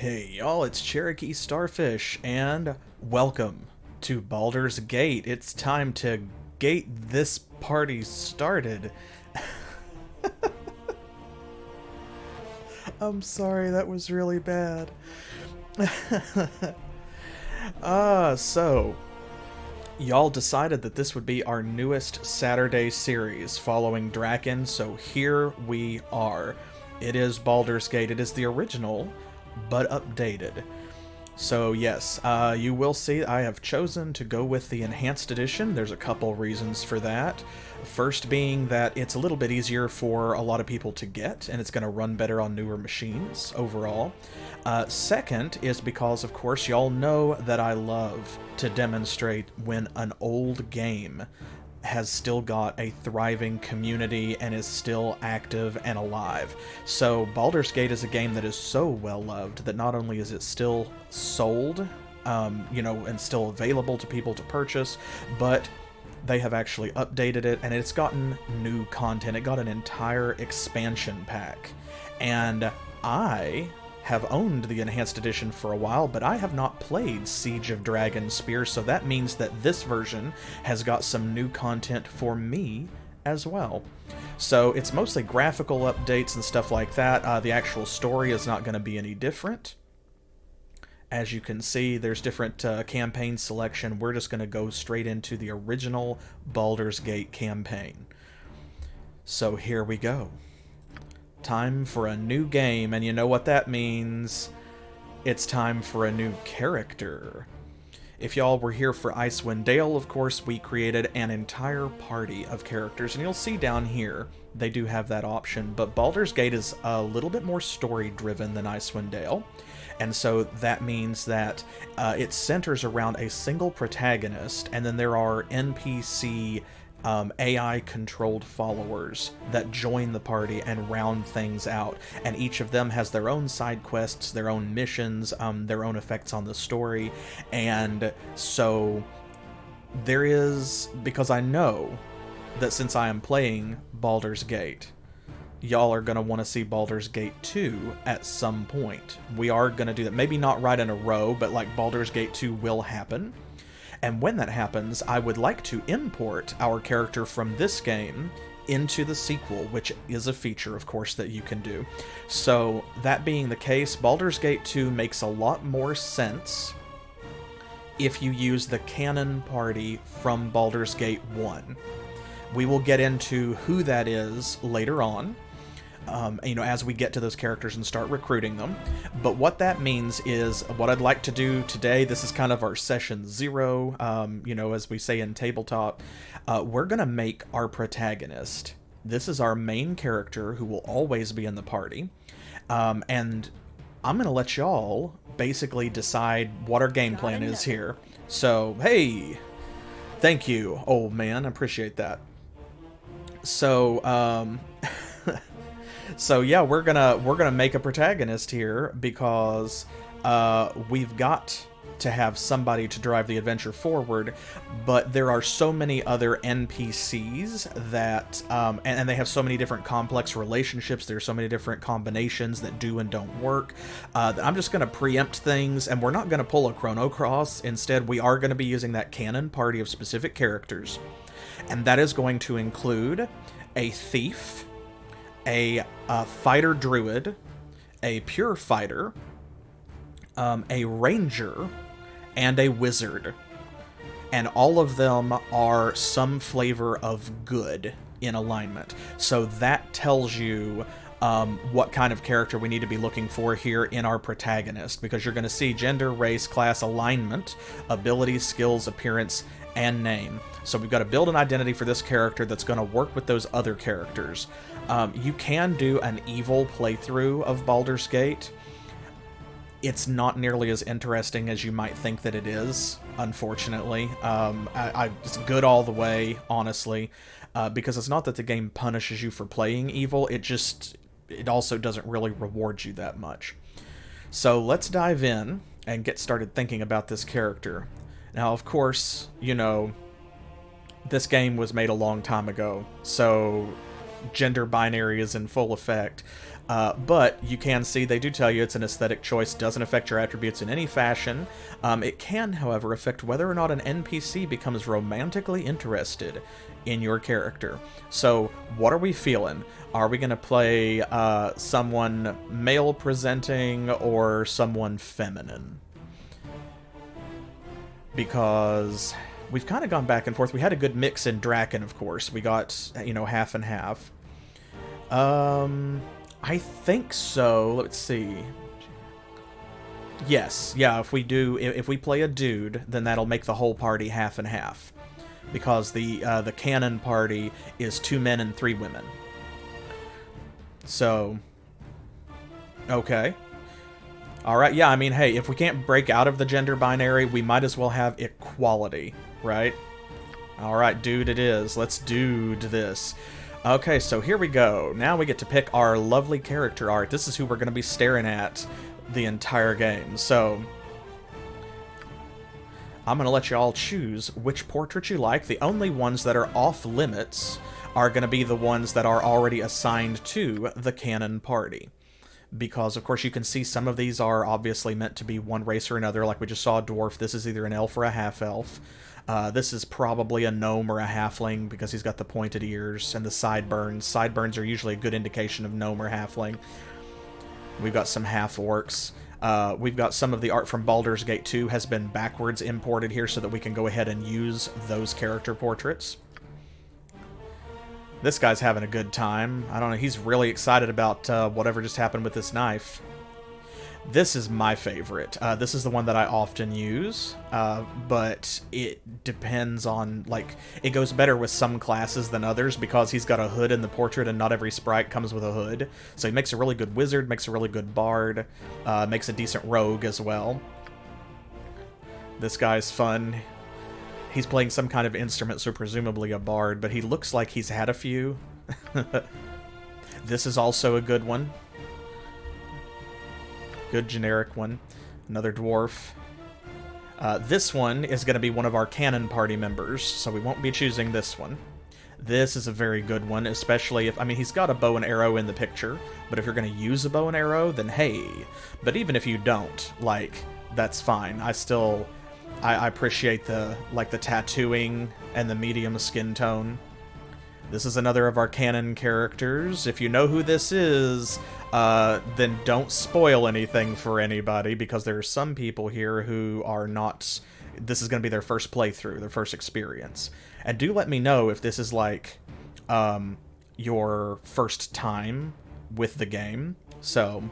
Hey y'all, it's CherokeeStarfish, and welcome to Baldur's Gate. It's time to gate this party started. I'm sorry, that was really bad. So, y'all decided that this would be our newest Saturday series following Drunken, so here we are. It is Baldur's Gate. It is the original, but updated. So yes, you will see I have chosen to go with the Enhanced Edition. There's a couple reasons for that. First being that it's a little bit easier for a lot of people to get, and it's going to run better on newer machines overall. Second is because, of course, y'all know that I love to demonstrate when an old game has still got a thriving community and is still active and alive. So Baldur's Gate is a game that is so well loved that not only is it still sold, and still available to people to purchase, but they have actually updated it and it's gotten new content. It got an entire expansion pack. And I have owned the Enhanced Edition for a while, but I have not played Siege of Dragonspear, so that means that this version has got some new content for me as well. So it's mostly graphical updates and stuff like that. The actual story is not going to be any different. As you can see, there's different campaign selection. We're just going to go straight into the original Baldur's Gate campaign. So here we go. Time for a new game, and you know what that means. It's time for a new character. If y'all were here for Icewind Dale, of course, we created an entire party of characters, and you'll see down here, they do have that option, but Baldur's Gate is a little bit more story-driven than Icewind Dale, and so that means that it centers around a single protagonist, and then there are NPC AI-controlled followers that join the party and round things out, and each of them has their own side quests, their own missions, their own effects on the story. And so there is, because I know that since I am playing Baldur's Gate, y'all are going to want to see Baldur's Gate 2 at some point. We are going to do that, maybe not right in a row, but like Baldur's Gate 2 will happen. And when that happens, I would like to import our character from this game into the sequel, which is a feature, of course, that you can do. So, that being the case, Baldur's Gate 2 makes a lot more sense if you use the canon party from Baldur's Gate 1. We will get into who that is later on, as we get to those characters and start recruiting them. But what that means is, what I'd like to do today, this is kind of our session 0, as we say in tabletop, we're going to make our protagonist. This is our main character who will always be in the party. And I'm going to let y'all basically decide what our game plan is here. So, hey, thank you, old man, I appreciate that. So, So yeah, we're gonna make a protagonist here because we've got to have somebody to drive the adventure forward, but there are so many other NPCs that, and they have so many different complex relationships, there's so many different combinations that do and don't work, that I'm just going to preempt things, and we're not going to pull a Chrono Cross. Instead, we are going to be using that canon party of specific characters, and that is going to include a thief, a fighter druid, a pure fighter, a ranger, and a wizard. And all of them are some flavor of good in alignment. So that tells you what kind of character we need to be looking for here in our protagonist, because you're going to see gender, race, class, alignment, abilities, skills, appearance, and name. So we've got to build an identity for this character that's going to work with those other characters. You can do an evil playthrough of Baldur's Gate. It's not nearly as interesting as you might think that it is, unfortunately. It's good all the way, honestly, because it's not that the game punishes you for playing evil, it also doesn't really reward you that much. So let's dive in and get started thinking about this character. Now, of course, this game was made a long time ago, so gender binary is in full effect. But you can see they do tell you it's an aesthetic choice, doesn't affect your attributes in any fashion. It can, however, affect whether or not an NPC becomes romantically interested in your character. So, what are we feeling? Are we going to play someone male presenting or someone feminine? Because we've kind of gone back and forth. We had a good mix in Draken, of course. We got, you know, half and half. I think so. Let's see. Yes, yeah, if we play a dude, then that'll make the whole party half and half. Because the canon party is 2 men and 3 women. So, okay. Alright, yeah, I mean, hey, if we can't break out of the gender binary, we might as well have equality, right? Alright, dude it is. Let's dude this. Okay, so here we go. Now we get to pick our lovely character art. This is who we're going to be staring at the entire game. So, I'm going to let you all choose which portrait you like. The only ones that are off limits are going to be the ones that are already assigned to the canon party. Because, of course, you can see some of these are obviously meant to be one race or another. Like we just saw a dwarf. This is either an elf or a half-elf. This is probably a gnome or a halfling because he's got the pointed ears and the sideburns. Sideburns are usually a good indication of gnome or halfling. We've got some half-orcs. We've got some of the art from Baldur's Gate 2 has been backwards imported here so that we can go ahead and use those character portraits. This guy's having a good time. I don't know, he's really excited about whatever just happened with this knife. This is my favorite. This is the one that I often use, but it depends on, like, it goes better with some classes than others because he's got a hood in the portrait and not every sprite comes with a hood. So he makes a really good wizard, makes a really good bard, makes a decent rogue as well. This guy's fun. He's playing some kind of instrument, so presumably a bard, but he looks like he's had a few. This is also a good one. Good generic one. Another dwarf. This one is going to be one of our canon party members, so we won't be choosing this one. This is a very good one, especially if, I mean, he's got a bow and arrow in the picture, but if you're going to use a bow and arrow, then hey. But even if you don't, like, that's fine. I appreciate the tattooing and the medium skin tone. This is another of our canon characters. If you know who this is, then don't spoil anything for anybody, because there are some people here who are not... This is going to be their first playthrough, their first experience. And do let me know if this is, like, your first time with the game. So,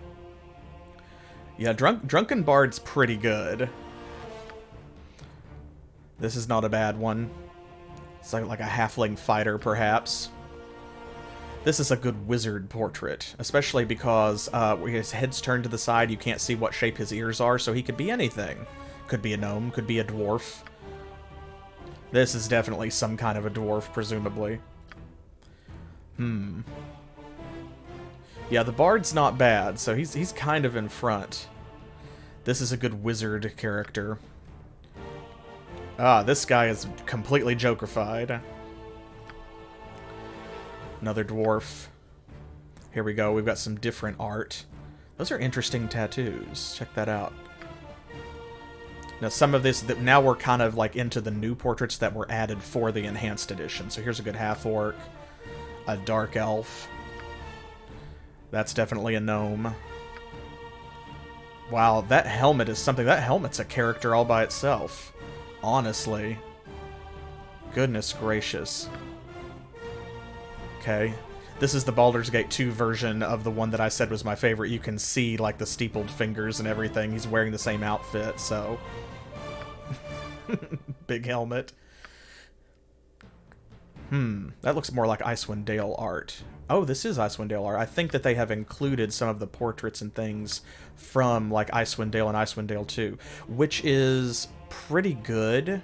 yeah, Drunken Bard's pretty good. This is not a bad one. It's like a halfling fighter, perhaps. This is a good wizard portrait, especially because his head's turned to the side, you can't see what shape his ears are, so he could be anything. Could be a gnome, could be a dwarf. This is definitely some kind of a dwarf, presumably. Yeah, the bard's not bad, so he's kind of in front. This is a good wizard character. Ah, this guy is completely Joker-fied. Another dwarf. Here we go, we've got some different art. Those are interesting tattoos. Check that out. Now some of this, now we're kind of like into the new portraits that were added for the enhanced edition. So here's a good half-orc, a dark elf. That's definitely a gnome. Wow, that helmet is something. That helmet's a character all by itself. Honestly. Goodness gracious. Okay. This is the Baldur's Gate 2 version of the one that I said was my favorite. You can see, like, the steepled fingers and everything. He's wearing the same outfit, so... Big helmet. That looks more like Icewind Dale art. Oh, this is Icewind Dale art. I think that they have included some of the portraits and things from, like, Icewind Dale and Icewind Dale 2, which is pretty good.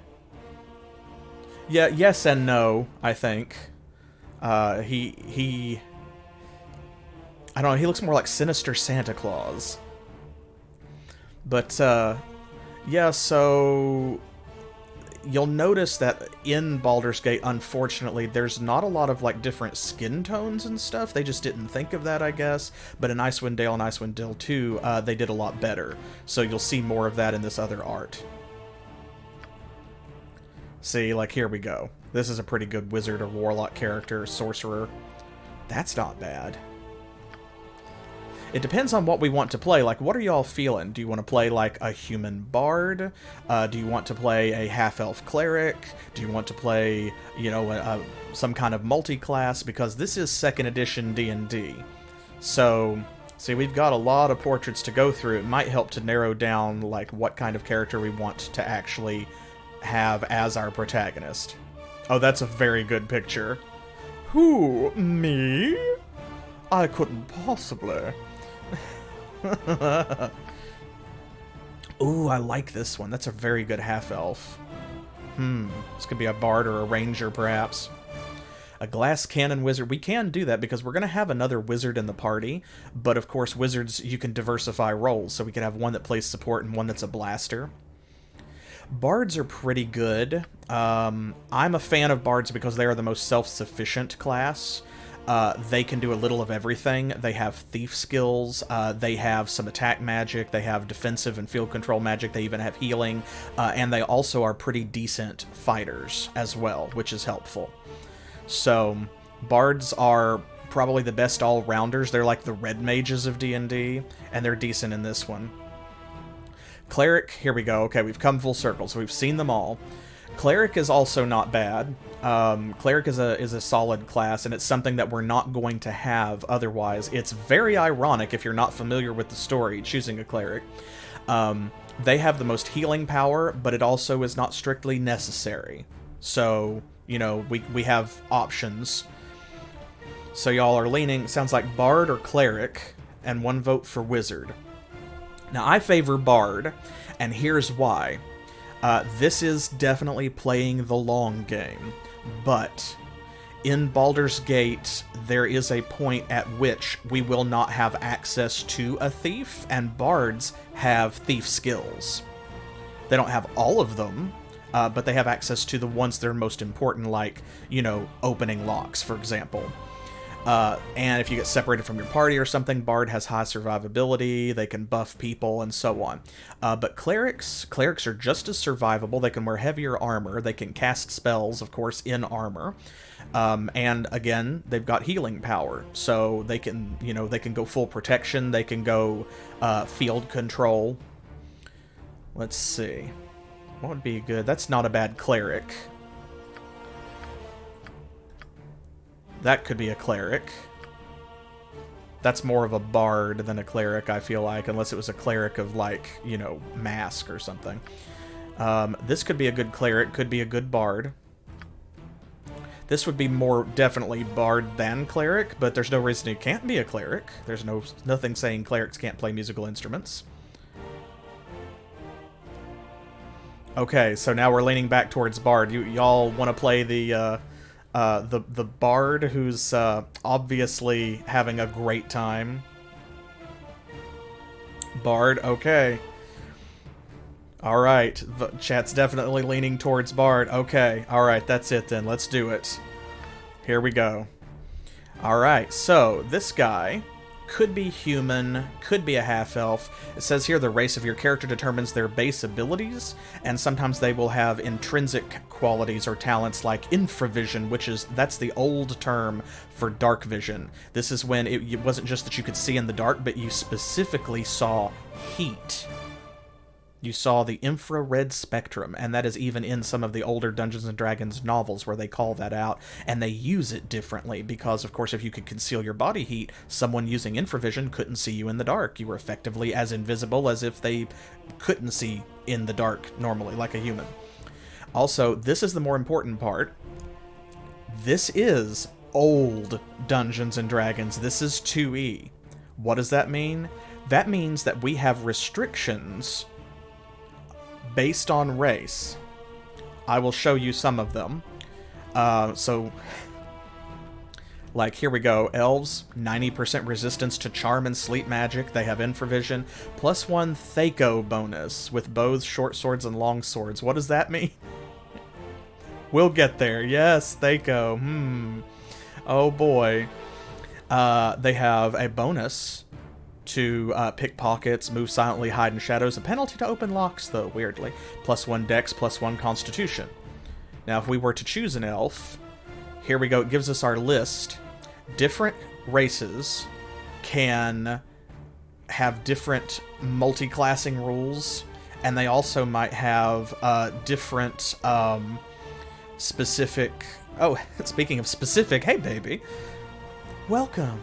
Yeah, yes and no, I think. He... I don't know, he looks more like Sinister Santa Claus. But, yeah, so... you'll notice that in Baldur's Gate, unfortunately, there's not a lot of, like, different skin tones and stuff. They just didn't think of that, I guess. But in Icewind Dale and Icewind Dale 2, they did a lot better. So you'll see more of that in this other art. See, like, here we go. This is a pretty good wizard or warlock character, sorcerer. That's not bad. It depends on what we want to play. Like, what are y'all feeling? Do you want to play, like, a human bard? Do you want to play a half-elf cleric? Do you want to play, you know, some kind of multi-class? Because this is 2nd edition D&D. So, see, we've got a lot of portraits to go through. It might help to narrow down, like, what kind of character we want to actually have as our protagonist. Oh, that's a very good picture. Who? Me? I couldn't possibly. Ooh, I like this one. That's a very good half-elf. This could be a bard or a ranger, perhaps. A glass cannon wizard. We can do that because we're going to have another wizard in the party. But, of course, wizards, you can diversify roles. So we could have one that plays support and one that's a blaster. Bards are pretty good. I'm a fan of bards because they are the most self-sufficient class. They can do a little of everything. They have thief skills, they have some attack magic, they have defensive and field control magic, they even have healing, and they also are pretty decent fighters as well, which is helpful. So, bards are probably the best all-rounders. They're like the red mages of D&D, and they're decent in this one. Cleric, here we go. Okay, we've come full circle, so we've seen them all. Cleric is also not bad. Cleric is a solid class, and it's something that we're not going to have otherwise. It's very ironic if you're not familiar with the story, choosing a Cleric. They have the most healing power, but it also is not strictly necessary. So, you know, we have options. So y'all are leaning, sounds like Bard or Cleric, and 1 vote for Wizard. Now, I favor Bard, and here's why. This is definitely playing the long game, but in Baldur's Gate, there is a point at which we will not have access to a thief, and bards have thief skills. They don't have all of them, but they have access to the ones that are most important, like, you know, opening locks, for example. And if you get separated from your party or something, Bard has high survivability, they can buff people, and so on. But Clerics are just as survivable. They can wear heavier armor, they can cast spells, of course, in armor. And again, they've got healing power, so they can, you know, they can go full protection, they can go field control. Let's see. What would be good? That's not a bad Cleric. That could be a Cleric. That's more of a Bard than a Cleric, I feel like, unless it was a Cleric of, like, you know, Mask or something. This could be a good Cleric, could be a good Bard. This would be more definitely Bard than Cleric, but there's no reason it can't be a Cleric. There's nothing saying Clerics can't play musical instruments. Okay, so now we're leaning back towards Bard. Y'all want to play the Bard who's obviously having a great time. Bard, okay. Alright, chat's definitely leaning towards Bard. Okay, alright, that's it then. Let's do it. Here we go. Alright, so this guy could be human, could be a half-elf. It says here the race of your character determines their base abilities, and sometimes they will have intrinsic qualities or talents like infravision, that's the old term for dark vision. This is when it wasn't just that you could see in the dark, but you specifically saw heat. You saw the infrared spectrum, and that is even in some of the older Dungeons & Dragons novels where they call that out, and they use it differently because, of course, if you could conceal your body heat, someone using infravision couldn't see you in the dark. You were effectively as invisible as if they couldn't see in the dark normally, like a human. Also, this is the more important part. This is old Dungeons & Dragons. This is 2E. What does that mean? That means that we have restrictions based on race. I will show you some of them. So, like, here we go. Elves, 90% resistance to charm and sleep magic. They have infravision. +1 Thaco bonus with bows, short swords, and long swords. What does that mean? We'll get there. Yes, they go. Oh boy. They have a bonus to pickpockets, move silently, hide in shadows. A penalty to open locks, though, weirdly. +1 dex, +1 constitution. Now, if we were to choose an elf, here we go. It gives us our list. Different races can have different multi-classing rules, and they also might have different specific... Oh, speaking of specific, hey, baby. Welcome.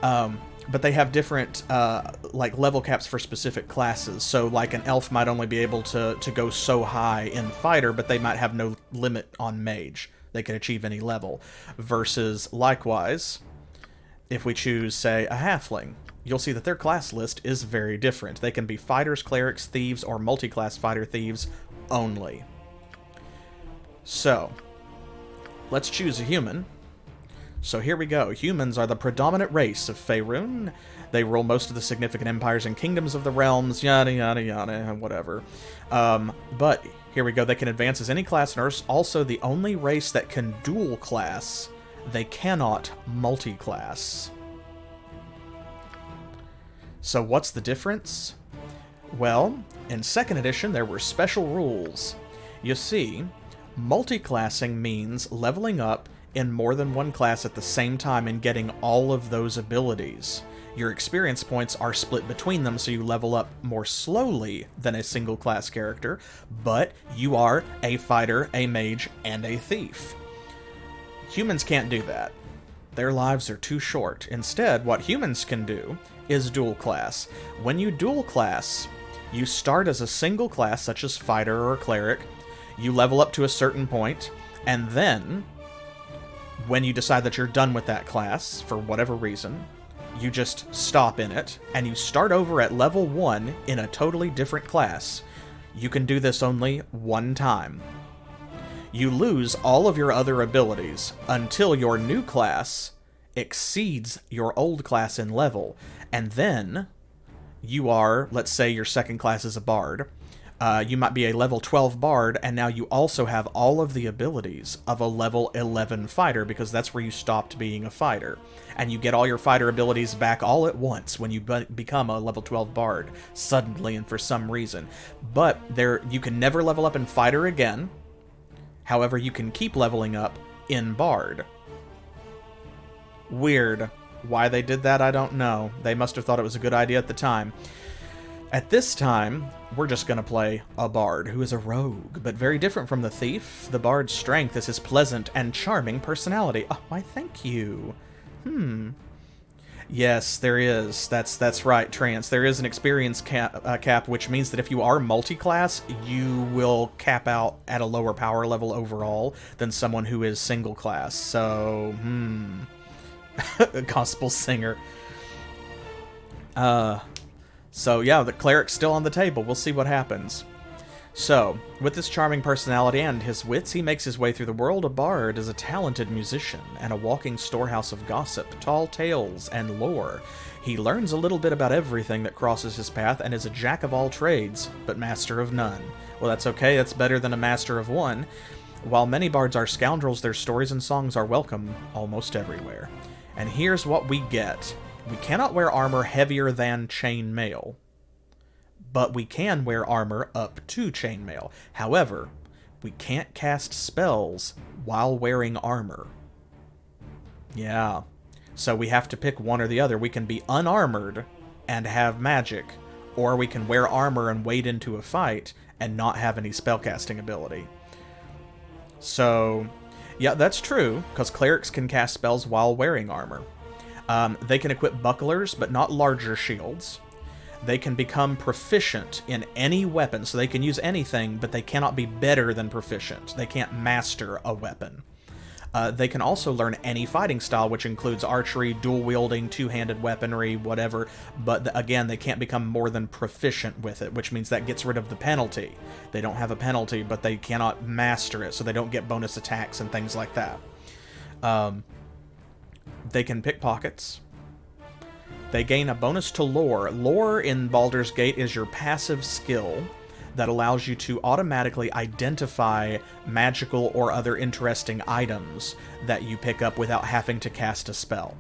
But they have different, like, level caps for specific classes. So, like, an elf might only be able to go so high in fighter, but they might have no limit on mage. They can achieve any level. Versus, likewise, if we choose, say, a halfling, you'll see that their class list is very different. They can be fighters, clerics, thieves, or multi-class fighter thieves only. So, let's choose a human. So here we go. Humans are the predominant race of Faerun. They rule most of the significant empires and kingdoms of the realms, yada yada yada, whatever. But here we go. They can advance as any class and are also the only race that can dual class. They cannot multi-class. So what's the difference? Well, in 2nd edition there were special rules. You see, multi-classing means leveling up in more than one class at the same time and getting all of those abilities. Your experience points are split between them, so you level up more slowly than a single class character, but you are a fighter, a mage, and a thief. Humans can't do that. Their lives are too short. Instead, what humans can do is dual class. When you dual class, you start as a single class, such as fighter or cleric, you level up to a certain point, and then when you decide that you're done with that class, for whatever reason, you just stop in it, and you start over at level 1 in a totally different class. You can do this only one time. You lose all of your other abilities until your new class exceeds your old class in level, and then you are, let's say your 2nd class is a bard, you might be a level 12 bard, and now you also have all of the abilities of a level 11 fighter, because that's where you stopped being a fighter. And you get all your fighter abilities back all at once when you become a level 12 bard, suddenly and for some reason. But you can never level up in fighter again. However, you can keep leveling up in bard. Weird. Why they did that, I don't know. They must have thought it was a good idea at the time. At this time, we're just going to play a bard, who is a rogue, but very different from the thief. The bard's strength is his pleasant and charming personality. Oh, why, thank you. Yes, there is. That's right, Trance. There is an experience cap, which means that if you are multi-class, you will cap out at a lower power level overall than someone who is single class. So, gospel singer. So yeah, the Cleric's still on the table. We'll see what happens. So, with his charming personality and his wits, he makes his way through the world. A bard is a talented musician and a walking storehouse of gossip, tall tales, and lore. He learns a little bit about everything that crosses his path and is a jack of all trades, but master of none. Well, that's okay. That's better than a master of one. While many bards are scoundrels, their stories and songs are welcome almost everywhere. And here's what we get. We cannot wear armor heavier than chainmail, but we can wear armor up to chainmail. However, we can't cast spells while wearing armor. Yeah, so we have to pick one or the other. We can be unarmored and have magic, or we can wear armor and wade into a fight and not have any spellcasting ability. So, yeah, that's true, because clerics can cast spells while wearing armor. They can equip bucklers, but not larger shields. They can become proficient in any weapon, so they can use anything, but they cannot be better than proficient. They can't master a weapon. They can also learn any fighting style, which includes archery, dual-wielding, two-handed weaponry, whatever, but again, they can't become more than proficient with it, which means that gets rid of the penalty. They don't have a penalty, but they cannot master it, so they don't get bonus attacks and things like that. They can pick pockets. They gain a bonus to lore. Lore in Baldur's Gate is your passive skill that allows you to automatically identify magical or other interesting items that you pick up without having to cast a spell.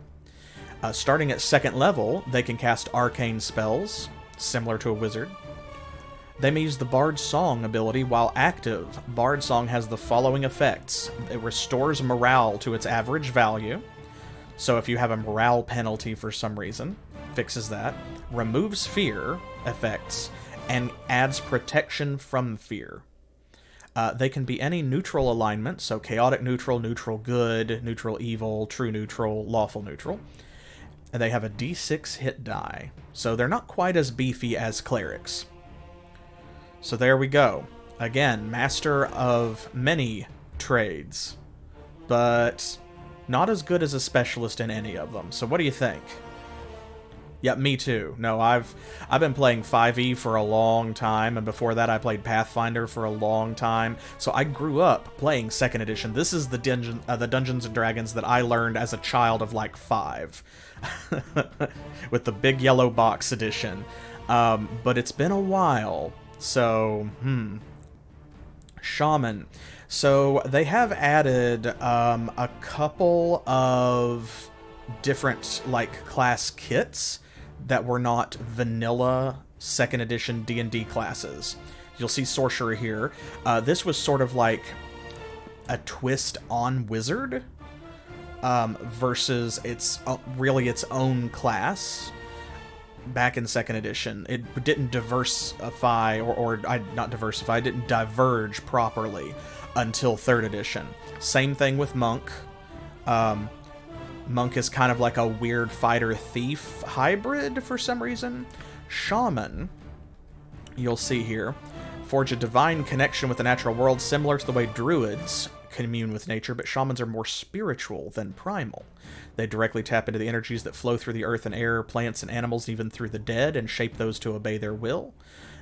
Starting at 2nd level, they can cast arcane spells, similar to a wizard. They may use the Bard's Song ability while active. Bard's Song has the following effects. It restores morale to its average value. So if you have a morale penalty for some reason, fixes that. Removes fear effects, and adds protection from fear. They can be any neutral alignment, so chaotic neutral, neutral good, neutral evil, true neutral, lawful neutral. And they have a d6 hit die, so they're not quite as beefy as Clerics. So there we go. Again, master of many trades, but not as good as a specialist in any of them. So what do you think? Yep, me too. No, I've been playing 5e for a long time, and before that I played Pathfinder for a long time. So I grew up playing 2nd edition. This is the Dungeons and Dragons that I learned as a child of like 5, with the big yellow box edition. But it's been a while. So, Shaman. So they have added a couple of different like class kits that were not vanilla 2nd edition D&D classes. You'll see sorcerer here. This was sort of like a twist on wizard versus really its own class. Back in 2nd edition, it didn't diversify, it didn't diverge properly until 3rd edition. Same thing with Monk. Monk is kind of like a weird fighter-thief hybrid for some reason. Shaman, you'll see here, forge a divine connection with the natural world similar to the way druids commune with nature, but shamans are more spiritual than primal. They directly tap into the energies that flow through the earth and air, plants and animals, even through the dead, and shape those to obey their will.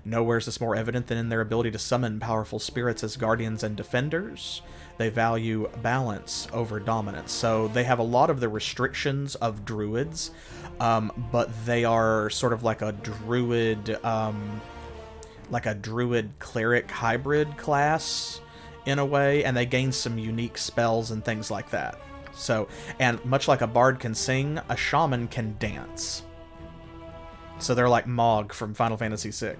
Nowhere is this more evident than in their ability to summon powerful spirits as guardians and defenders. They value balance over dominance. So they have a lot of the restrictions of druids, but they are sort of like a druid cleric hybrid class in a way, and they gain some unique spells and things like that. So, and much like a bard can sing, a shaman can dance. So they're like Mog from Final Fantasy VI.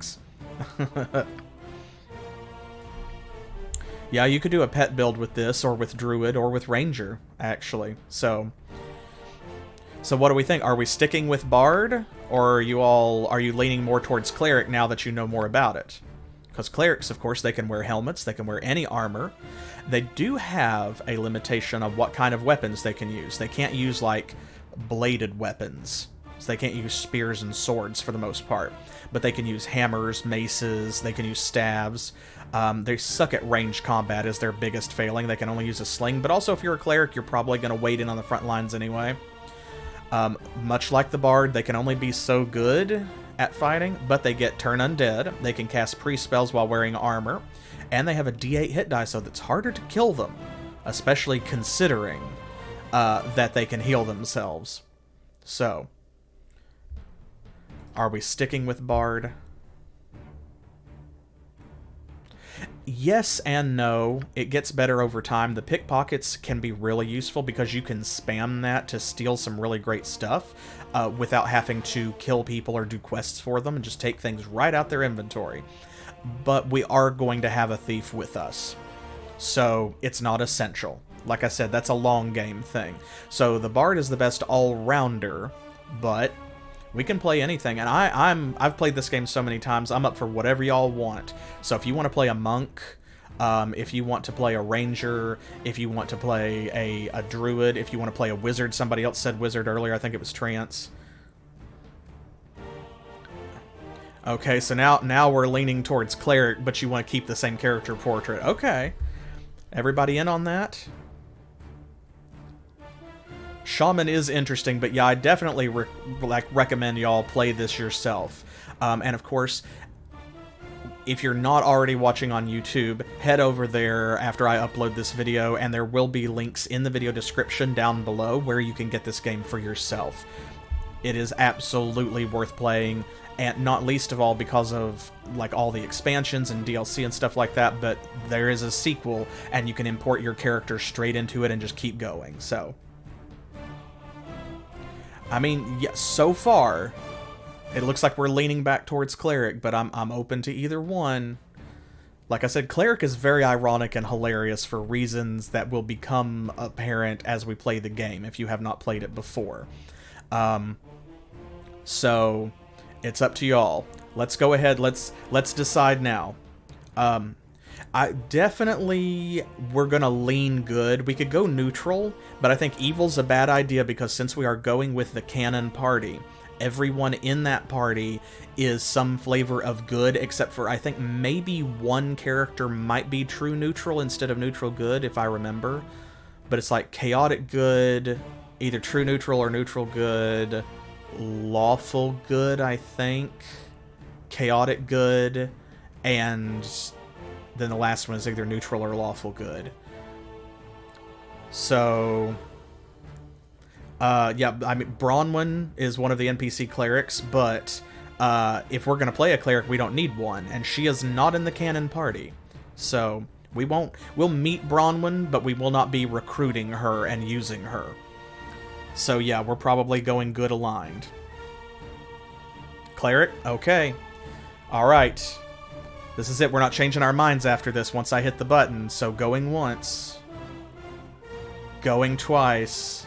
Yeah, you could do a pet build with this, or with druid, or with ranger, actually. So what do we think? Are we sticking with bard, or are you leaning more towards cleric now that you know more about it? Because clerics, of course, they can wear helmets, they can wear any armor. They do have a limitation of what kind of weapons they can use. They can't use, like, bladed weapons. So they can't use spears and swords for the most part. But they can use hammers, maces, they can use staves. They suck at ranged combat is their biggest failing. They can only use a sling, but also if you're a cleric, you're probably going to wait in on the front lines anyway. Much like the bard, they can only be so good at fighting, but they get turn undead. They can cast pre-spells while wearing armor, and they have a d8 hit die, so it's harder to kill them, especially considering that they can heal themselves. So, are we sticking with bard? Yes and no. It gets better over time. The pickpockets can be really useful because you can spam that to steal some really great stuff without having to kill people or do quests for them, and just take things right out their inventory. But we are going to have a thief with us, so it's not essential. Like I said, that's a long game thing. So the bard is the best all-rounder, but we can play anything, and I've played this game so many times, I'm up for whatever y'all want. So if you want to play a monk, if you want to play a ranger, if you want to play a druid, if you want to play a wizard, somebody else said wizard earlier, I think it was Trance. Okay, so now we're leaning towards cleric, but you want to keep the same character portrait. Okay. Everybody in on that? Shaman is interesting, but yeah, I definitely recommend y'all play this yourself. And of course, if you're not already watching on YouTube, head over there after I upload this video, and there will be links in the video description down below where you can get this game for yourself. It is absolutely worth playing, and not least of all because of like all the expansions and DLC and stuff like that, but there is a sequel and you can import your character straight into it and just keep going. So I mean, yeah, so far it looks like we're leaning back towards Cleric, but I'm open to either one. Like I said, Cleric is very ironic and hilarious for reasons that will become apparent as we play the game if you have not played it before. So it's up to y'all. Let's go ahead. Let's decide now. We're gonna lean good. We could go neutral, but I think evil's a bad idea because since we are going with the canon party, everyone in that party is some flavor of good, except for I think maybe one character might be true neutral instead of neutral good, if I remember. But it's like chaotic good, either true neutral or neutral good, lawful good, I think, chaotic good, and then the last one is either neutral or lawful good. So yeah, I mean, Bronwyn is one of the NPC clerics, but if we're going to play a cleric, we don't need one, and she is not in the canon party. So we'll meet Bronwyn, but we will not be recruiting her and using her. So yeah, we're probably going good aligned. Cleric? Okay. Alright. This is it. We're not changing our minds after this once I hit the button. So going once. Going twice.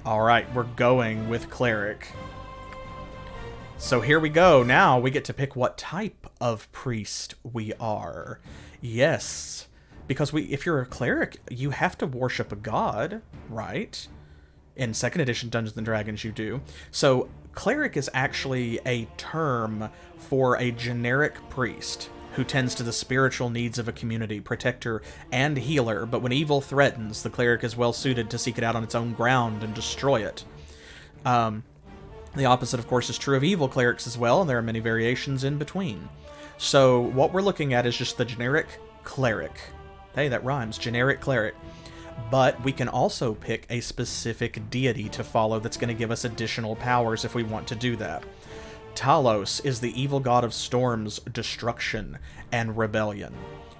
Alright, we're going with Cleric. So here we go. Now we get to pick what type of priest we are. Yes. Because if you're a cleric, you have to worship a god, right? In 2nd edition Dungeons & Dragons, you do. So cleric is actually a term for a generic priest who tends to the spiritual needs of a community, protector and healer, but when evil threatens, the cleric is well suited to seek it out on its own ground and destroy it. The opposite, of course, is true of evil clerics as well, and there are many variations in between. So what we're looking at is just the generic cleric. Hey, that rhymes. Generic cleric. But we can also pick a specific deity to follow that's going to give us additional powers if we want to do that. Talos is the evil god of storms, destruction, and rebellion.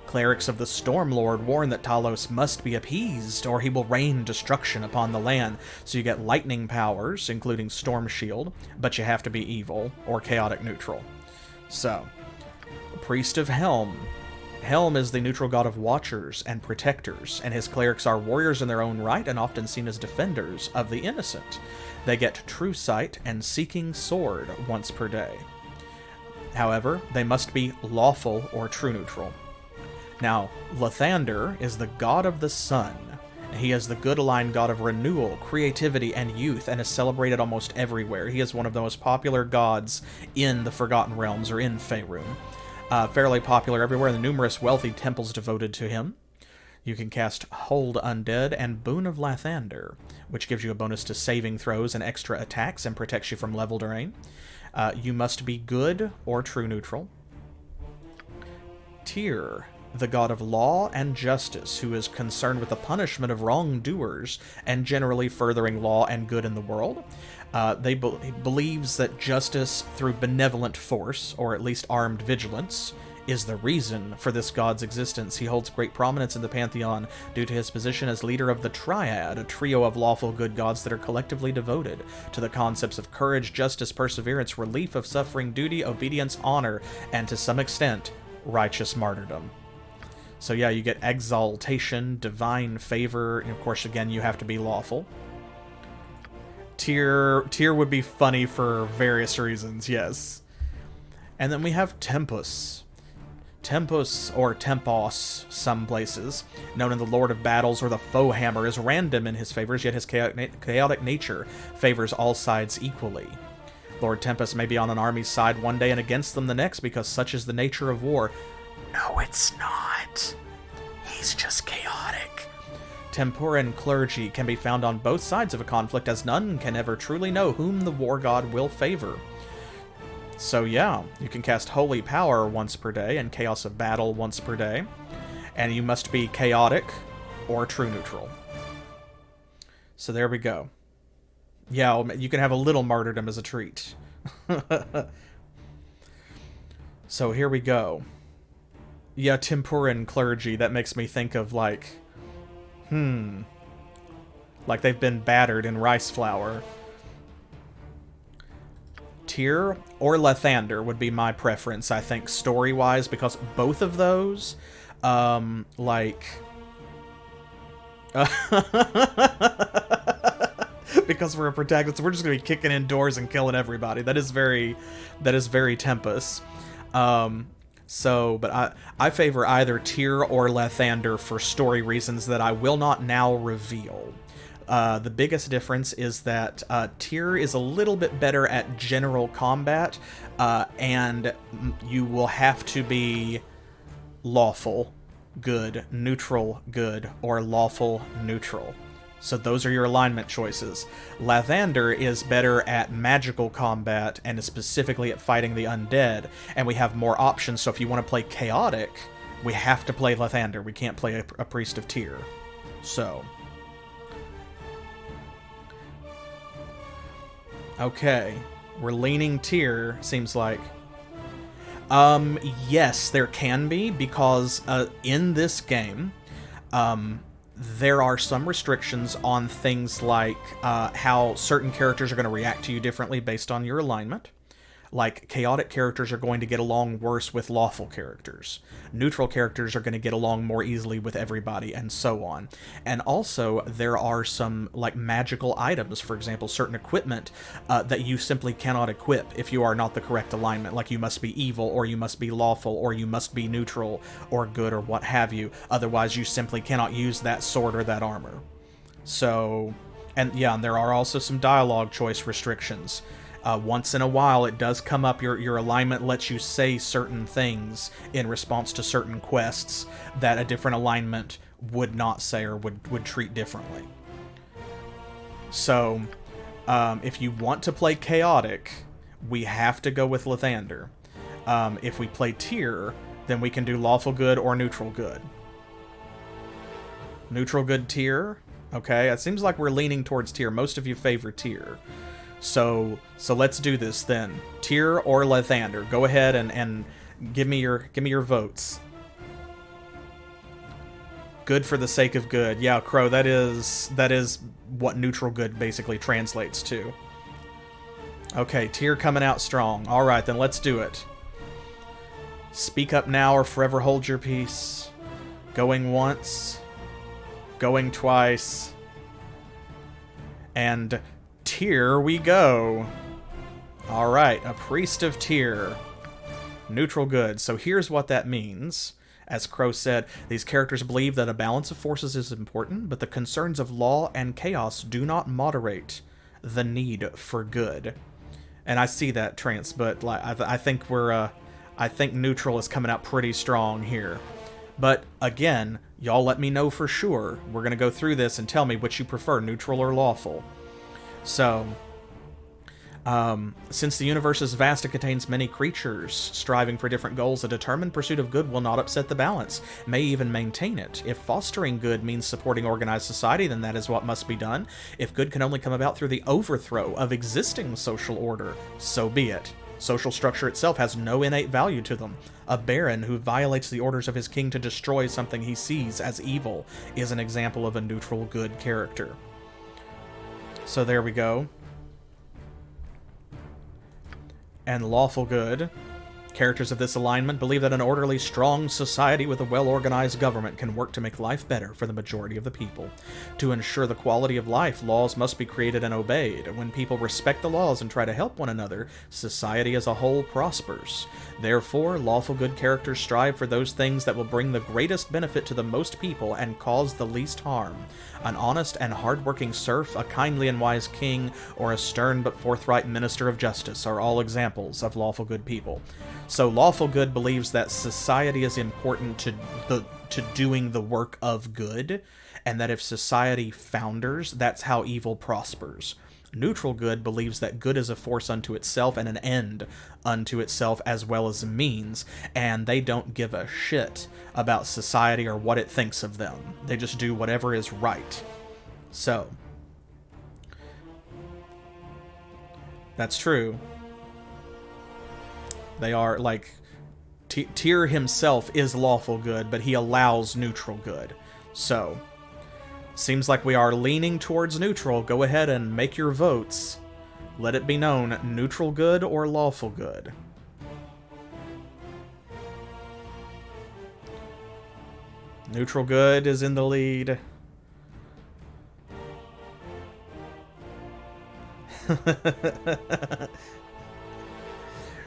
Clerics of the Storm Lord warn that Talos must be appeased, or he will rain destruction upon the land. So you get lightning powers, including Storm Shield, but you have to be evil, or chaotic neutral. So, Priest of Helm. Helm is the neutral god of watchers and protectors, and his clerics are warriors in their own right and often seen as defenders of the innocent. They get True Sight and Seeking Sword once per day. However, they must be lawful or true neutral. Now, Lathander is the god of the sun. He is the good aligned god of renewal, creativity, and youth, and is celebrated almost everywhere. He is one of the most popular gods in the Forgotten Realms, or in Faerun. Fairly popular everywhere, the numerous wealthy temples devoted to him. You can cast Hold Undead and Boon of Lathander, which gives you a bonus to saving throws and extra attacks and protects you from level drain. You must be good or true neutral. Tyr, the god of law and justice, who is concerned with the punishment of wrongdoers and generally furthering law and good in the world. He believes that justice through benevolent force, or at least armed vigilance, is the reason for this god's existence. He holds great prominence in the pantheon due to his position as leader of the Triad, a trio of lawful good gods that are collectively devoted to the concepts of courage, justice, perseverance, relief of suffering, duty, obedience, honor, and to some extent, righteous martyrdom. So yeah, you get exaltation, divine favor, and of course, again, you have to be lawful. Tyr would be funny for various reasons, yes. And then we have Tempus. Tempus, or Tempos, some places, known in the Lord of Battles or the Foe Hammer, is random in his favors, yet his chaotic nature favors all sides equally. Lord Tempus may be on an army's side one day and against them the next, because such is the nature of war. No, it's not. He's just chaotic. Temporan clergy can be found on both sides of a conflict, as none can ever truly know whom the war god will favor. So yeah, you can cast Holy Power once per day and Chaos of Battle once per day, and you must be chaotic or true neutral. So there we go. Yeah, you can have a little martyrdom as a treat. So here we go. Yeah, Tempuran clergy, that makes me think of like, like they've been battered in rice flour. Tyr or Lathander would be my preference, I think, story-wise, because both of those, like... because we're a protagonist, we're just going to be kicking in doors and killing everybody. That is very Tempest. But I favor either Tyr or Lathander for story reasons that I will not now reveal. The biggest difference is that Tyr is a little bit better at general combat, and you will have to be lawful, good, neutral, good, or lawful, neutral. So those are your alignment choices. Lathander is better at magical combat and is specifically at fighting the undead, and we have more options, so if you want to play chaotic, we have to play Lathander. We can't play a priest of Tyr. So... okay, we're leaning Tyr, seems like. Yes, there can be, because in this game, there are some restrictions on things like how certain characters are going to react to you differently based on your alignment. Like, chaotic characters are going to get along worse with lawful characters. Neutral characters are going to get along more easily with everybody, and so on. And also, there are some, like, magical items, for example, certain equipment, that you simply cannot equip if you are not the correct alignment. Like, you must be evil, or you must be lawful, or you must be neutral, or good, or what have you. Otherwise, you simply cannot use that sword or that armor. So, and yeah, and there are also some dialogue choice restrictions. Once in a while, it does come up, your alignment lets you say certain things in response to certain quests that a different alignment would not say or would treat differently. So, if you want to play chaotic, we have to go with Lathander. If we play Tyr, then we can do lawful good or neutral good. Neutral good Tyr? Okay, it seems like we're leaning towards Tyr. Most of you favor Tyr. So let's do this then. Tyr or Lathander. Go ahead and give me your votes. Good for the sake of good. Yeah, Crow, that is what neutral good basically translates to. Okay, Tyr coming out strong. Alright, then let's do it. Speak up now or forever hold your peace. Going once. Going twice. And... Tyr we go. Alright, a priest of Tyr. Neutral good. So here's what that means. As Crow said, these characters believe that a balance of forces is important, but the concerns of law and chaos do not moderate the need for good. And I see that, Trance, but like I think I think neutral is coming out pretty strong here. But again, y'all let me know for sure. We're gonna go through this and tell me which you prefer, neutral or lawful. So, since the universe is vast and contains many creatures striving for different goals, a determined pursuit of good will not upset the balance, may even maintain it. If fostering good means supporting organized society, then that is what must be done. If good can only come about through the overthrow of existing social order, so be it. Social structure itself has no innate value to them. A baron who violates the orders of his king to destroy something he sees as evil is an example of a neutral good character. So there we go. And lawful good. Characters of this alignment believe that an orderly, strong society with a well-organized government can work to make life better for the majority of the people. To ensure the quality of life, laws must be created and obeyed. When people respect the laws and try to help one another, society as a whole prospers. Therefore, lawful good characters strive for those things that will bring the greatest benefit to the most people and cause the least harm. An honest and hard-working serf, a kindly and wise king, or a stern but forthright minister of justice are all examples of lawful good people. So lawful good believes that society is important to doing the work of good, and that if society founders, that's how evil prospers. Neutral good believes that good is a force unto itself and an end unto itself as well as a means, and they don't give a shit about society or what it thinks of them. They just do whatever is right. So, That's true. They are, like, Tyr himself is lawful good, but he allows neutral good. So, seems like we are leaning towards neutral. Go ahead and make your votes. Let it be known, neutral good or lawful good. Neutral good is in the lead.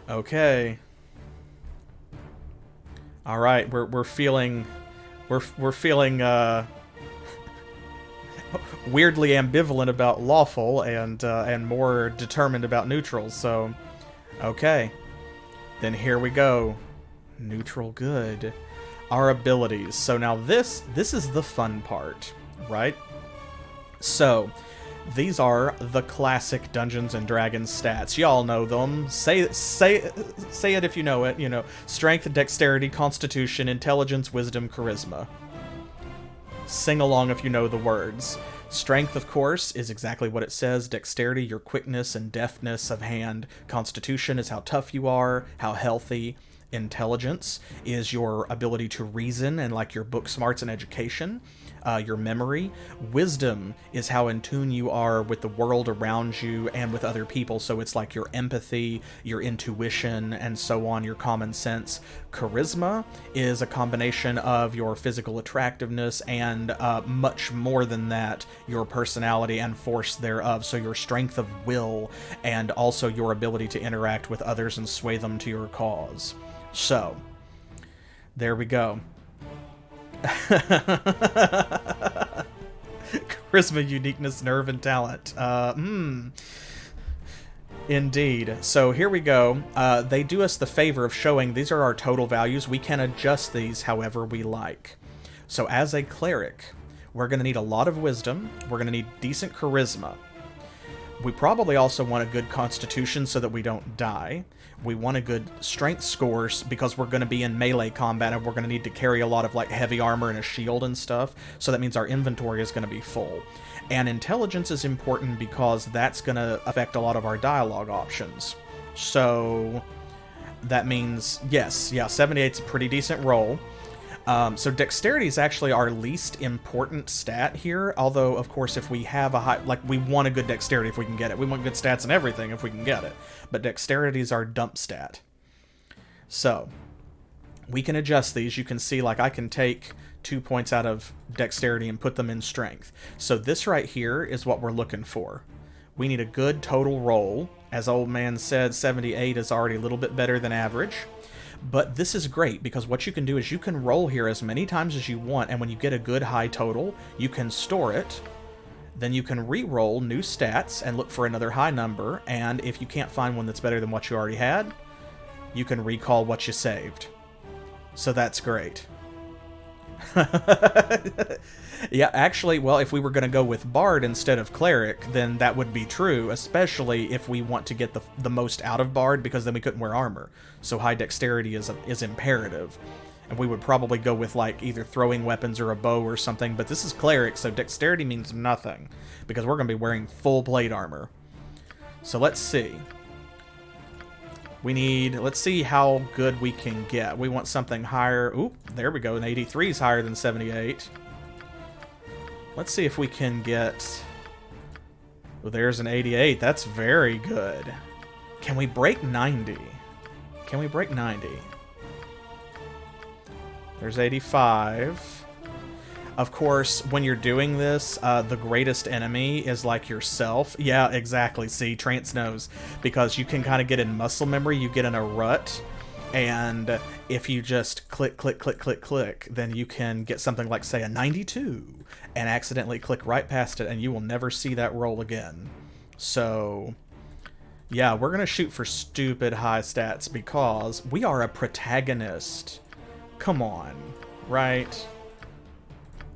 Okay. All right, we're feeling weirdly ambivalent about lawful and more determined about neutral. So, okay. Then here we go. Neutral good. Our abilities. So now this is the fun part, right? So, these are the classic Dungeons and Dragons stats. Y'all know them. Say it if you know it. You know, strength, dexterity, constitution, intelligence, wisdom, charisma. Sing along if you know the words. Strength, of course, is exactly what it says. Dexterity, your quickness and deftness of hand. Constitution is how tough you are, how healthy. Intelligence is your ability to reason and like your book smarts and education. Your memory. Wisdom is how in tune you are with the world around you and with other people, so it's like your empathy, your intuition, and so on, your common sense. Charisma is a combination of your physical attractiveness and much more than that, your personality and force thereof, so your strength of will and also your ability to interact with others and sway them to your cause. So, there we go. Charisma, uniqueness, nerve, and talent. Indeed. So here we go. They do us the favor of showing these are our total values. We can adjust these however we like. So as a cleric, we're going to need a lot of wisdom. We're going to need decent charisma. We probably also want a good constitution so that we don't die. We want a good strength scores because we're going to be in melee combat and we're going to need to carry a lot of like heavy armor and a shield and stuff. So that means our inventory is going to be full. And intelligence is important because that's going to affect a lot of our dialogue options. So that means, yes, yeah, 78's a pretty decent roll. So dexterity is actually our least important stat here, although, of course, if we have a high... Like, we want a good dexterity if we can get it. We want good stats and everything if we can get it. But dexterity is our dump stat. So, we can adjust these. You can see, like, I can take 2 points out of dexterity and put them in strength. So this right here is what we're looking for. We need a good total roll. As old man said, 78 is already a little bit better than average. But this is great because what you can do is you can roll here as many times as you want, and when you get a good high total, you can store it. Then you can re-roll new stats and look for another high number, and if you can't find one that's better than what you already had, you can recall what you saved. So that's great. Yeah, actually, well, if we were going to go with Bard instead of Cleric, then that would be true, especially if we want to get the most out of Bard, because then we couldn't wear armor. So high dexterity is imperative. And we would probably go with, like, either throwing weapons or a bow or something, but this is Cleric, so dexterity means nothing, because we're going to be wearing full plate armor. So let's see. Let's see how good we can get. We want something higher. Oop, there we go. An 83 is higher than 78. Let's see if we can get... Well, there's an 88. That's very good. Can we break 90? Can we break 90? There's 85. Of course, when you're doing this, the greatest enemy is like yourself. Yeah, exactly. See, Trance knows. Because you can kind of get in muscle memory, you get in a rut, and if you just click, click, click, click, click, then you can get something like, say, a 92, and accidentally click right past it, and you will never see that roll again. So, yeah, we're going to shoot for stupid high stats because we are a protagonist. Come on, right?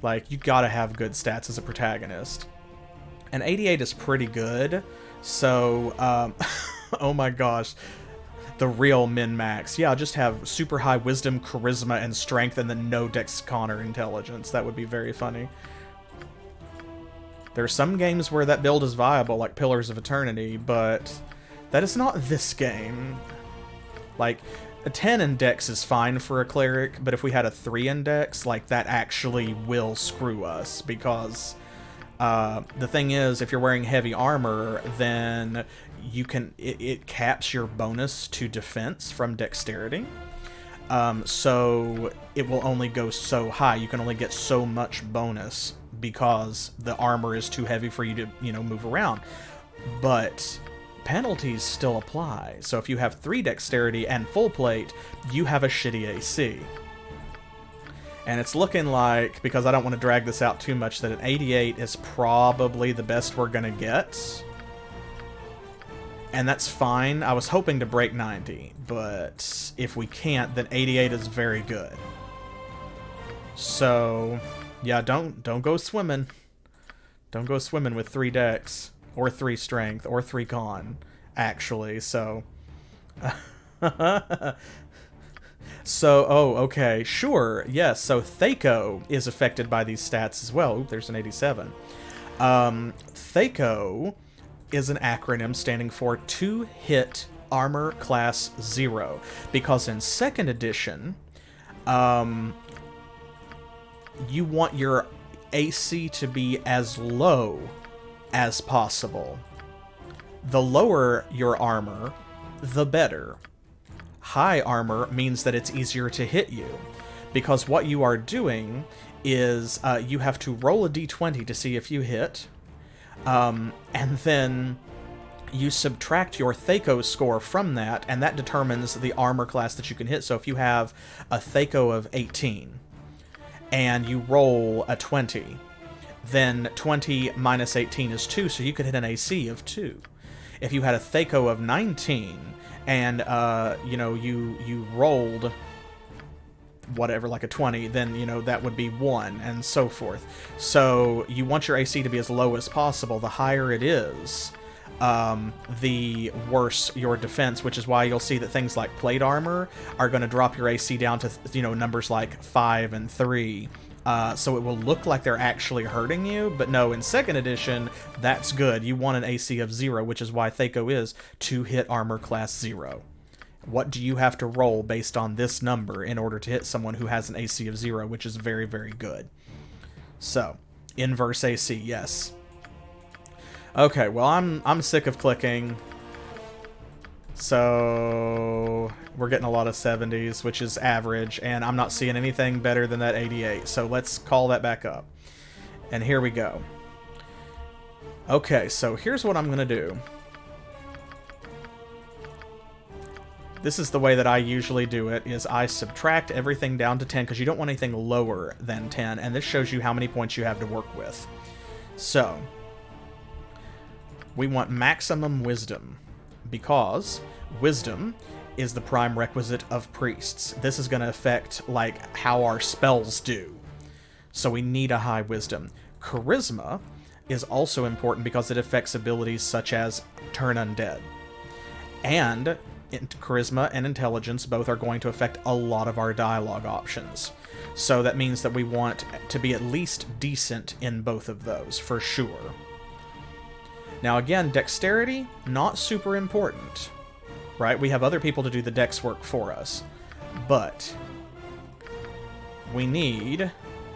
Like, you gotta have good stats as a protagonist. And 88 is pretty good, so, oh my gosh, the real min-max. Yeah, I'll just have super high wisdom, charisma, and strength, and then no dex, con, or intelligence. That would be very funny. There are some games where that build is viable, like Pillars of Eternity, but That is not this game. Like, a 10 index is fine for a cleric, but if we had a 3 index, like, that actually will screw us, because the thing is, if you're wearing heavy armor, then you can it caps your bonus to defense from dexterity. So it will only go so high. You can only get so much bonus because the armor is too heavy for you to, you know, move around. But penalties still apply. So if you have 3 dexterity and full plate, you have a shitty AC. And it's looking like, because I don't want to drag this out too much, that an 88 is probably the best we're going to get. And that's fine. I was hoping to break 90, but if we can't, then 88 is very good. So, yeah, don't go swimming. Don't go swimming with 3 dex, or 3 strength, or 3 con, actually, so... So, oh, okay, sure, yes, so Thaco is affected by these stats as well. Oop, there's an 87. Thaco is an acronym standing for 2 hit armor class 0, because in 2nd edition, you want your AC to be as low as possible. The lower your armor, the better. High armor means that it's easier to hit you, because what you are doing is you have to roll a d20 to see if you hit, and then you subtract your Thaco score from that, and that determines the armor class that you can hit. So if you have a Thaco of 18, and you roll a 20, then 20 minus 18 is 2, so you could hit an AC of 2. If you had a Thaco of 19, and, you know, you rolled whatever, like a 20, then, you know, that would be 1, and so forth. So you want your AC to be as low as possible. The higher it is, the worse your defense, which is why you'll see that things like plate armor are going to drop your AC down to, you know, numbers like 5 and 3. So it will look like they're actually hurting you, but no, in 2nd edition, that's good. You want an AC of 0, which is why Thaco is 2 hit armor class 0. What do you have to roll based on this number in order to hit someone who has an AC of 0, which is very, very good. So, inverse AC, yes. Okay, well, I'm sick of clicking. So we're getting a lot of 70s, which is average, and I'm not seeing anything better than that 88. So let's call that back up. And here we go. Okay, so here's what I'm going to do. This is the way that I usually do it, is I subtract everything down to 10, because you don't want anything lower than 10, and this shows you how many points you have to work with. So, we want maximum wisdom, because wisdom is the prime requisite of priests. This is going to affect, like, how our spells do. So we need a high wisdom. Charisma is also important because it affects abilities such as turn undead. And charisma and intelligence both are going to affect a lot of our dialogue options. So that means that we want to be at least decent in both of those, for sure. Now again, dexterity, not super important, right? We have other people to do the dex work for us, but we need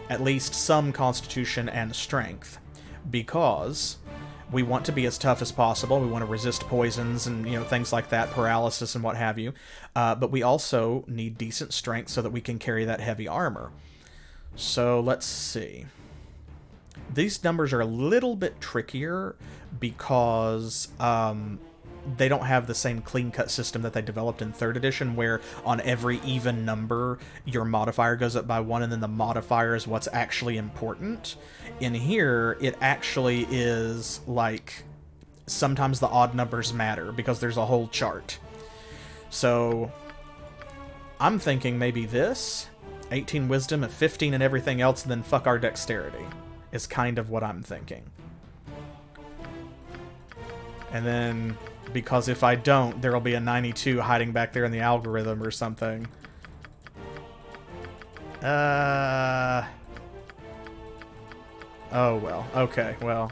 at least some constitution and strength, because we want to be as tough as possible. We want to resist poisons and, you know, things like that, paralysis and what have you, but we also need decent strength so that we can carry that heavy armor. So let's see. These numbers are a little bit trickier because they don't have the same clean-cut system that they developed in 3rd edition, where on every even number, your modifier goes up by 1, and then the modifier is what's actually important. In here, it actually is, like, sometimes the odd numbers matter, because there's a whole chart. So, I'm thinking maybe this, 18 wisdom, a 15 and everything else, and then fuck our dexterity, is kind of what I'm thinking. And then, because if I don't, there'll be a 92 hiding back there in the algorithm or something. Oh, well. Okay, well.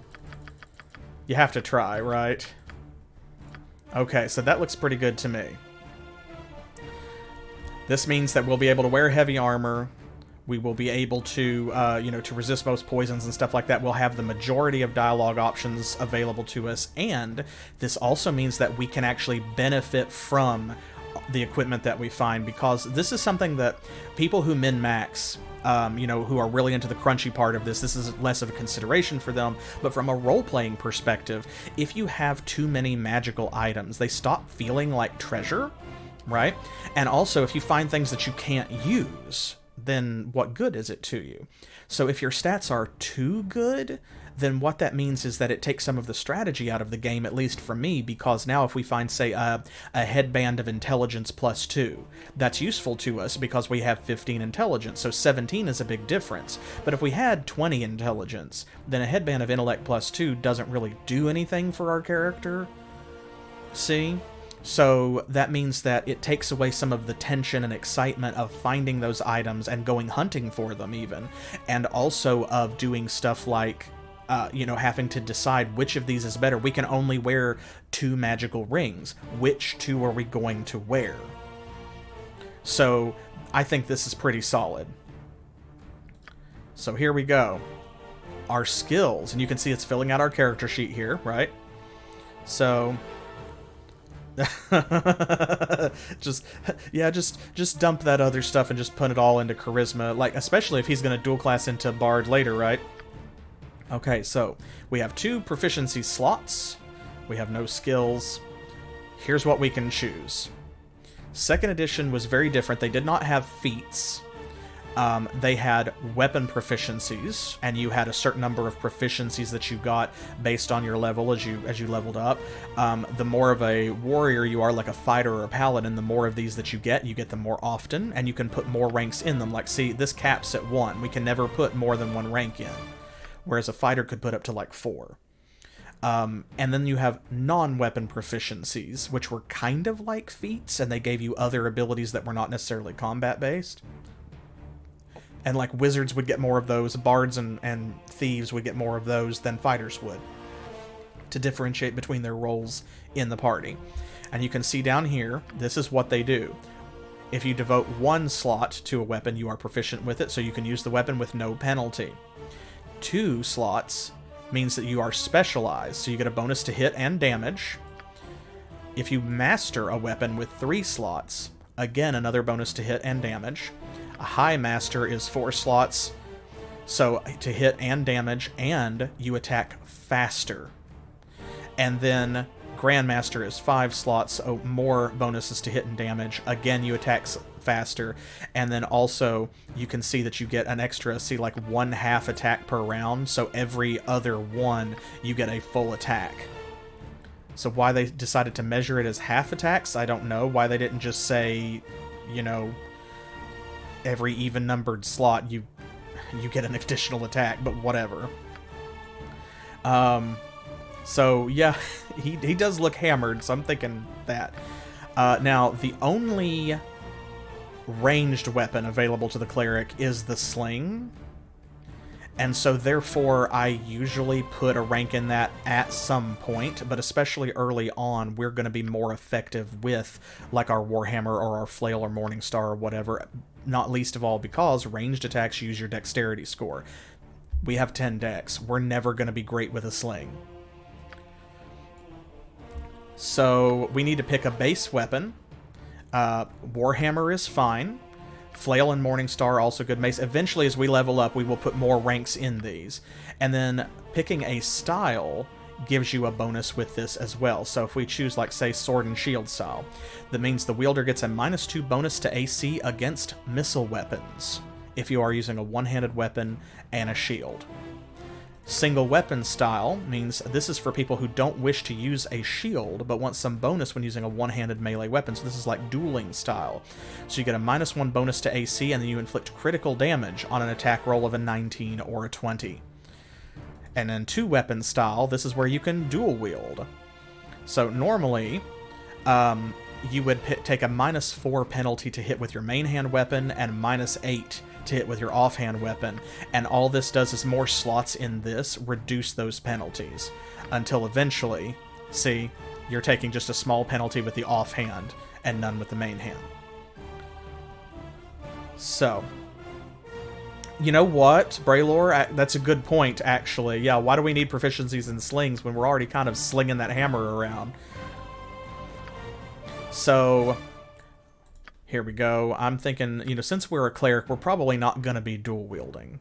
You have to try, right? Okay, so that looks pretty good to me. This means that we'll be able to wear heavy armor. We will be able to, to resist most poisons and stuff like that. We'll have the majority of dialogue options available to us. And this also means that we can actually benefit from the equipment that we find, because this is something that people who min-max, who are really into the crunchy part of this is less of a consideration for them. But from a role-playing perspective, if you have too many magical items, they stop feeling like treasure, right? And also, if you find things that you can't use, then what good is it to you? So if your stats are too good, then what that means is that it takes some of the strategy out of the game, at least for me, because now if we find, say, a headband of intelligence +2, that's useful to us because we have 15 intelligence, so 17 is a big difference. But if we had 20 intelligence, then a headband of intellect +2 doesn't really do anything for our character. See? So that means that it takes away some of the tension and excitement of finding those items and going hunting for them even, and also of doing stuff like having to decide which of these is better. We can only wear 2 magical rings. Which 2 are we going to wear? So I think this is pretty solid. So here we go. Our skills, and you can see it's filling out our character sheet here, right? So just dump that other stuff and just put it all into charisma, like especially if he's going to dual class into bard later, right? Okay, so we have 2 proficiency slots. We have no skills. Here's what we can choose. Second edition was very different. They did not have feats. They had weapon proficiencies, and you had a certain number of proficiencies that you got based on your level as you leveled up. The more of a warrior you are, like a fighter or a paladin, the more of these that you get them more often, and you can put more ranks in them. Like, see, this caps at 1. We can never put more than 1 rank in, whereas a fighter could put up to like 4. And then you have non-weapon proficiencies, which were kind of like feats, and they gave you other abilities that were not necessarily combat-based. And like wizards would get more of those, bards and thieves would get more of those than fighters would, to differentiate between their roles in the party. And you can see down here, this is what they do. If you devote 1 slot to a weapon, you are proficient with it, so you can use the weapon with no penalty. 2 slots means that you are specialized, so you get a bonus to hit and damage. If you master a weapon with 3 slots, again, another bonus to hit and damage. A high master is 4 slots, so to hit and damage, and you attack faster. And then grandmaster is 5 slots, so more bonuses to hit and damage. Again, you attack faster, and then also you can see that you get an extra, like 1/2 attack per round, so every other one you get a full attack. So why they decided to measure it as half attacks, I don't know. Why they didn't just say, every even-numbered slot you get an additional attack, but whatever. So yeah, he does look hammered, so I'm thinking that. Now, the only ranged weapon available to the cleric is the sling, and so therefore I usually put a rank in that at some point, but especially early on, we're going to be more effective with like our Warhammer or our Flail or Morningstar or whatever, not least of all because ranged attacks use your dexterity score. We have 10 dex. We're never going to be great with a sling. So we need to pick a base weapon. Warhammer is fine. Flail and Morningstar also good mace. Eventually, as we level up, we will put more ranks in these. And then picking a style gives you a bonus with this as well. So if we choose, like, say, Sword and Shield style, that means the wielder gets a -2 bonus to AC against missile weapons if you are using a one-handed weapon and a shield. Single weapon style means this is for people who don't wish to use a shield but want some bonus when using a one-handed melee weapon. So this is like dueling style. So you get a -1 bonus to AC, and then you inflict critical damage on an attack roll of a 19 or a 20. And then 2-weapon style, this is where you can dual wield. So normally, you would take a -4 penalty to hit with your main hand weapon and -8 to hit with your offhand weapon, and all this does is more slots in this reduce those penalties until eventually, see, you're taking just a small penalty with the offhand and none with the main hand. So, you know what, Braylor? That's a good point, actually. Yeah, why do we need proficiencies in slings when we're already kind of slinging that hammer around? So, here we go. I'm thinking, you know, since we're a cleric, we're probably not going to be dual-wielding.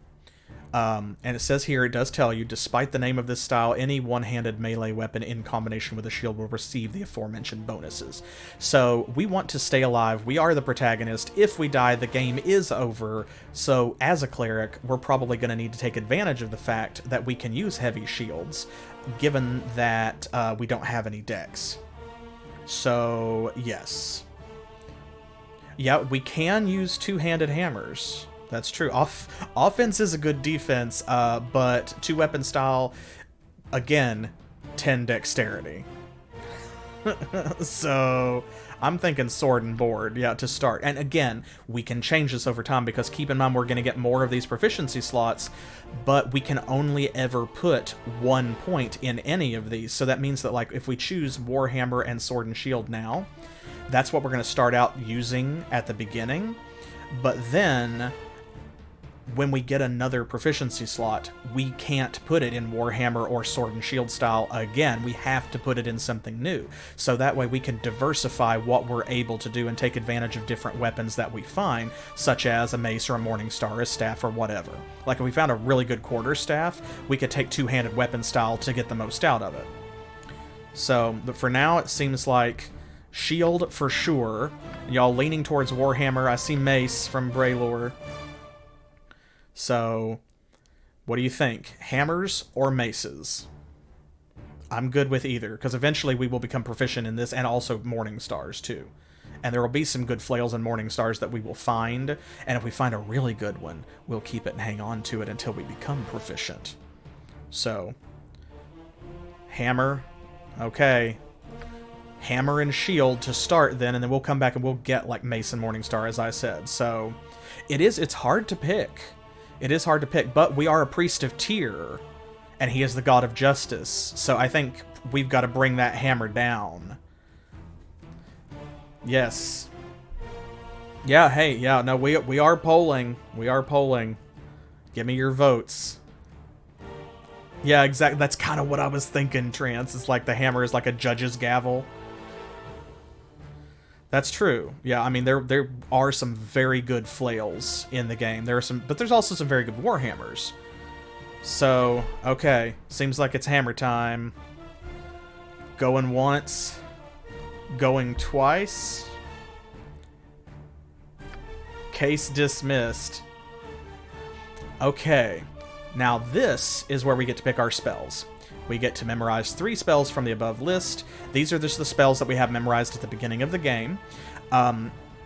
And it says here, it does tell you, despite the name of this style, any one-handed melee weapon in combination with a shield will receive the aforementioned bonuses. So we want to stay alive. We are the protagonist. If we die, the game is over. So as a cleric, we're probably going to need to take advantage of the fact that we can use heavy shields, given that we don't have any decks. So, yes. Yeah, we can use two-handed hammers. That's true. Offense is a good defense, but two-weapon style, again, 10 dexterity. So, I'm thinking sword and board, yeah, to start. And again, we can change this over time, because keep in mind we're going to get more of these proficiency slots, but we can only ever put 1 point in any of these. So that means that, like, if we choose Warhammer and Sword and Shield now, that's what we're going to start out using at the beginning. But then, when we get another proficiency slot, we can't put it in Warhammer or Sword and Shield style again. We have to put it in something new. So that way we can diversify what we're able to do and take advantage of different weapons that we find, such as a mace or a morning star, a staff, or whatever. Like if we found a really good quarterstaff, we could take two-handed weapon style to get the most out of it. So, but for now, it seems like shield for sure. Y'all leaning towards Warhammer. I see mace from Braylor. So, what do you think? Hammers or maces? I'm good with either, because eventually we will become proficient in this, and also morning stars too. And there will be some good flails and morning stars that we will find, and if we find a really good one, we'll keep it and hang on to it until we become proficient. So, hammer, okay. Hammer and shield to start then, and then we'll come back and we'll get like mace and morning star, as I said. So, it's hard to pick. It is hard to pick, but we are a priest of Tyr, and he is the god of justice, so I think we've got to bring that hammer down. Yes. Yeah, hey, yeah, no, we are polling. We are polling. Give me your votes. Yeah, exactly. That's kind of what I was thinking, Trance. It's like the hammer is like a judge's gavel. That's true. Yeah, I mean, there are some very good flails in the game. But there's also some very good warhammers. So, okay. Seems like it's hammer time. Going once. Going twice. Case dismissed. Okay. Now this is where we get to pick our spells. We get to memorize 3 spells from the above list. These are just the spells that we have memorized at the beginning of the game.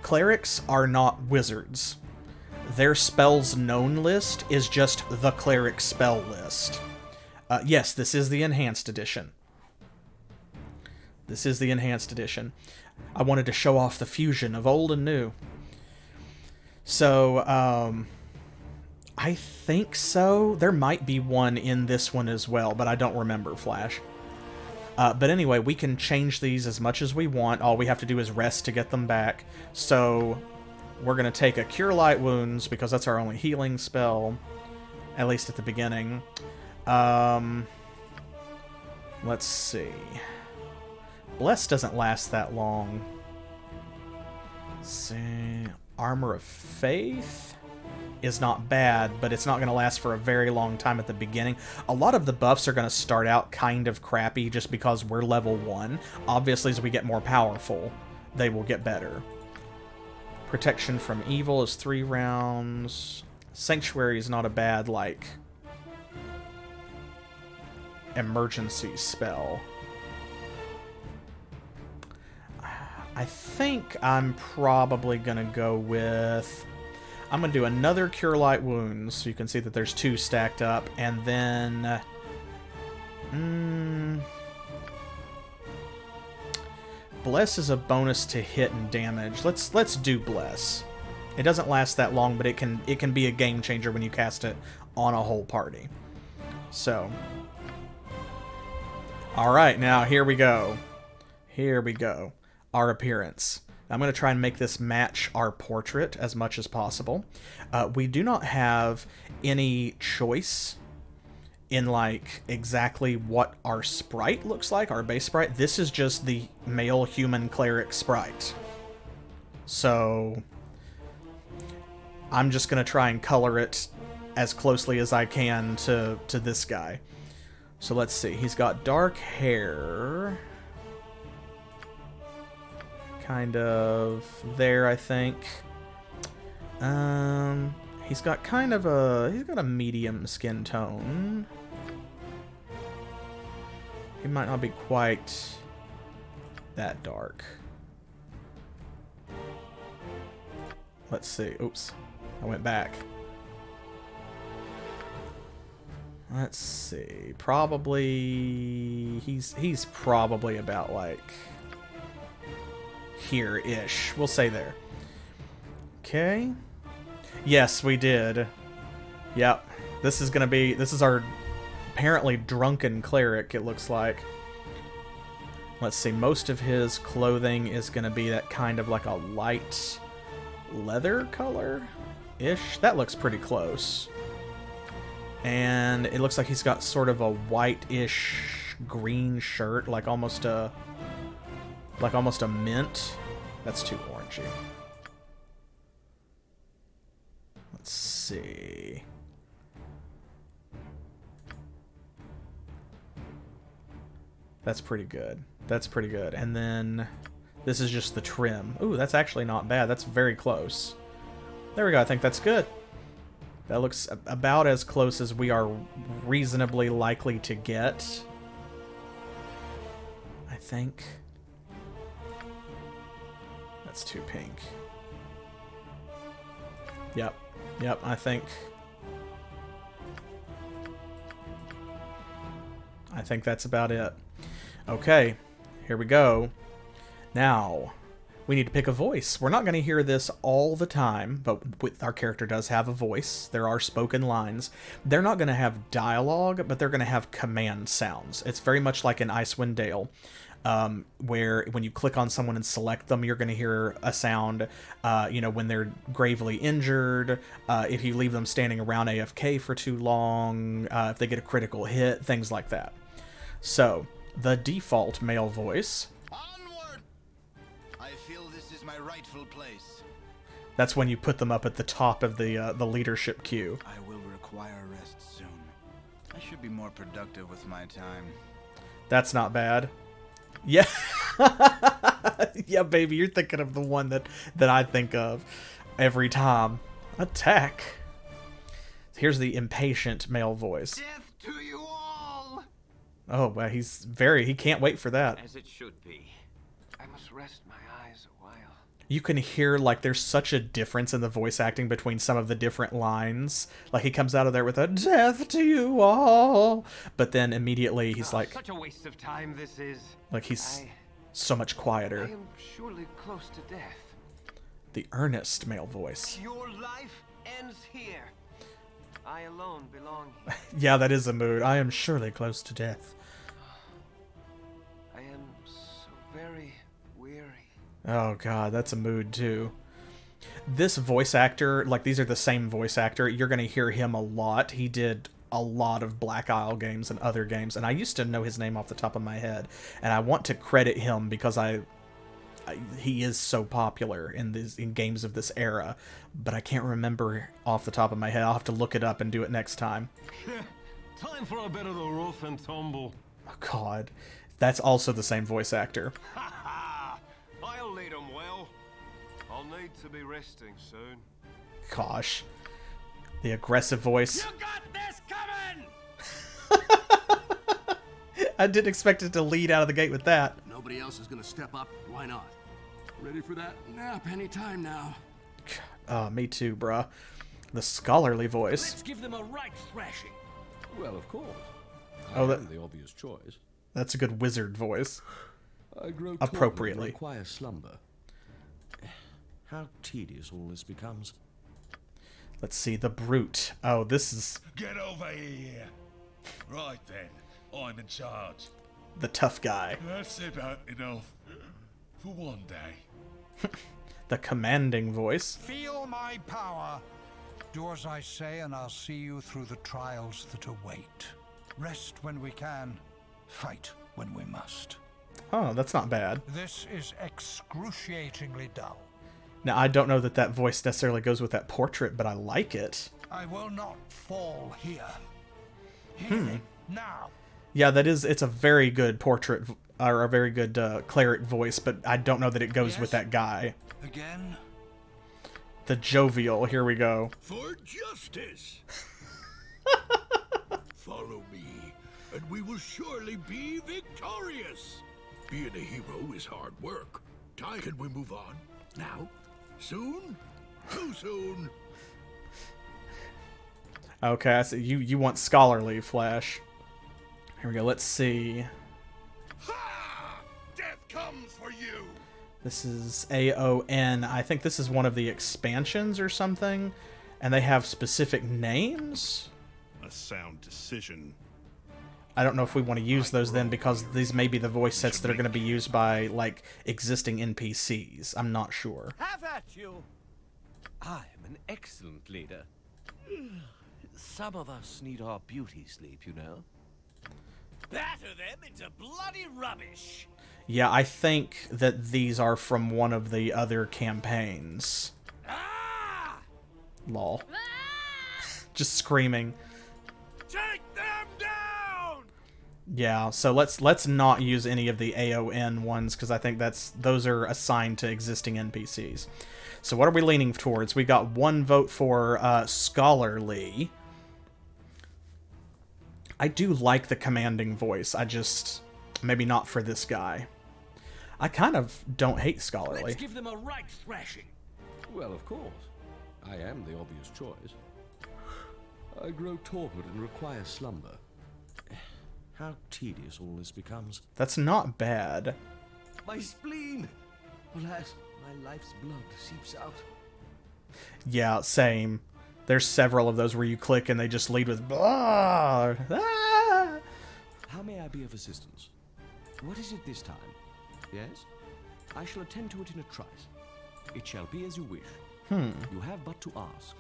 Clerics are not wizards. Their spells known list is just the cleric spell list. Yes, this is the enhanced edition. This is the enhanced edition. I wanted to show off the fusion of old and new. So, I think so. There might be one in this one as well, but I don't remember, Flash. But anyway, we can change these as much as we want. All we have to do is rest to get them back. So we're going to take a Cure Light Wounds, because that's our only healing spell, at least at the beginning. Let's see. Bless doesn't last that long. Let's see. Armor of Faith is not bad, but it's not going to last for a very long time at the beginning. A lot of the buffs are going to start out kind of crappy just because we're level 1. Obviously, as we get more powerful, they will get better. Protection from Evil is 3 rounds. Sanctuary is not a bad, like, emergency spell. I think I'm probably going to go with... I'm going to do another Cure Light Wounds, so you can see that there's 2 stacked up, and then... Bless is a bonus to hit and damage. Let's do Bless. It doesn't last that long, but it can be a game changer when you cast it on a whole party. So... Alright, now here we go. Here we go. Our appearance. I'm going to try and make this match our portrait as much as possible. We do not have any choice in like exactly what our sprite looks like, our base sprite. This is just the male human cleric sprite. So I'm just going to try and color it as closely as I can to this guy. So let's see. He's got dark hair. Kind of there, I think. He's got kind of a medium skin tone. He might not be quite that dark. Let's see. Oops. I went back. Let's see. Probably he's probably about like here-ish. We'll say there. Okay. Yes, we did. Yep. This is our apparently drunken cleric, it looks like. Let's see. Most of his clothing is going to be that kind of like a light leather color-ish. That looks pretty close. And it looks like he's got sort of a white-ish green shirt, like almost a mint. That's too orangey. Let's see. That's pretty good. That's pretty good. And then this is just the trim. Ooh, that's actually not bad. That's very close. There we go. I think that's good. That looks about as close as we are reasonably likely to get, I think. That's too pink. Yep. Yep, I think that's about it. Okay, here we go. Now, we need to pick a voice. We're not going to hear this all the time, but our character does have a voice. There are spoken lines. They're not going to have dialogue, but they're going to have command sounds. It's very much like in Icewind Dale, where when you click on someone and select them, you're going to hear a sound, when they're gravely injured, if you leave them standing around AFK for too long, if they get a critical hit, things like that. So, the default male voice. Onward! I feel this is my rightful place. That's when you put them up at the top of the leadership queue. I will require rest soon. I should be more productive with my time. That's not bad. Yeah. Yeah, baby, you're thinking of the one that I think of every time. Attack. Here's the impatient male voice. Death to you all! Oh, well, he can't wait for that. As it should be. I must rest my eyes a while. You can hear, like, there's such a difference in the voice acting between some of the different lines. Like, he comes out of there with a death to you all. But then immediately he's like... Such a waste of time this is. Like, he's so much quieter. I am surely close to death. The earnest male voice. Your life ends here. I alone belong here. Yeah, that is a mood. I am surely close to death. I am so very weary. Oh god, that's a mood too. This voice actor, like these are the same voice actor, you're going to hear him a lot. He did a lot of Black Isle games and other games, and I used to know his name off the top of my head, and I want to credit him because he is so popular in games of this era, but I can't remember off the top of my head. I'll have to look it up and do it next time. Time for a bit of the rough and tumble. Oh god, that's also the same voice actor. Ha ha! I'll lead 'em well. I'll need to be resting soon. Gosh, the aggressive voice. You got this coming! I didn't expect it to lead out of the gate with that. Nobody else is gonna step up. Why not? Ready for that nap anytime now. Me too, bruh. The scholarly voice. Let's give them a right thrashing. Well, of course. Oh, I am the obvious choice. That's a good wizard voice. I grow Appropriately. and require slumber. How tedious all this becomes. Let's see, the brute. Oh, this is Get over here. Right then, I'm in charge. the tough guy. That's about enough. for one day. The commanding voice. Feel my power. Do as I say, and I'll see you through the trials that await. Rest when we can, fight when we must. Oh, that's not bad. This is excruciatingly dull. Now, I don't know that that voice necessarily goes with that portrait, but I like it. I will not fall here. Hear it now. Yeah, it's a very good portrait, or a very good cleric voice, but I don't know that it goes with that guy. Again? The jovial, here we go. For justice. Follow me, and we will surely be victorious. Being a hero is hard work. Can we move on? Now? Soon? Too soon? Okay, I see. You want scholarly, Flash. Here we go, let's see. Ha! Death comes for you! This is AON. I think this is one of the expansions or something. And they have specific names? A sound decision. I don't know if we want to use those then, because these may be the voice sets that are going to be used by, like, existing NPCs. I'm not sure. Have at you! I am an excellent leader. Some of us need our beauty sleep, you know. Batter them into bloody rubbish! Yeah, I think that these are from one of the other campaigns. Ah! Lol. Just screaming. Take them down! Yeah, so let's not use any of the AON ones, because I think those are assigned to existing NPCs. So what are we leaning towards? We got one vote for scholarly. I do like the commanding voice. I just maybe not for this guy. I kind of don't hate scholarly. Let's give them a right thrashing. Well, of course. I am the obvious choice. I grow torpid and require slumber. How tedious all this becomes. That's not bad. My spleen! Alas, my life's blood seeps out. Yeah, same. There's several of those where you click and they just lead with blah. Ah! How may I be of assistance? What is it this time? Yes? I shall attend to it in a trice. It shall be as you wish. You have but to ask.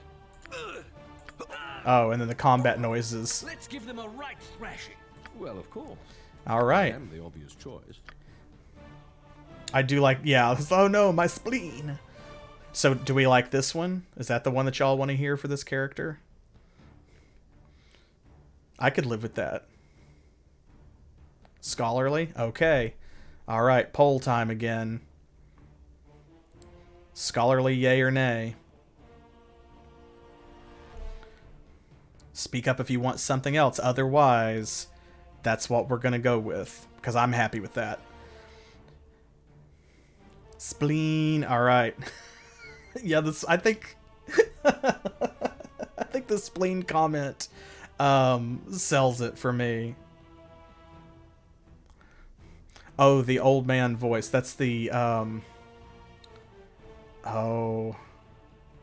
Oh, and then the combat noises. Let's give them a right thrashing. Well, of course. All I right. am the obvious choice. I do like, yeah. Oh no, my spleen. So, do we like this one? Is that the one that y'all want to hear for this character? I could live with that. Scholarly? Okay. All right, poll time again. Scholarly, yay or nay? Speak up if you want something else. Otherwise, that's what we're going to go with, because I'm happy with that. Spleen. All right. Yeah, this, I think I think the spleen comment sells it for me. Oh, the old man voice. That's the oh,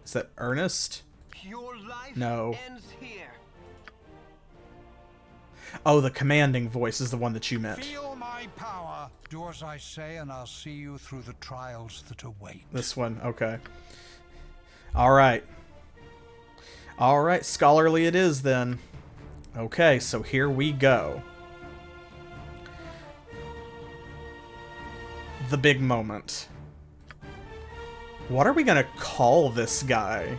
is that Ernest? Your life No. ends here. Oh, the commanding voice is the one that you meant. Feel my power. Do as I say, and I'll see you through the trials that await. This one, okay. All right. All right, scholarly it is then. Okay, so here we go. The big moment. What are we gonna call this guy?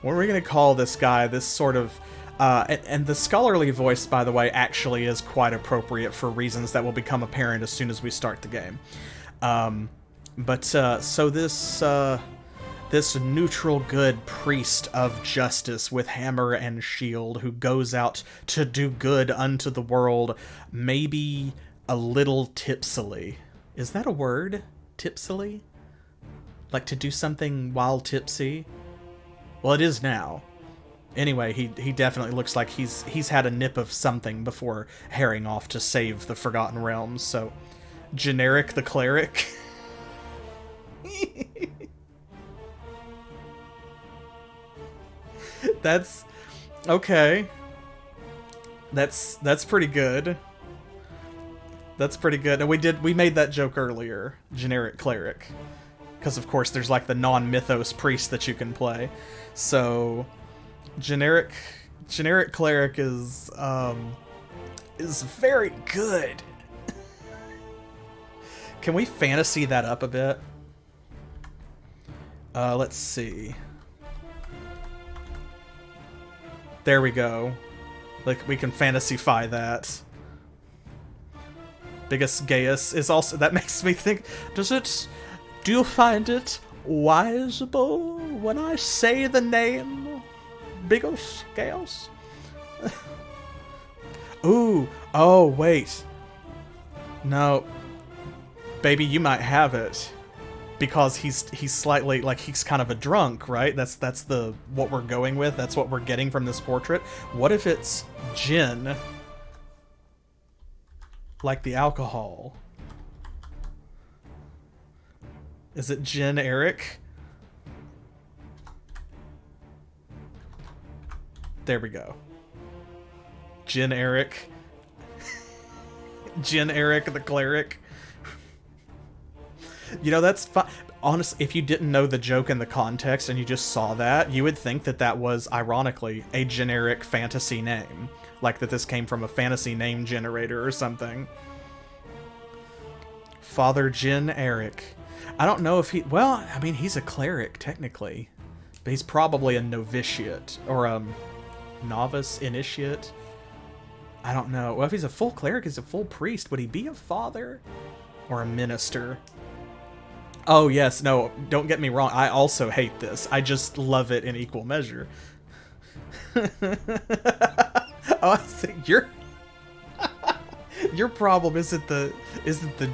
What are we gonna call this guy? This sort of... and the scholarly voice, by the way, actually is quite appropriate for reasons that will become apparent as soon as we start the game. So this neutral good priest of justice with hammer and shield who goes out to do good unto the world, maybe a little tipsily. Is that a word? Tipsily? Like to do something while tipsy? Well, it is now. Anyway, he definitely looks like he's had a nip of something before herring off to save the Forgotten Realms, so... Generic the Cleric. That's... okay. That's pretty good. That's pretty good. And we made that joke earlier. Generic cleric. Because of course there's like the non-mythos priest that you can play. So generic cleric is very good. Can we fantasy that up a bit? Let's see. There we go. Like, we can fantasyfy that. Biggest Gaius is also... That makes me think... Do you find it wiseable when I say the name Biggest Gaius? Ooh. Oh, wait. No. Baby, you might have it. Because he's slightly, like, he's kind of a drunk, right? That's what we're going with. That's what we're getting from this portrait. What if it's gin? Like the alcohol. Is it gin Eryk? There we go. Gin Eryk. Gin Eryk the Cleric. You know, that's fun. Honestly, if you didn't know the joke in the context and you just saw that, you would think that that was, ironically, a generic fantasy name. Like that this came from a fantasy name generator or something. Father Gin Eryk. I don't know if he... Well, I mean, he's a cleric, technically. But he's probably a novitiate. Or a novice initiate. I don't know. Well, if he's a full cleric, he's a full priest. Would he be a father? Or a minister? Oh, yes. No, don't get me wrong. I also hate this. I just love it in equal measure. Oh, I see. Your problem isn't the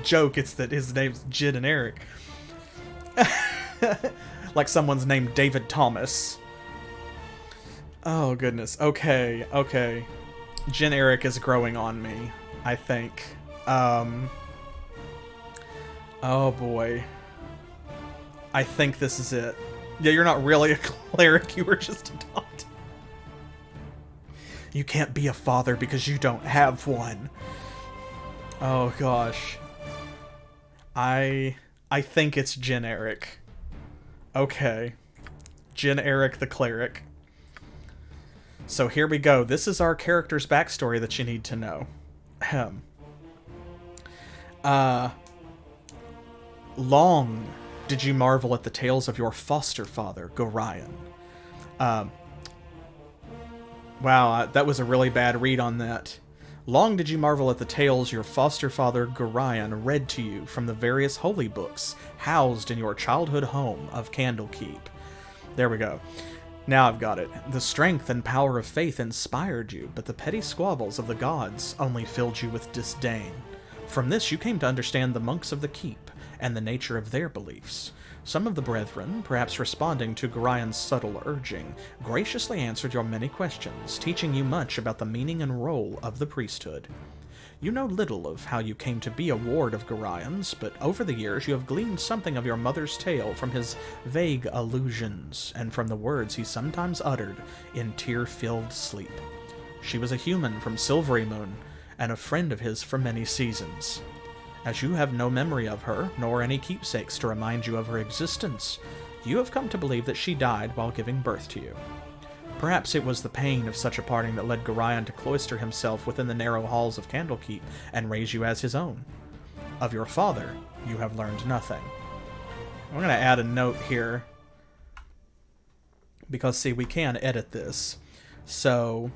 joke. It's that his name's Gin and Eryk. Like someone's named David Thomas. Oh, goodness. Okay. Gin Eryk is growing on me, I think. Oh, boy. I think this is it. Yeah, you're not really a cleric, you were just adopted. You can't be a father because you don't have one. Oh gosh. I think it's Gin Eryk. Okay. Gin Eryk the Cleric. So here we go. This is our character's backstory that you need to know. Long did you marvel at the tales of your foster father, Gorion. Wow, that was a really bad read on that. Long did you marvel at the tales your foster father, Gorion, read to you from the various holy books housed in your childhood home of Candlekeep. There we go. Now I've got it. The strength and power of faith inspired you, but the petty squabbles of the gods only filled you with disdain. From this you came to understand the monks of the keep, and the nature of their beliefs. Some of the brethren, perhaps responding to Gorion's subtle urging, graciously answered your many questions, teaching you much about the meaning and role of the priesthood. You know little of how you came to be a ward of Gorion's, but over the years you have gleaned something of your mother's tale from his vague allusions, and from the words he sometimes uttered in tear-filled sleep. She was a human from Silvery Moon, and a friend of his for many seasons. As you have no memory of her, nor any keepsakes to remind you of her existence, you have come to believe that she died while giving birth to you. Perhaps it was the pain of such a parting that led Gorion to cloister himself within the narrow halls of Candlekeep and raise you as his own. Of your father, you have learned nothing. I'm going to add a note here, because, see, we can edit this. So...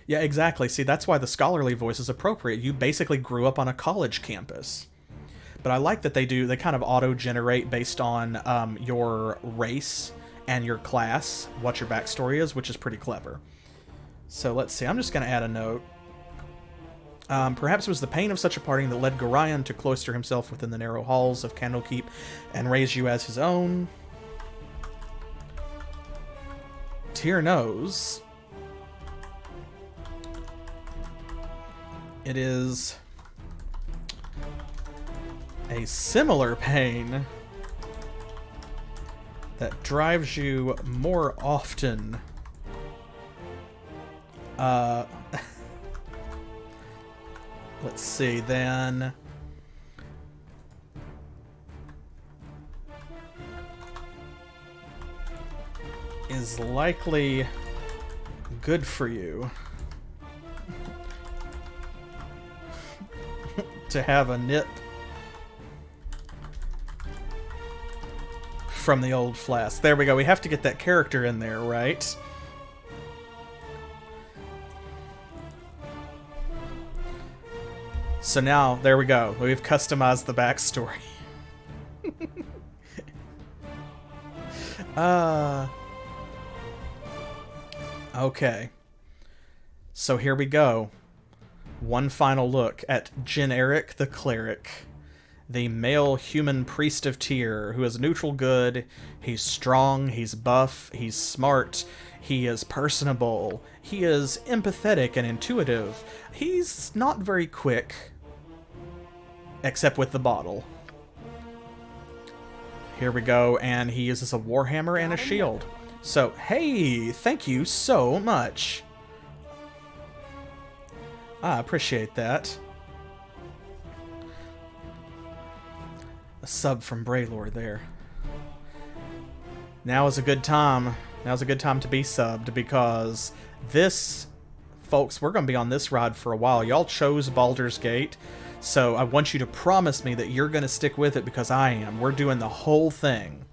yeah, exactly. See, that's why the scholarly voice is appropriate. You basically grew up on a college campus. But I like that they kind of auto-generate based on your race and your class, what your backstory is, which is pretty clever. So let's see, I'm just going to add a note. Perhaps it was the pain of such a parting that led Gorion to cloister himself within the narrow halls of Candlekeep and raise you as his own. Tyr knows. It is a similar pain that drives you more often. Let's see, then. Is likely good for you to have a nip from the old flask. There we go. We have to get that character in there, right? So now, there we go. We've customized the backstory. Okay. So here we go. One final look at Eryk the Cleric, the male human priest of Tyr, who is neutral good. He's strong, he's buff, he's smart, he is personable, he is empathetic and intuitive. He's not very quick, except with the bottle. Here we go, and he uses a warhammer and a shield. So, hey, thank you so much. I appreciate that. A sub from Braylord there. Now is a good time. Now's a good time to be subbed, because this, folks, we're going to be on this ride for a while. Y'all chose Baldur's Gate, so I want you to promise me that you're going to stick with it, because I am. We're doing the whole thing.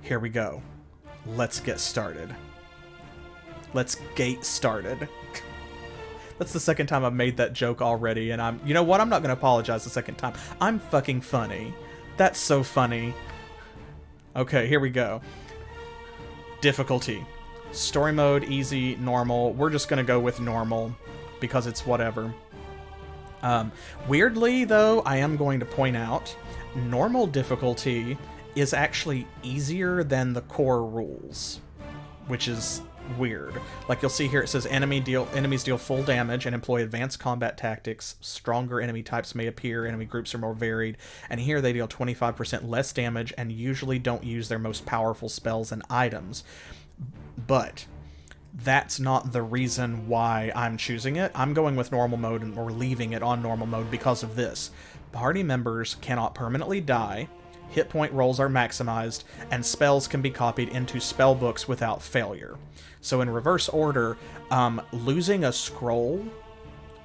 Here we go. Let's get started. Let's gate started. That's the second time I've made that joke already, and you know what? I'm not going to apologize the second time. I'm fucking funny. That's so funny. Okay, here we go. Difficulty. Story mode, easy, normal. We're just going to go with normal, because it's whatever. Weirdly, though, I am going to point out, normal difficulty is actually easier than the core rules, which is weird. Like, you'll see here, it says enemies deal full damage and employ advanced combat tactics. Stronger enemy types may appear. Enemy groups are more varied. And here they deal 25% less damage and usually don't use their most powerful spells and items. But that's not the reason why I'm choosing it. I'm going with normal mode, or leaving it on normal mode, because of this. Party members cannot permanently die. Hit point rolls are maximized, and spells can be copied into spell books without failure. So in reverse order, losing a scroll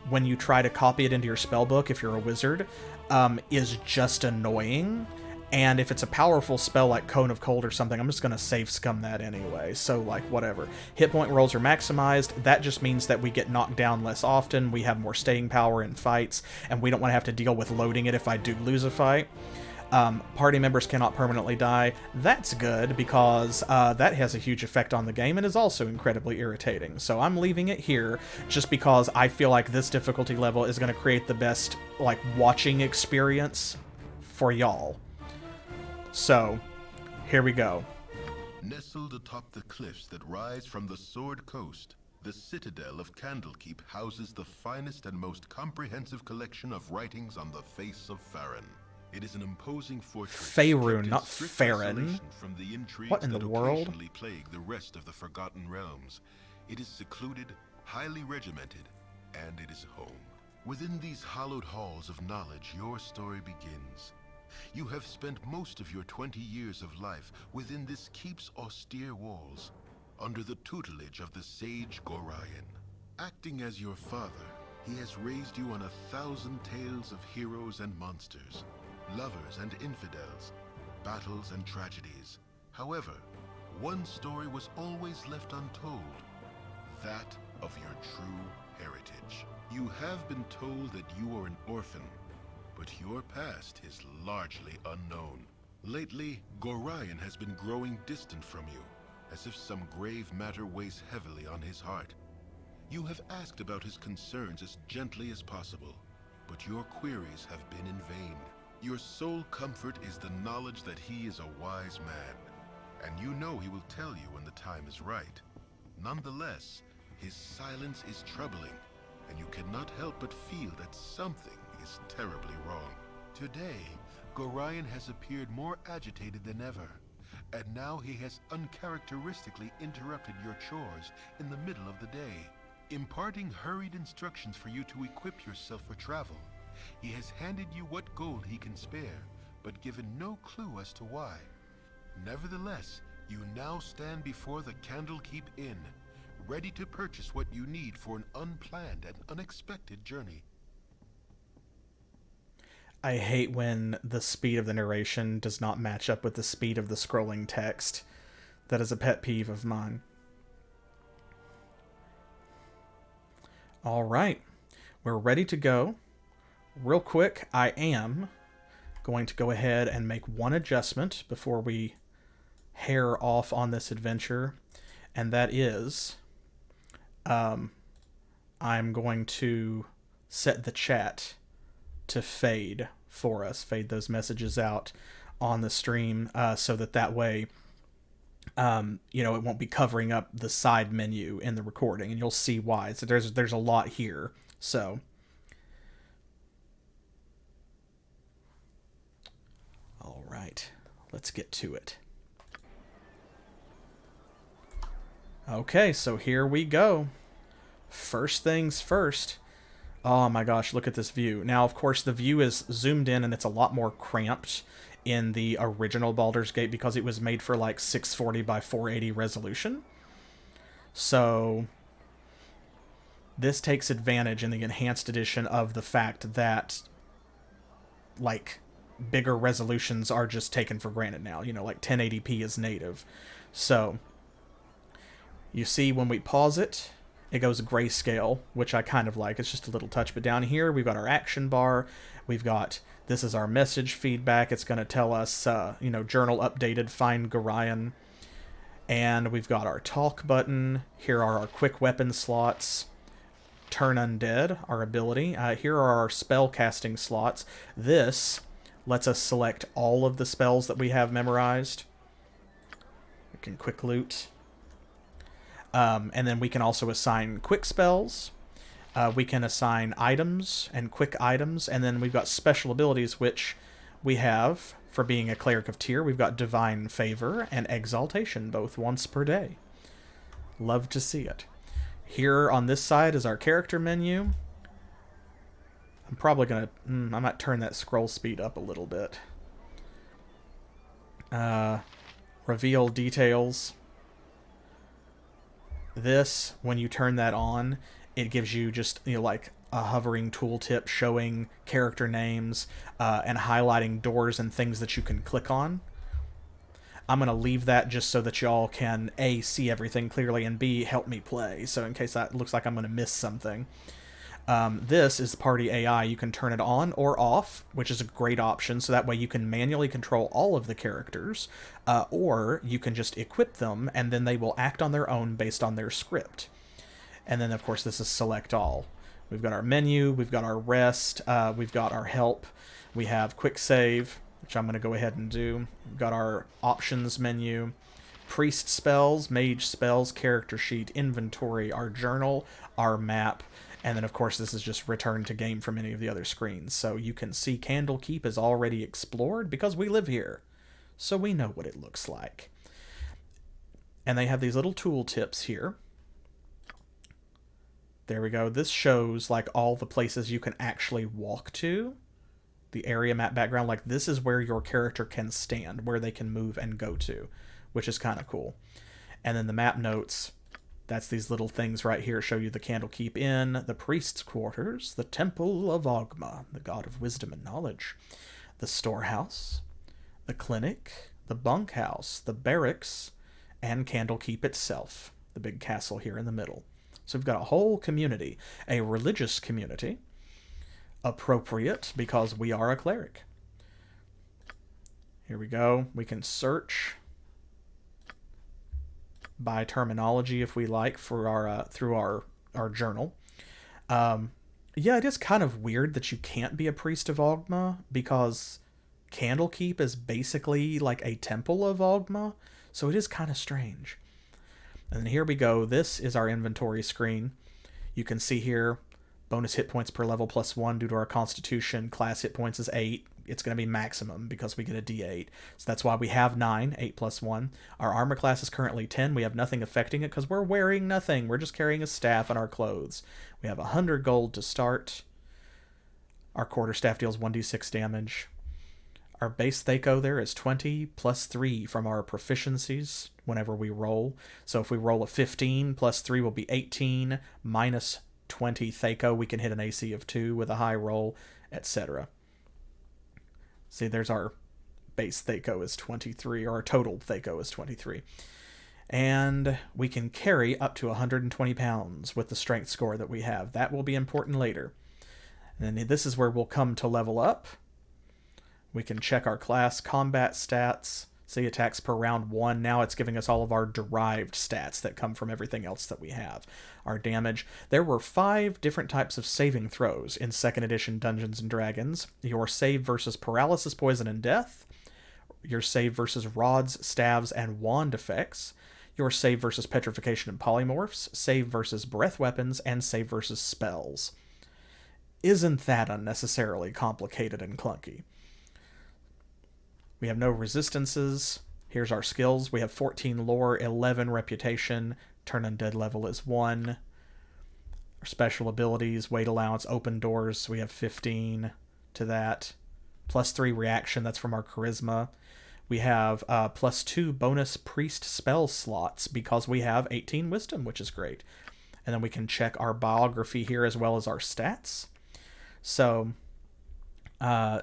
when you try to copy it into your spell book, if you're a wizard, is just annoying. And if it's a powerful spell like Cone of Cold or something, I'm just going to save scum that anyway. So, like, whatever. Hit point rolls are maximized. That just means that we get knocked down less often, we have more staying power in fights, and we don't want to have to deal with loading it if I do lose a fight. Party members cannot permanently die. That's good, because that has a huge effect on the game and is also incredibly irritating. So I'm leaving it here just because I feel like this difficulty level is going to create the best, like, watching experience for y'all. So, here we go. Nestled atop the cliffs that rise from the Sword Coast, the citadel of Candlekeep houses the finest and most comprehensive collection of writings on the face of Farron. It is an imposing fortress. Faerun, not Farron. From the intrigues what in the that world? Occasionally plague the rest of the Forgotten Realms. It is secluded, highly regimented, and it is home. Within these hallowed halls of knowledge, your story begins. You have spent most of your 20 years of life within this keep's austere walls, under the tutelage of the sage Gorion. Acting as your father, he has raised you on 1,000 tales of heroes and monsters, lovers and infidels, battles and tragedies. However, one story was always left untold, that of your true heritage. You have been told that you are an orphan, but your past is largely unknown. Lately, Gorion has been growing distant from you, as if some grave matter weighs heavily on his heart. You have asked about his concerns as gently as possible, but your queries have been in vain. Your sole comfort is the knowledge that he is a wise man, and you know he will tell you when the time is right. Nonetheless, his silence is troubling, and you cannot help but feel that something is terribly wrong. Today, Gorion has appeared more agitated than ever, and now he has uncharacteristically interrupted your chores in the middle of the day. imparting hurried instructions for you to equip yourself for travel. He has handed you what gold he can spare, but given no clue as to why. Nevertheless, you now stand before the Candlekeep Inn, ready to purchase what you need for an unplanned and unexpected journey. I hate when the speed of the narration does not match up with the speed of the scrolling text. That is a pet peeve of mine. All right, we're ready to go. Real quick, I am going to go ahead and make one adjustment before we hair off on this adventure, and that is I'm going to set the chat to fade for us, fade those messages out on the stream, so that way it won't be covering up the side menu in the recording, and you'll see why. So there's a lot here. So all right, let's get to it. Okay, so here we go. First things first. Oh my gosh, look at this view. Now, of course, the view is zoomed in and it's a lot more cramped in the original Baldur's Gate because it was made for like 640 by 480 resolution. So this takes advantage in the enhanced edition of the fact that like bigger resolutions are just taken for granted now. Like 1080p is native. So you see when we pause it, it goes grayscale, which I kind of like. It's just a little touch. But down here, we've got our action bar. We've got, this is our message feedback. It's going to tell us, journal updated, find Gorion. And we've got our talk button. Here are our quick weapon slots. Turn undead, our ability. Here are our spell casting slots. This lets us select all of the spells that we have memorized. We can quick loot. And then we can also assign quick spells. We can assign items and quick items. And then we've got special abilities, which we have for being a Cleric of Tier. We've got Divine Favor and Exaltation, both once per day. Love to see it. Here on this side is our character menu. I'm probably going to... I might turn that scroll speed up a little bit. Reveal details. This, when you turn that on, it gives you just, like a hovering tooltip showing character names and highlighting doors and things that you can click on. I'm going to leave that just so that y'all can, A, see everything clearly, and B, help me play. So in case that looks like I'm going to miss something. This is Party AI. You can turn it on or off, which is a great option, so that way you can manually control all of the characters, or you can just equip them, and then they will act on their own based on their script. And then, of course, this is Select All. We've got our menu, we've got our rest, we've got our help, we have Quick Save, which I'm going to go ahead and do. We've got our Options menu, Priest Spells, Mage Spells, Character Sheet, Inventory, our Journal, our Map, and then, of course, this is just return to game from any of the other screens. So you can see Candlekeep is already explored because we live here. So we know what it looks like. And they have these little tool tips here. There we go. This shows like all the places you can actually walk to. The area map background, like this is where your character can stand, where they can move and go to, which is kind of cool. And then the map notes, that's these little things right here show you the Candlekeep Inn, the priest's quarters, the Temple of Ogma, the god of wisdom and knowledge, the storehouse, the clinic, the bunkhouse, the barracks, and Candlekeep itself, the big castle here in the middle. So we've got a whole community, a religious community, appropriate because we are a cleric. Here we go. We can search by terminology if we like for our through our journal. Yeah, it is kind of weird that you can't be a priest of Ogma because Candlekeep is basically like a temple of Ogma, so it is kind of strange. And then here we go. This is our inventory screen. You can see here bonus hit points per level +1 due to our constitution. Class hit points is 8. it's going to be maximum because we get a d8. So that's why we have 9, 8 plus 1. Our armor class is currently 10. We have nothing affecting it because we're wearing nothing. We're just carrying a staff and our clothes. We have 100 gold to start. Our quarterstaff deals 1d6 damage. Our base Thaco there is 20 plus 3 from our proficiencies whenever we roll. So if we roll a 15, plus 3 will be 18, minus 20 Thaco, we can hit an AC of 2 with a high roll, etc. See, there's our base Thaco is 23, or our total Thaco is 23. And we can carry up to 120 pounds with the strength score that we have. That will be important later. And this is where we'll come to level up. We can check our class combat stats. See, attacks per round 1. Now it's giving us all of our derived stats that come from everything else that we have. Our damage. There were 5 different types of saving throws in 2nd edition Dungeons & Dragons. Your save versus paralysis, poison, and death. Your save versus rods, staves, and wand effects. Your save versus petrification and polymorphs. Save versus breath weapons. And save versus spells. Isn't that unnecessarily complicated and clunky? We have no resistances. Here's our skills. We have 14 lore, 11 reputation. Turn undead level is 1. Our special abilities, weight allowance, open doors. We have 15 to that. Plus 3 reaction. That's from our charisma. We have plus 2 bonus priest spell slots because we have 18 wisdom, which is great. And then we can check our biography here as well as our stats. So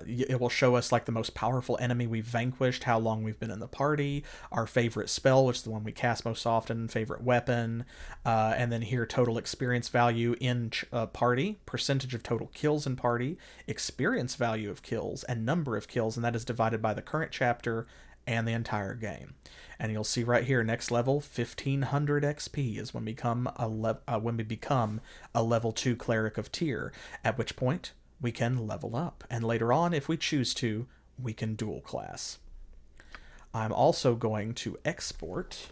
it will show us like the most powerful enemy we've vanquished, how long we've been in the party, our favorite spell, which is the one we cast most often, favorite weapon, and then here total experience value in party, percentage of total kills in party, experience value of kills, and number of kills, and that is divided by the current chapter and the entire game. And you'll see right here, next level, 1500 XP is when we become a level 2 Cleric of tier, at which point we can level up. And later on, if we choose to, we can dual class. I'm also going to export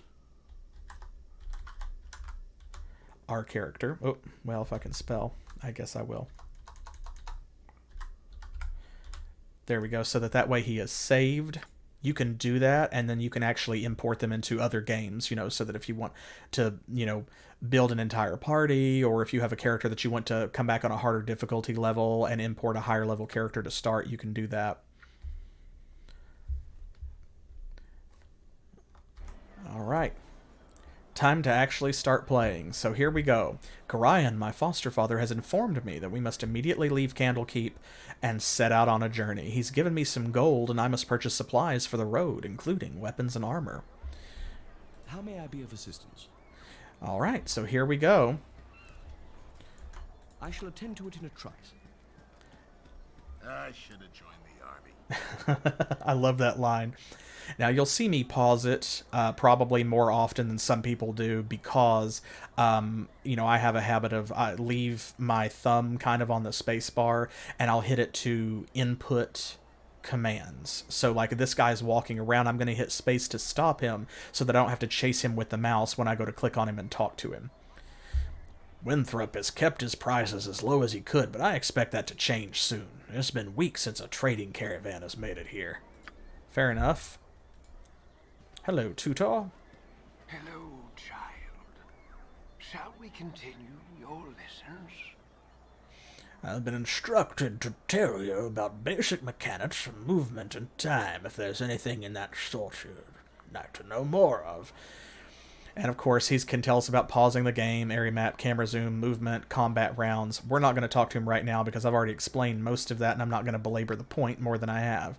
our character. Oh, well, if I can spell, I guess I will. There we go, so that way he is saved. You can do that, and then you can actually import them into other games, so that if you want to, build an entire party, or if you have a character that you want to come back on a harder difficulty level and import a higher level character to start, you can do that. All right. Time to actually start playing. So here we go. Gorion, my foster father, has informed me that we must immediately leave Candlekeep and set out on a journey. He's given me some gold, and I must purchase supplies for the road, including weapons and armor. How may I be of assistance? All right, so here we go. I shall attend to it in a trice. I should have joined the army. I love that line. Now, you'll see me pause it probably more often than some people do because, I have a habit of leave my thumb kind of on the space bar, and I'll hit it to input commands. So, like, this guy's walking around, I'm going to hit space to stop him so that I don't have to chase him with the mouse when I go to click on him and talk to him. Winthrop has kept his prices as low as he could, but I expect that to change soon. It's been weeks since a trading caravan has made it here. Fair enough. Hello, tutor. Hello, child. Shall we continue your lessons? I've been instructed to tell you about basic mechanics, movement, and time, if there's anything in that sort you'd like to know more of. And of course, he can tell us about pausing the game, area map, camera zoom, movement, combat rounds. We're not going to talk to him right now because I've already explained most of that, and I'm not going to belabor the point more than I have.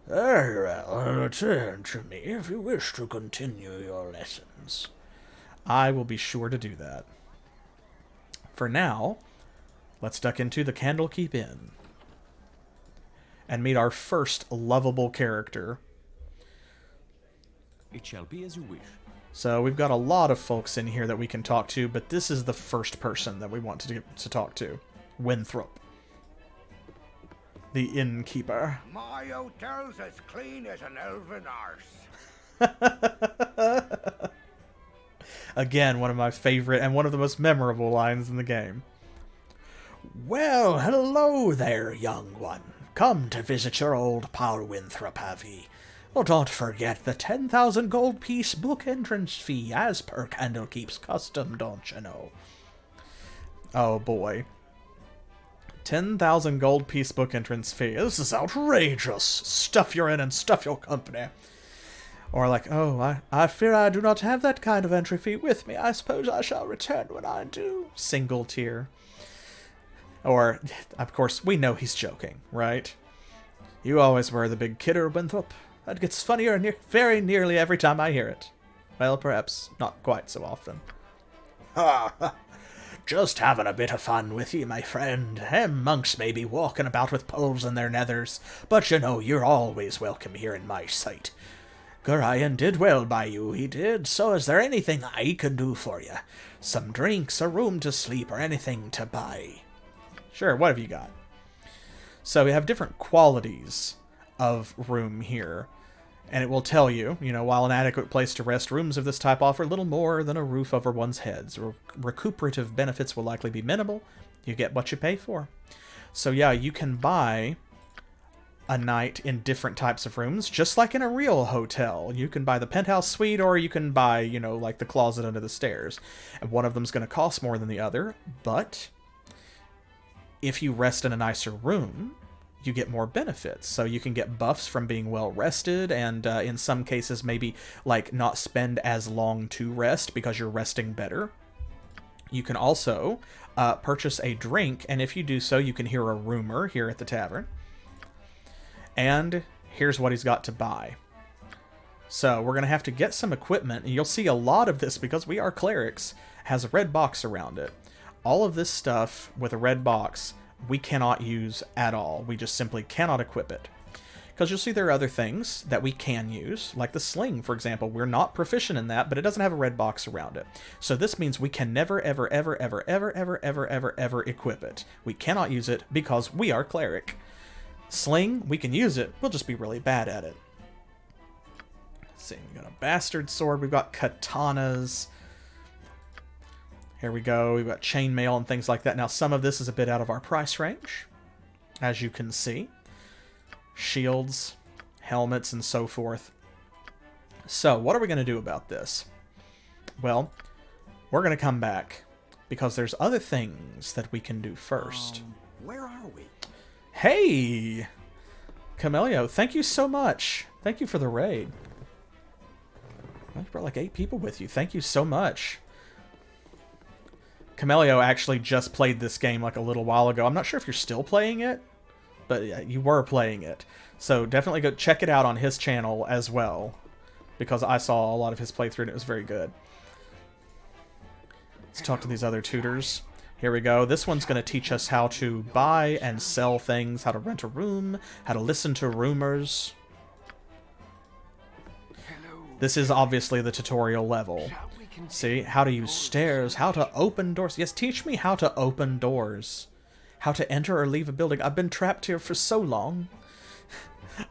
Very well, return to me if you wish to continue your lessons. I will be sure to do that. For now, let's duck into the Candlekeep Inn and meet our first lovable character. It shall be as you wish. So we've got a lot of folks in here that we can talk to, but this is the first person that we want to talk to. Winthrop, the innkeeper. My hotel's as clean as an elven arse. Again, one of my favorite and one of the most memorable lines in the game. Well, hello there, young one. come to visit your old pal Winthrop, have ye? Well, don't forget the 10,000 gold piece book entrance fee, as per Candlekeep's custom, don't you know? Oh boy. 10,000 gold piece book entrance fee. This is outrageous. Stuff you're in and stuff your company. Or like, oh, I fear I do not have that kind of entry fee with me. I suppose I shall return when I do. Single tier. Or, of course, we know he's joking, right? You always were the big kidder, Winthrop. That gets funnier very nearly every time I hear it. Well, perhaps not quite so often. Ha! Just having a bit of fun with ye, my friend. Them monks may be walking about with poles in their nethers, but you know you're always welcome here in my sight. Gorion did well by you, he did, so is there anything I can do for you? Some drinks, a room to sleep, or anything to buy? Sure, what have you got? So we have different qualities of room here. And it will tell you, while an adequate place to rest, rooms of this type offer little more than a roof over one's heads. Recuperative benefits will likely be minimal. You get what you pay for. So yeah, you can buy a night in different types of rooms, just like in a real hotel. You can buy the penthouse suite, or you can buy, like the closet under the stairs. And one of them's going to cost more than the other, but if you rest in a nicer room, you get more benefits. So you can get buffs from being well rested, and in some cases maybe like not spend as long to rest because you're resting better. You can also purchase a drink, and if you do so, you can hear a rumor here at the tavern. And here's what he's got to buy. So we're going to have to get some equipment, and you'll see a lot of this because we are clerics, has a red box around it. All of this stuff with a red box we cannot use at all. We just simply cannot equip it. Because you'll see there are other things that we can use, like the sling, for example. We're not proficient in that, but it doesn't have a red box around it. So this means we can never, ever, ever, ever, ever, ever, ever, ever, ever equip it. We cannot use it because we are cleric. Sling, we can use it. We'll just be really bad at it. Let's see, we got a bastard sword. We've got katanas. Here we go. We've got chainmail and things like that. Now, some of this is a bit out of our price range, as you can see. Shields, helmets, and so forth. So, what are we going to do about this? Well, we're going to come back, because there's other things that we can do first. Where are we? Hey! Camelio, thank you so much. Thank you for the raid. You brought like 8 people with you. Thank you so much. Camelio actually just played this game like a little while ago. I'm not sure if you're still playing it, but you were playing it. So definitely go check it out on his channel as well, because I saw a lot of his playthrough and it was very good. Let's talk to these other tutors. Here we go. This one's going to teach us how to buy and sell things, how to rent a room, how to listen to rumors. This is obviously the tutorial level. See, how to use stairs, how to open doors. Yes, teach me how to open doors. How to enter or leave a building. I've been trapped here for so long.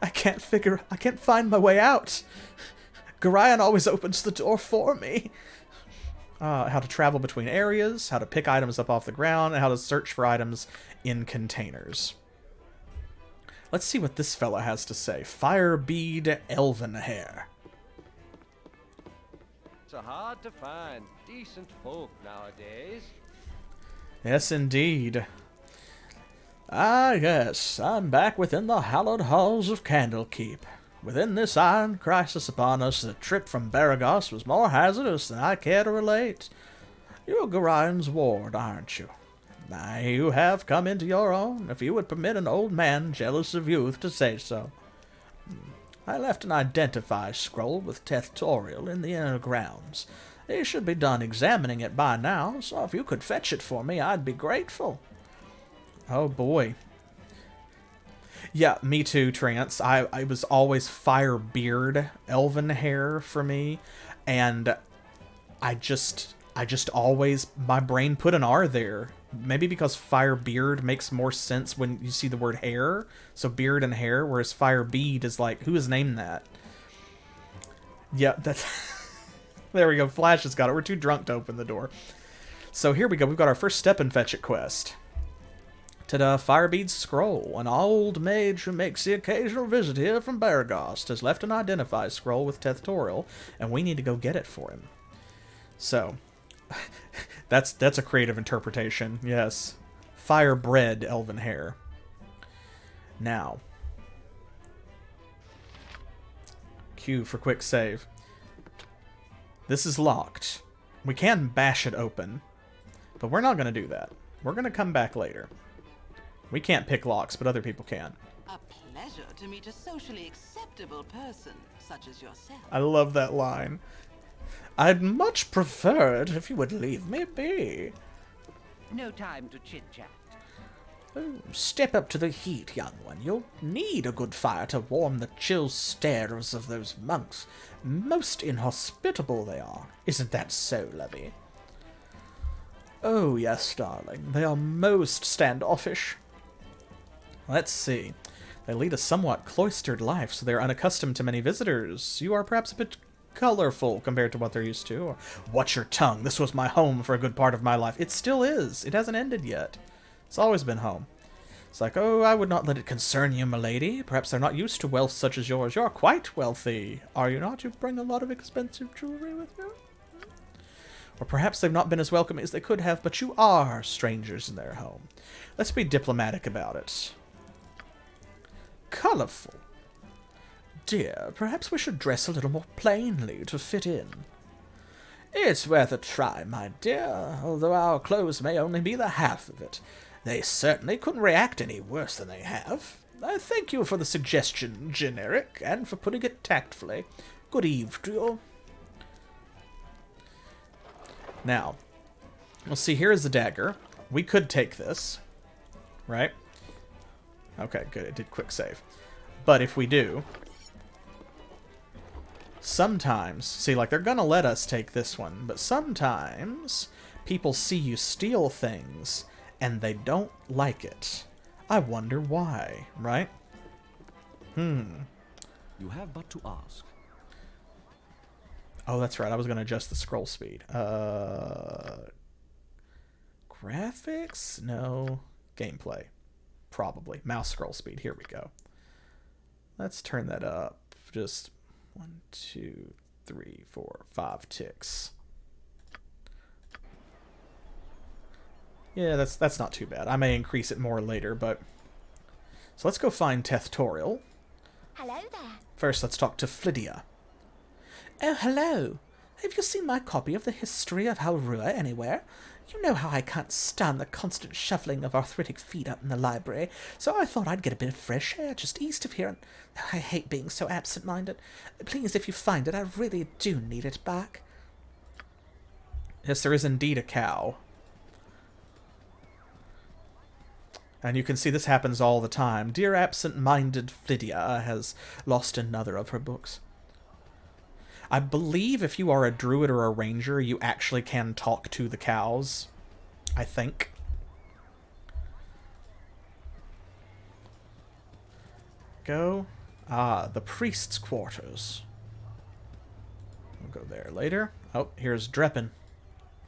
I can't find my way out. Gorion always opens the door for me. How to travel between areas, how to pick items up off the ground, and how to search for items in containers. Let's see what this fella has to say. Firebead Elven Hair. Hard to find decent folk nowadays. Yes, indeed. Ah, yes, I'm back within the hallowed halls of Candlekeep. Within this iron crisis upon us, the trip from Baragos was more hazardous than I care to relate. You're Gorion's ward, aren't you? Aye, you have come into your own, if you would permit an old man jealous of youth to say so. I left an identify scroll with Tethtorial in the inner grounds. They should be done examining it by now, so if you could fetch it for me, I'd be grateful. Oh boy. Yeah, me too, Trance. I was always Firebeard Elven Hair for me, and I just always, my brain put an R there. Maybe because Firebeard makes more sense when you see the word hair. So beard and hair, whereas Firebead is like, who has named that? Yeah, that's... There we go, Flash has got it. We're too drunk to open the door. So here we go, we've got our first Step and Fetch It quest. Ta-da, Firebead's scroll. An old mage who makes the occasional visit here from Beregost has left an identify scroll with Tethtorial, and we need to go get it for him. So, that's a creative interpretation, yes. Fire-bred elven hair. Now, Q for quick save. This is locked. We can bash it open, but we're not going to do that. We're going to come back later. We can't pick locks, but other people can. A pleasure to meet a socially acceptable person such as yourself. I love that line. I'd much prefer it if you would leave me be. No time to chit-chat. Oh, step up to the heat, young one. You'll need a good fire to warm the chill stares of those monks. Most inhospitable they are. Isn't that so, lovey? Oh, yes, darling. They are most standoffish. Let's see. They lead a somewhat cloistered life, so they're unaccustomed to many visitors. You are perhaps a bit colorful compared to what they're used to. Or, watch your tongue. This was my home for a good part of my life. It still is. It hasn't ended yet. It's always been home. It's like, oh, I would not let it concern you, milady. Perhaps they're not used to wealth such as yours. You're quite wealthy, are you not? You bring a lot of expensive jewelry with you? Or perhaps they've not been as welcoming as they could have, but you are strangers in their home. Let's be diplomatic about it. Colorful. Dear, perhaps we should dress a little more plainly to fit in. It's worth a try, my dear, although our clothes may only be the half of it. They certainly couldn't react any worse than they have. I thank you for the suggestion, Eryk, and for putting it tactfully. Good eve to you. Now, we'll see, here is the dagger. We could take this, right? Okay, good, it did quick save. But if we do, sometimes, see, like, they're gonna let us take this one, but sometimes people see you steal things and they don't like it. I wonder why, right? You have but to ask. Oh, that's right. I was going to adjust the scroll speed. Graphics? No. Gameplay. Probably. Mouse scroll speed. Here we go. Let's turn that up. Just 1, 2, 3, 4, 5 ticks. Yeah, that's not too bad. I may increase it more later, but... So let's go find Tethtorial. Hello there. First, let's talk to Flydia. Oh, hello. Have you seen my copy of the History of Halrua anywhere? You know how I can't stand the constant shuffling of arthritic feet up in the library, so I thought I'd get a bit of fresh air just east of here, and I hate being so absent-minded. Please, if you find it, I really do need it back. Yes, there is indeed a cow. And you can see this happens all the time. Dear absent-minded Flydia has lost another of her books. I believe if you are a druid or a ranger, you actually can talk to the cows. I think. Go. Ah, the priest's quarters. We'll go there later. Oh, here's Dreppin.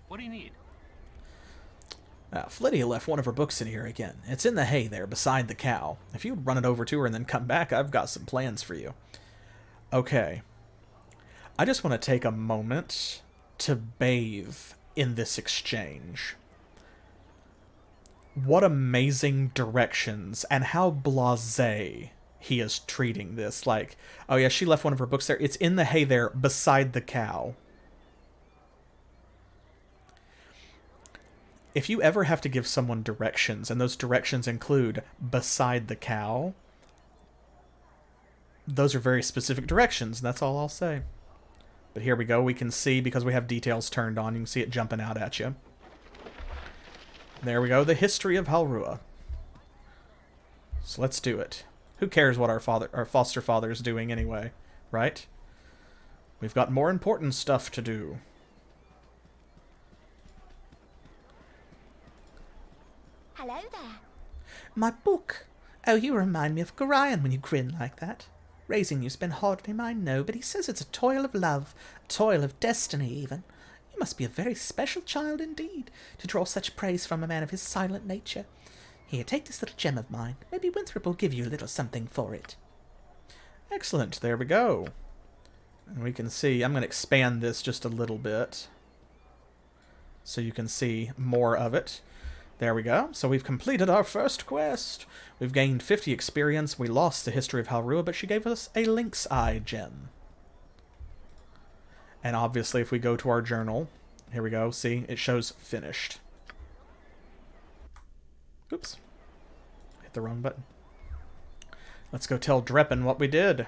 What do you need? Flydia left one of her books in here again. It's in the hay there, beside the cow. If you'd run it over to her and then come back, I've got some plans for you. Okay. I just want to take a moment to bathe in this exchange. What amazing directions, and how blasé he is treating this. Like, oh yeah, she left one of her books there. It's in the hay there, beside the cow. If you ever have to give someone directions, and those directions include beside the cow, those are very specific directions, and that's all I'll say. But here we go. We can see, because we have details turned on, you can see it jumping out at you. There we go. The History of Halrua. So let's do it. Who cares what our foster father is doing anyway, right? We've got more important stuff to do. Hello there. My book. Oh, you remind me of Gorion when you grin like that. Raising you's been hardly mine, no, but he says it's a toil of love, a toil of destiny, even. You must be a very special child indeed, to draw such praise from a man of his silent nature. Here, take this little gem of mine. Maybe Winthrop will give you a little something for it. Excellent. There we go. And we can see, I'm going to expand this just a little bit so you can see more of it. There we go. So we've completed our first quest. We've gained 50 experience. We lost the history of Halrua, but she gave us a Lynx Eye gem. And obviously, if we go to our journal, here we go. See, it shows finished. Oops. Hit the wrong button. Let's go tell Dreppen what we did.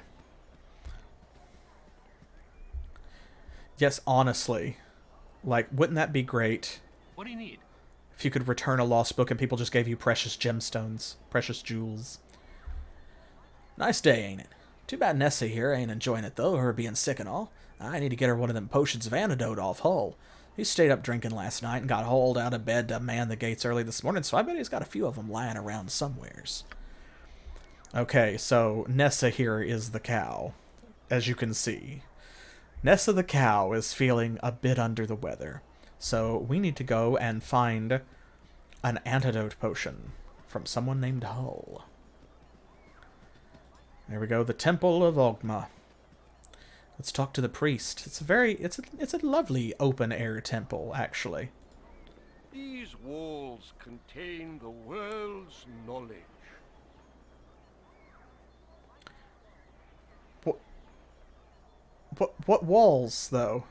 Yes, honestly. Like, wouldn't that be great? What do you need? If you could return a lost book and people just gave you precious gemstones. Precious jewels. Nice day, ain't it? Too bad Nessa here ain't enjoying it, though, her being sick and all. I need to get her one of them potions of antidote off Hull. He stayed up drinking last night and got hauled out of bed to man the gates early this morning, so I bet he's got a few of them lying around somewheres. Okay, so Nessa here is the cow, as you can see. Nessa the cow is feeling a bit under the weather, so we need to go and find an antidote potion from someone named Hull. There we go, the Temple of Ogma. Let's talk to the priest. It's a lovely open-air temple, actually. These walls contain the world's knowledge. What walls, though?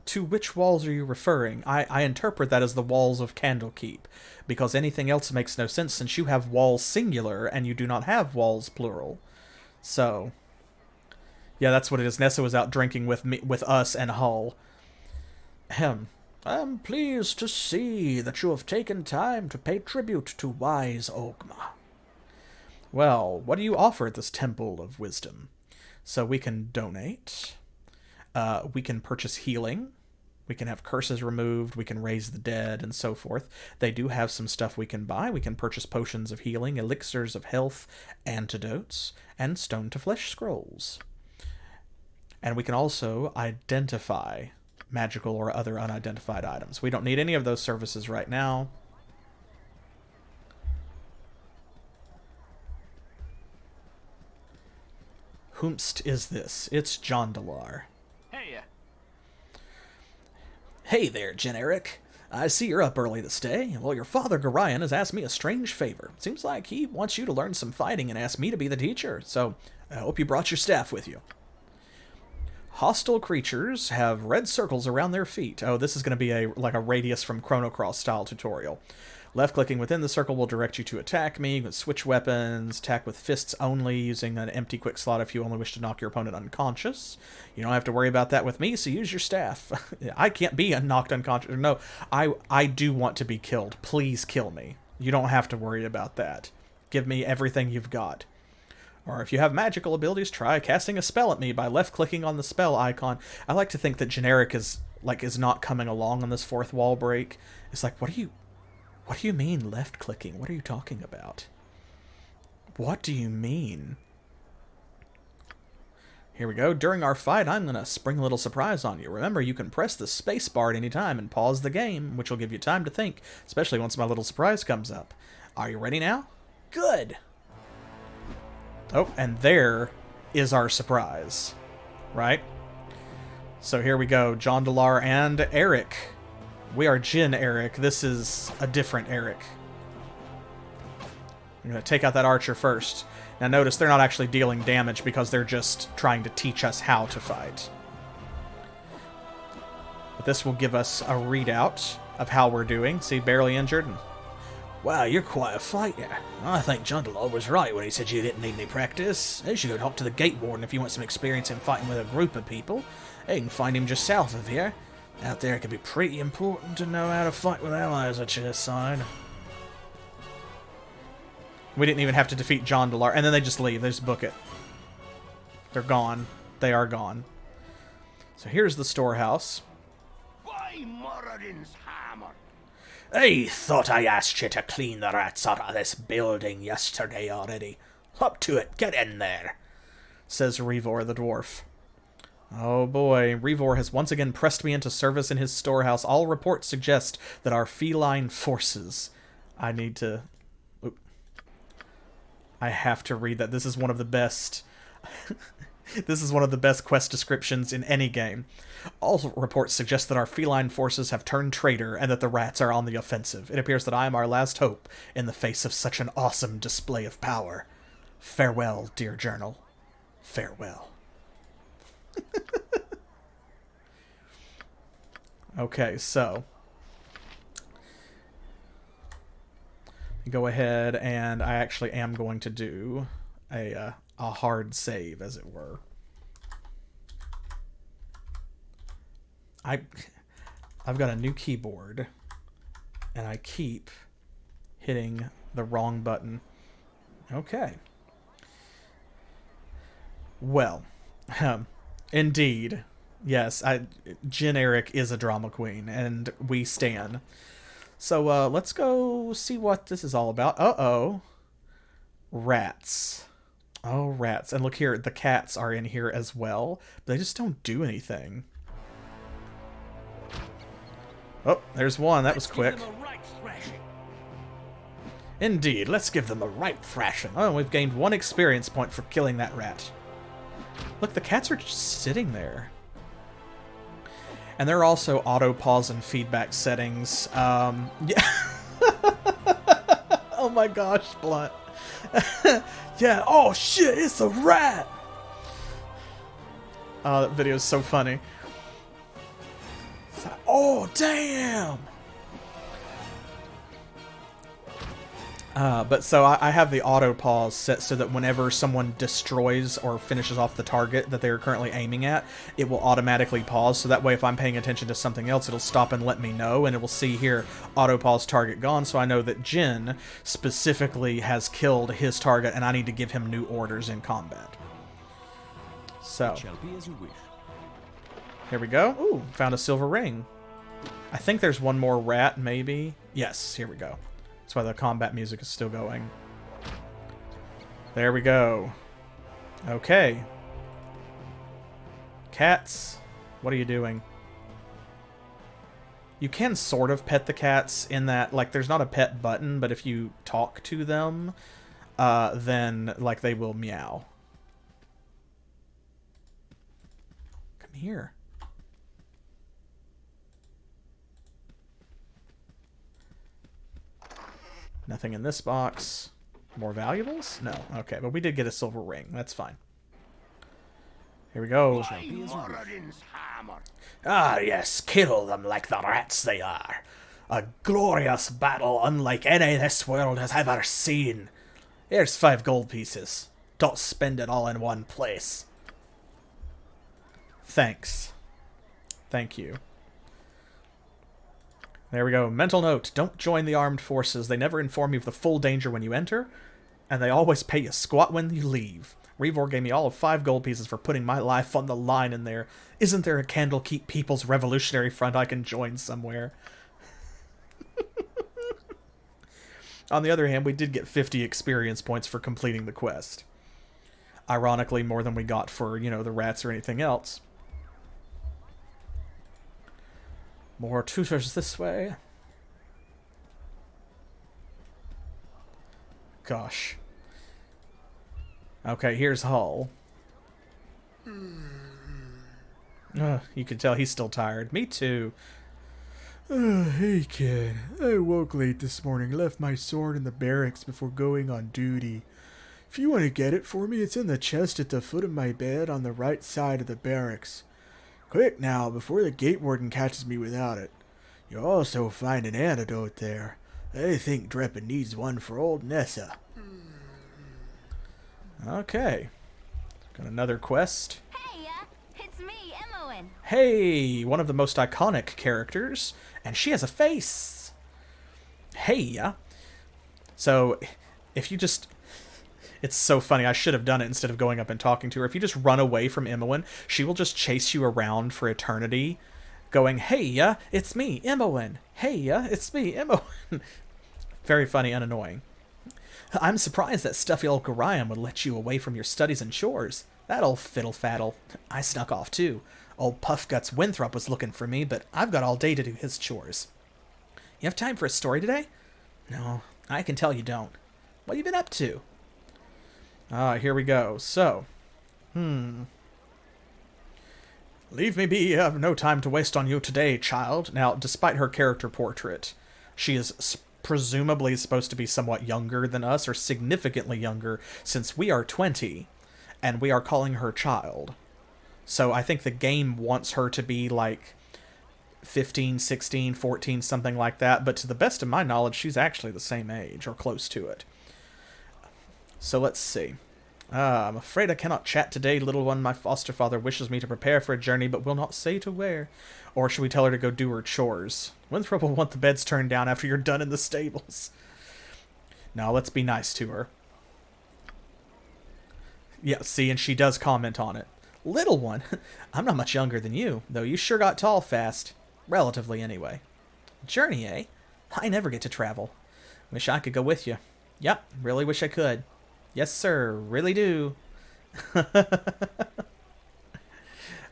To which walls are you referring? I interpret that as the walls of Candlekeep, because anything else makes no sense since you have walls singular and you do not have walls plural. So, yeah, that's what it is. Nessa was out drinking with us and Hull. Ahem. I'm pleased to see that you have taken time to pay tribute to wise Ogma. Well, what do you offer at this Temple of Wisdom? So we can donate. We can purchase healing. We can have curses removed. We can raise the dead and so forth. They do have some stuff we can buy. We can purchase potions of healing, elixirs of health, antidotes, and stone-to-flesh scrolls. And we can also identify magical or other unidentified items. We don't need any of those services right now. Whomst is this? It's Jondalar. Hey, Hey there, Eryk. I see you're up early this day. Well, your father, Gorion, has asked me a strange favor. Seems like he wants you to learn some fighting and asked me to be the teacher, so I hope you brought your staff with you. Hostile creatures have red circles around their feet. Oh, this is going to be like a radius from Chrono Cross style tutorial. Left-clicking within the circle will direct you to attack me, switch weapons, attack with fists only, using an empty quick slot if you only wish to knock your opponent unconscious. You don't have to worry about that with me, so use your staff. I can't be knocked unconscious. No, I do want to be killed. Please kill me. You don't have to worry about that. Give me everything you've got. Or if you have magical abilities, try casting a spell at me by left-clicking on the spell icon. I like to think that Eryk is not coming along on this fourth wall break. It's like, what do you mean left-clicking? What are you talking about? What do you mean? Here we go. During our fight, I'm going to spring a little surprise on you. Remember, you can press the space bar at any time and pause the game, which will give you time to think, especially once my little surprise comes up. Are you ready now? Good! Oh, and there is our surprise. Right? So here we go. Jondalar and Eryk. We are Jin Eryk. This is a different Eryk. I'm going to take out that archer first. Now notice they're not actually dealing damage because they're just trying to teach us how to fight. But this will give us a readout of how we're doing. See, barely injured. Wow, you're quite a fighter. I think Jondalar was right when he said you didn't need any practice. You should go talk to the Gate Warden if you want some experience in fighting with a group of people. You can find him just south of here. Out there, it can be pretty important to know how to fight with allies at your side. We didn't even have to defeat Jondalar, and then they just leave. They just book it. They're gone. They are gone. So here's the storehouse. By Moradin's hammer! I thought I asked you to clean the rats out of this building yesterday already. Up to it, get in there, says Revor the dwarf. Oh boy, Revor has once again pressed me into service in his storehouse. All reports suggest that our feline forces... I need to... I have to read that. This is one of the best... This is one of the best quest descriptions in any game. All reports suggest that our feline forces have turned traitor and that the rats are on the offensive. It appears that I am our last hope in the face of such an awesome display of power. Farewell, dear journal. Farewell. Okay, so... go ahead, and I actually am going to do a hard save, as it were. I've got a new keyboard, and I keep hitting the wrong button. Okay. Well, indeed, yes, Jen Eryk is a drama queen, and we stan. So, let's go see what this is all about. Uh-oh. Rats. Oh, rats. And look here, the cats are in here as well, but they just don't do anything. Oh, there's one. That was quick. Indeed, let's give them a right thrashing. Oh, we've gained 1 experience point for killing that rat. Look, the cats are just sitting there. And there are also auto-pause and feedback settings. Yeah. Oh my gosh, Blunt. Yeah, oh shit, it's a rat! Oh, that video is so funny. It's like, oh, damn! But so I have the auto pause set so that whenever someone destroys or finishes off the target that they're currently aiming at, it will automatically pause. So that way if I'm paying attention to something else, it'll stop and let me know, and it will see here, auto pause target gone, so I know that Jin specifically has killed his target and I need to give him new orders in combat. So, here we go. Ooh, found a silver ring. I think there's one more rat, maybe. Yes, here we go. That's why the combat music is still going. There we go. Okay. Cats, what are you doing? You can sort of pet the cats in that, like, there's not a pet button, but if you talk to them, then, like, they will meow. Come here. Nothing in this box. More valuables? No. Okay, but we did get a silver ring. That's fine. Here we go. Ah, yes, kill them like the rats they are. A glorious battle unlike any this world has ever seen. Here's 5 gold pieces. Don't spend it all in one place. Thanks. Thank you. There we go. Mental note. Don't join the armed forces. They never inform you of the full danger when you enter, and they always pay you squat when you leave. Revor gave me all of 5 gold pieces for putting my life on the line in there. Isn't there a Candlekeep People's Revolutionary Front I can join somewhere? On the other hand, we did get 50 experience points for completing the quest. Ironically, more than we got for, you know, the rats or anything else. More tutors this way. Gosh. Okay, here's Hull. You can tell he's still tired. Me too. Hey kid, I woke late this morning, left my sword in the barracks before going on duty. If you want to get it for me, it's in the chest at the foot of my bed on the right side of the barracks. Quick now, before the gate warden catches me without it. You'll also find an antidote there. I think Dreppen needs one for old Nessa. Okay. Got another quest. Hey, it's me, Imoen. Hey, one of the most iconic characters, and she has a face. Hey, so if you just... It's so funny. I should have done it instead of going up and talking to her. If you just run away from Imoen, she will just chase you around for eternity, going, hey, it's me, Imoen. Hey, it's me, Imoen. Very funny and annoying. I'm surprised that stuffy old Gorion would let you away from your studies and chores. That old fiddle-faddle. I snuck off, too. Old Puffguts Winthrop was looking for me, but I've got all day to do his chores. You have time for a story today? No, I can tell you don't. What have you been up to? Here we go. So, leave me be. I have no time to waste on you today, child. Now, despite her character portrait, she is presumably supposed to be somewhat younger than us, or significantly younger, since we are 20, and we are calling her child. So I think the game wants her to be like 15, 16, 14, something like that, but to the best of my knowledge, she's actually the same age, or close to it. So let's see. I'm afraid I cannot chat today, little one. My foster father wishes me to prepare for a journey, but will not say to where. Or should we tell her to go do her chores? Winthrop will want the beds turned down after you're done in the stables. Now, let's be nice to her. Yeah, see, and she does comment on it. Little one? I'm not much younger than you, though you sure got tall fast. Relatively, anyway. Journey, eh? I never get to travel. Wish I could go with you. Yep, really wish I could. Yes, sir, really do.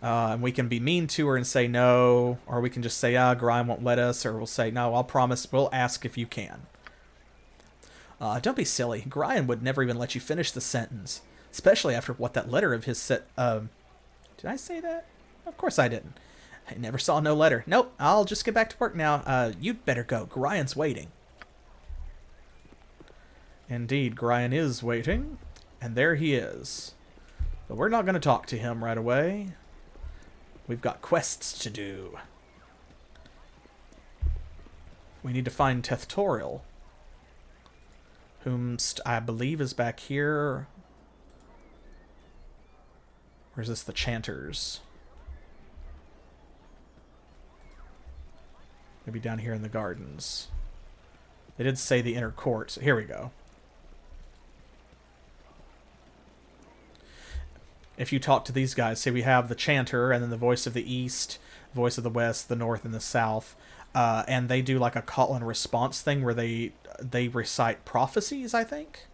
And we can be mean to her and say no, or we can just say, Grime won't let us, or we'll say, no, I'll promise, we'll ask if you can. Don't be silly. Grime would never even let you finish the sentence, especially after what that letter of his said. Did I say that? Of course I didn't. I never saw no letter. Nope, I'll just get back to work now. You'd better go. Gryan's waiting. Indeed, Gryan is waiting, and there he is. But we're not going to talk to him right away. We've got quests to do. We need to find Tethtorial, whomst I believe is back here. Or is this the Chanters? Maybe down here in the gardens. They did say the inner court, so here we go. If you talk to these guys, say we have the Chanter, and then the voice of the East, voice of the West, the North, and the South, and they do like a call and response thing where they recite prophecies, I think?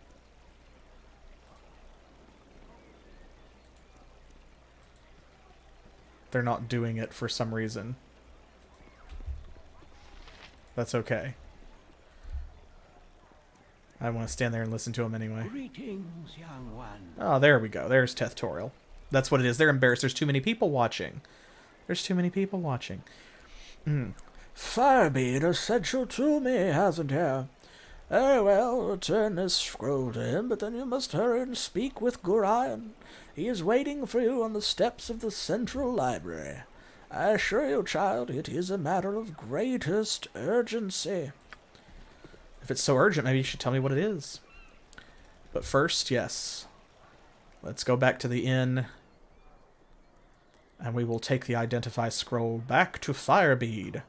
They're not doing it for some reason. That's okay. I want to stand there and listen to him anyway. Greetings, young one. Oh, there we go. There's Tethtorial. That's what it is. They're embarrassed. There's too many people watching. There's too many people watching. Firebeard has sent you to me, hasn't he? Very well, return this scroll to him, but then you must hurry and speak with Gorion. He is waiting for you on the steps of the Central Library. I assure you, child, it is a matter of greatest urgency. If it's so urgent, maybe you should tell me what it is. But first, yes. Let's go back to the inn. And we will take the Identify scroll back to Firebeard.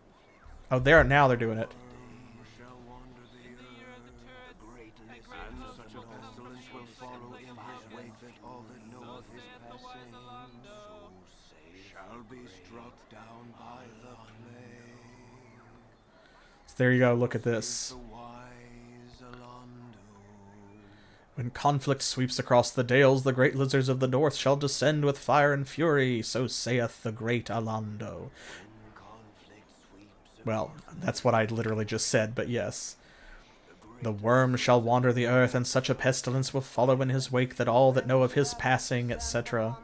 Oh, now they're doing it. So there you go, look at this. When conflict sweeps across the dales, the great lizards of the north shall descend with fire and fury, so saith the great Alando. Well, that's what I literally just said, but yes. The worm shall wander the earth, and such a pestilence will follow in his wake that all that know of his passing, etc.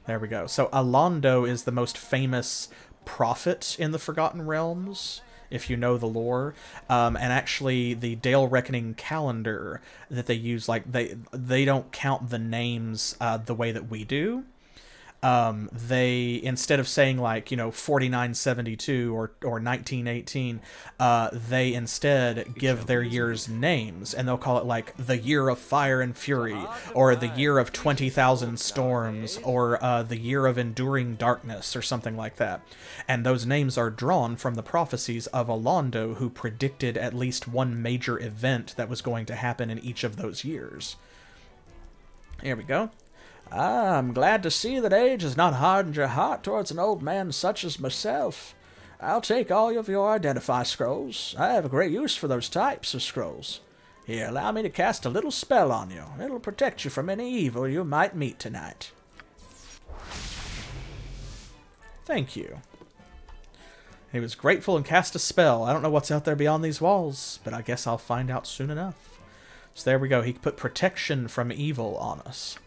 There we go. So Alando is the most famous prophet in the Forgotten Realms, if you know the lore, and actually the Dale Reckoning calendar that they use, like they don't count the names the way that we do. They, instead of saying like, 4972 or 1918, they instead give their years names, and they'll call it like the year of fire and fury, or the year of 20,000 storms, or the year of enduring darkness, or something like that. And those names are drawn from the prophecies of Alando, who predicted at least one major event that was going to happen in each of those years. Here we go. I'm glad to see that age has not hardened your heart towards an old man such as myself. I'll take all of your Identify scrolls. I have a great use for those types of scrolls. Here, allow me to cast a little spell on you. It'll protect you from any evil you might meet tonight. Thank you. He was grateful and cast a spell. I don't know what's out there beyond these walls, but I guess I'll find out soon enough. So there we go. He put protection from evil on us.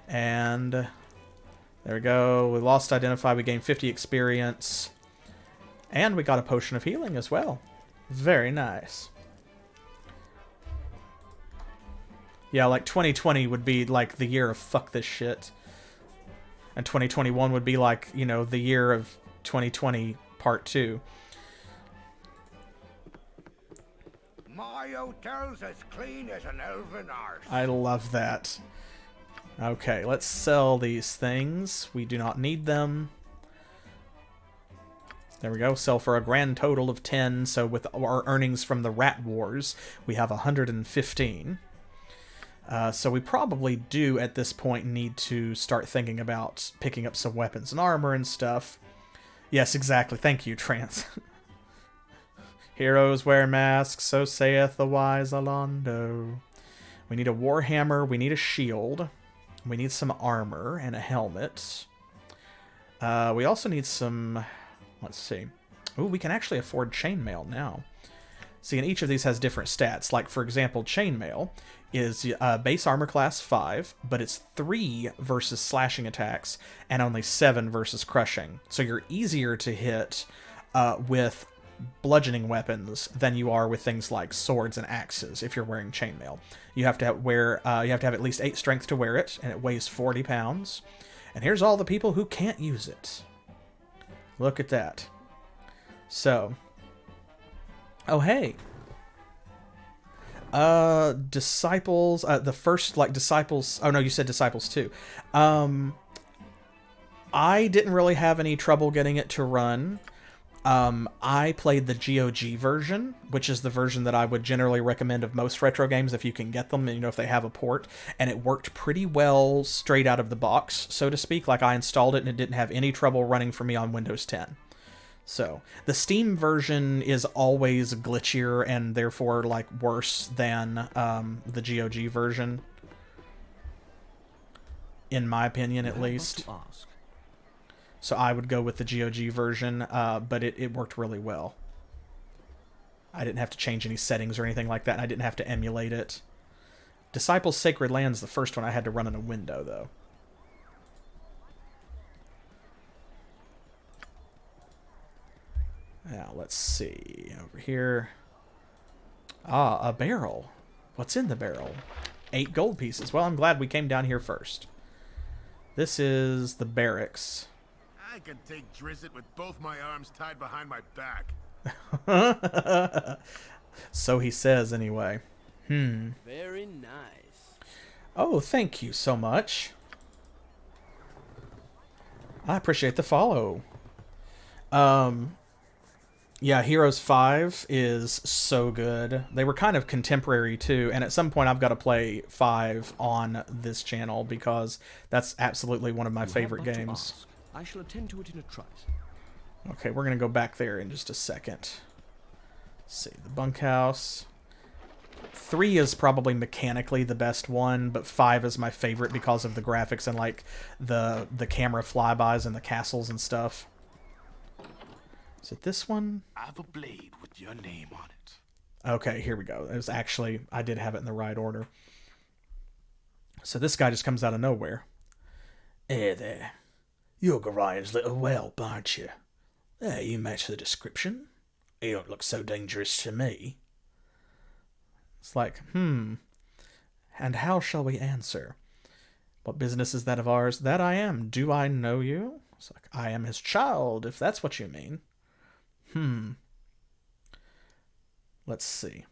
And there we go. We lost identify. We gained 50 experience. And we got a potion of healing as well. Very nice. Yeah, like 2020 would be like the year of fuck this shit. And 2021 would be like, you know, the year of 2020 part 2. My hotel's as clean as an elven arse. I love that. Okay, let's sell these things. We do not need them. There we go. Sell for a grand total of 10. So with our earnings from the Rat Wars, we have 115. So we probably do, at this point, need to start thinking about picking up some weapons and armor and stuff. Yes, exactly. Thank you, Trance. Heroes wear masks, so saith the wise Alondo. We need a warhammer, we need a shield, we need some armor and a helmet. We also need some... Let's see. Ooh, we can actually afford chainmail now. See, and each of these has different stats. Like, for example, chainmail is base armor class 5, but it's 3 versus slashing attacks and only 7 versus crushing. So you're easier to hit with bludgeoning weapons than you are with things like swords and axes if you're wearing chainmail. You have to have at least 8 strength to wear it, and it weighs 40 pounds. And here's all the people who can't use it. Look at that. So, oh hey. Disciples, the first, like, Disciples, oh no, you said Disciples too. I didn't really have any trouble getting it to run. I played the GOG version, which is the version that I would generally recommend of most retro games if you can get them, and you know, if they have a port, and it worked pretty well straight out of the box, so to speak. Like, I installed it and it didn't have any trouble running for me on Windows 10. So, the Steam version is always glitchier and therefore, like, worse than the GOG version. In my opinion, at least. So I would go with the GOG version, but it worked really well. I didn't have to change any settings or anything like that, and I didn't have to emulate it. Disciples Sacred Land's the first one I had to run in a window, though. Now, let's see. Over here. Ah, a barrel. What's in the barrel? 8 gold pieces. Well, I'm glad we came down here first. This is the barracks. I can take Drizzt with both my arms tied behind my back. So he says, anyway. Very nice. Oh, thank you so much. I appreciate the follow. Yeah, Heroes 5 is so good. They were kind of contemporary, too, and at some point I've got to play 5 on this channel because that's absolutely one of my favorite games. I shall attend to it in a trice. Okay, we're going to go back there in just a second. Let's see, the bunkhouse. 3 is probably mechanically the best one, but 5 is my favorite because of the graphics and, like, the camera flybys and the castles and stuff. Is it this one? I have a blade with your name on it. Okay, here we go. It was actually, I did have it in the right order. So this guy just comes out of nowhere. Hey there. You're Gorian's little whelp, aren't you? There, you match the description. You don't look so dangerous to me. It's like, and how shall we answer? What business is that of ours? That I am. Do I know you? It's like, I am his child, if that's what you mean. Let's see.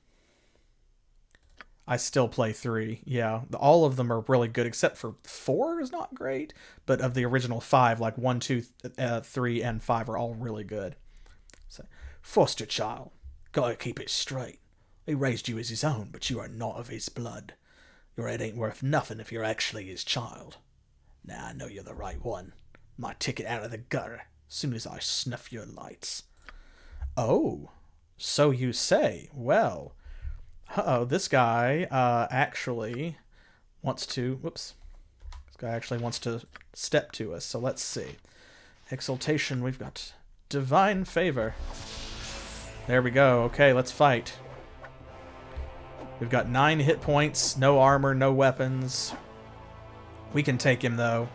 I still play 3. Yeah, all of them are really good, except for 4 is not great. But of the original 5, like 1, 2, 3, and 5 are all really good. So, foster child. Gotta keep it straight. He raised you as his own, but you are not of his blood. Your head ain't worth nothing if you're actually his child. Now I know you're the right one. My ticket out of the gutter, soon as I snuff your lights. Oh, so you say. Well, this guy actually wants to... Whoops. This guy actually wants to step to us, so let's see. Exaltation, we've got Divine Favor. There we go. Okay, let's fight. We've got 9 hit points, no armor, no weapons. We can take him, though.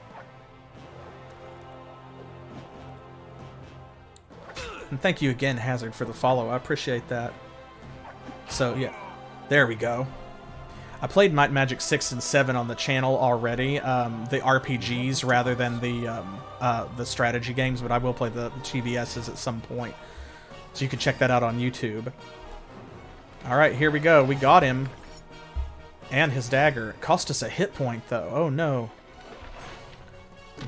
And thank you again, Hazard, for the follow. I appreciate that. So, yeah. There we go. I played Might and Magic 6 and 7 on the channel already, the RPGs rather than the strategy games, but I will play the TBSs at some point. So you can check that out on YouTube. Alright, here we go. We got him. And his dagger. It cost us a hit point, though. Oh, no.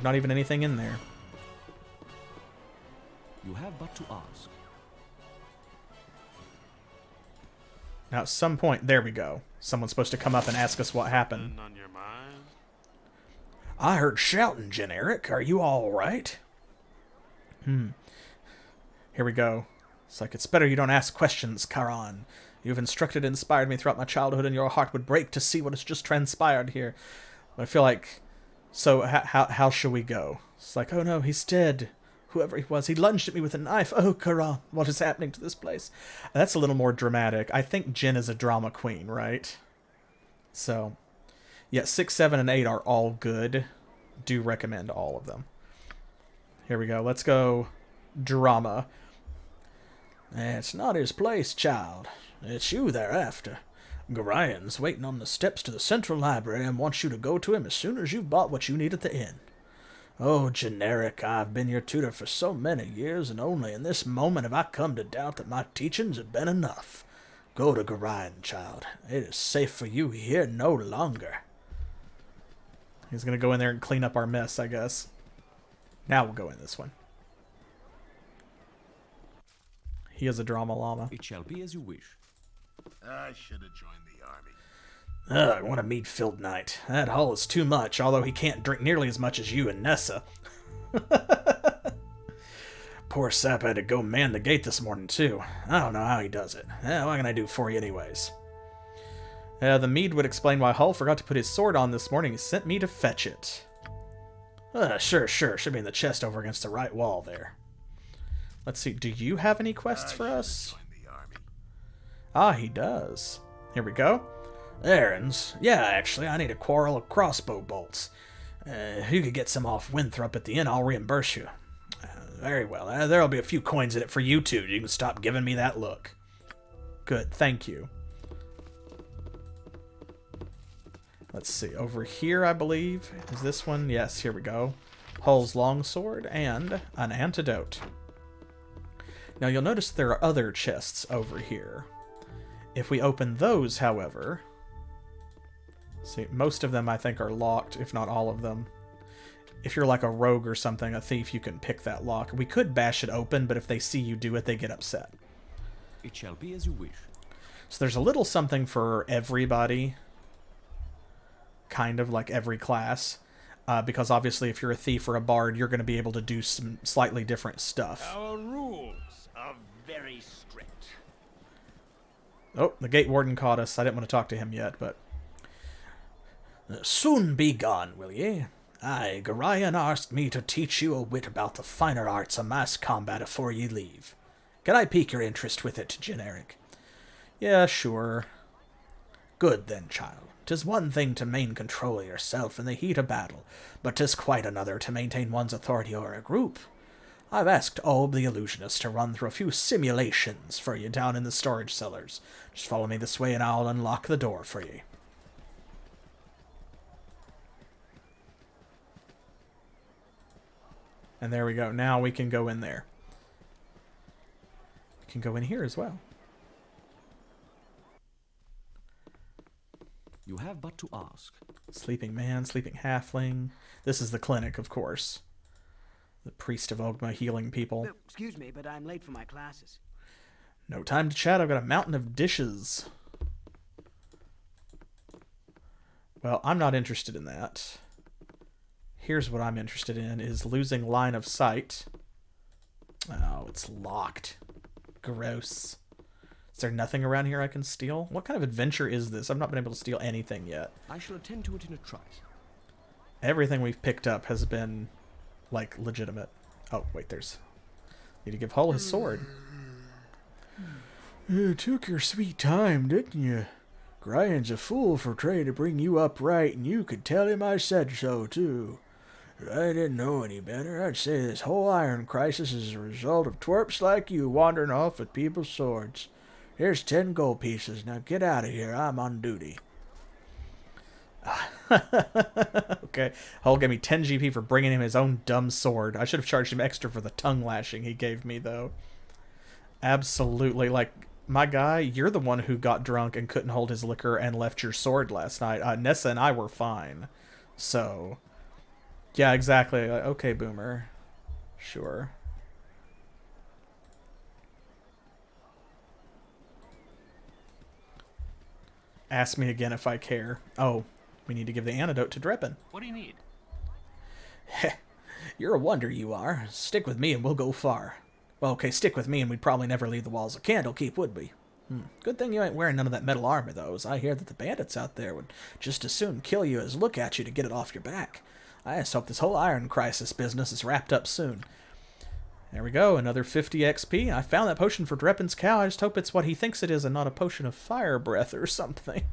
Not even anything in there. You have but to ask. Now, at some point... There we go. Someone's supposed to come up and ask us what happened. On your mind? I heard shouting, Eryk. Are you all right? Here we go. It's like, it's better you don't ask questions, Karan. You've instructed and inspired me throughout my childhood, and your heart would break to see what has just transpired here. But I feel like... So, how shall we go? It's like, oh no, he's dead. Whoever he was, he lunged at me with a knife. Oh, Karan, what is happening to this place? That's a little more dramatic. I think Jen is a drama queen, right? So, yeah, 6, 7, and 8 are all good. Do recommend all of them. Here we go. Let's go drama. It's not his place, child. It's you they're after. Gorian's waiting on the steps to the central library and wants you to go to him as soon as you've bought what you need at the inn. Oh, Eryk, I've been your tutor for so many years, and only in this moment have I come to doubt that my teachings have been enough. Go to Gorian, child. It is safe for you here no longer. He's going to go in there and clean up our mess, I guess. Now we'll go in this one. He is a drama llama. It shall be as you wish. I should have joined the army. Ugh, what a meat-filled night. That hull is too much, although he can't drink nearly as much as you and Nessa. Poor sap had to go man the gate this morning, too. I don't know how he does it. What can I do for you anyways? The Mead would explain why Hull forgot to put his sword on this morning. He sent me to fetch it. Sure. Should be in the chest over against the right wall there. Let's see, do you have any quests for us? Ah, he does. Here we go. Errands? Yeah, actually, I need a quarrel of crossbow bolts. If you could get some off Winthrop at the inn, I'll reimburse you. Very well. There'll be a few coins in it for you two. You can stop giving me that look. Good, thank you. Let's see, over here, I believe. Is this one? Yes, here we go. Hull's longsword and an antidote. Now, you'll notice there are other chests over here. If we open those, however... See, most of them, I think, are locked, if not all of them. If you're like a rogue or something, a thief, you can pick that lock. We could bash it open, but if they see you do it, they get upset. It shall be as you wish. So there's a little something for everybody. Kind of like every class. Because obviously if you're a thief or a bard, you're going to be able to do some slightly different stuff. Our rules are very strict. Oh, the gate warden caught us. I didn't want to talk to him yet, but... Soon be gone, will ye? Aye, Gorian asked me to teach you a wit about the finer arts of mass combat afore ye leave. Can I pique your interest with it, Eryk? Yeah, sure. Good then, child. 'Tis one thing to main control of yourself in the heat of battle, but 'tis quite another to maintain one's authority over a group. I've asked Olb the illusionist to run through a few simulations for you down in the storage cellars. Just follow me this way and I'll unlock the door for ye. And there we go. Now we can go in there. We can go in here as well. You have but to ask. Sleeping man, sleeping halfling. This is the clinic, of course. The priest of Ogma healing people. Excuse me, but I'm late for my classes. No time to chat. I've got a mountain of dishes. Well, I'm not interested in that. Here's what I'm interested in, is losing line of sight. Oh, it's locked. Gross. Is there nothing around here I can steal? What kind of adventure is this? I've not been able to steal anything yet. I shall attend to it in a trice. Everything we've picked up has been, like, legitimate. Oh, wait, there's... Need to give Hull his sword. You took your sweet time, didn't you? Ryan's a fool for trying to bring you up right, and you could tell him I said so, too. If I didn't know any better, I'd say this whole iron crisis is a result of twerps like you wandering off with people's swords. Here's 10 gold pieces. Now get out of here. I'm on duty. Okay. Hull gave me 10 GP for bringing him his own dumb sword. I should have charged him extra for the tongue lashing he gave me, though. Absolutely. Like, my guy, you're the one who got drunk and couldn't hold his liquor and left your sword last night. Nessa and I were fine. So, yeah, exactly. Okay, Boomer. Sure. Ask me again if I care. Oh, we need to give the antidote to Dreppen. What do you need? You're a wonder, you are. Stick with me and we'll go far. Well, okay, stick with me and we'd probably never leave the walls of Candlekeep, would we? Good thing you ain't wearing none of that metal armor, though, as I hear that the bandits out there would just as soon kill you as look at you to get it off your back. I just hope this whole iron crisis business is wrapped up soon. There we go, another 50 XP. I found that potion for Dreppen's cow. I just hope it's what he thinks it is and not a potion of fire breath or something.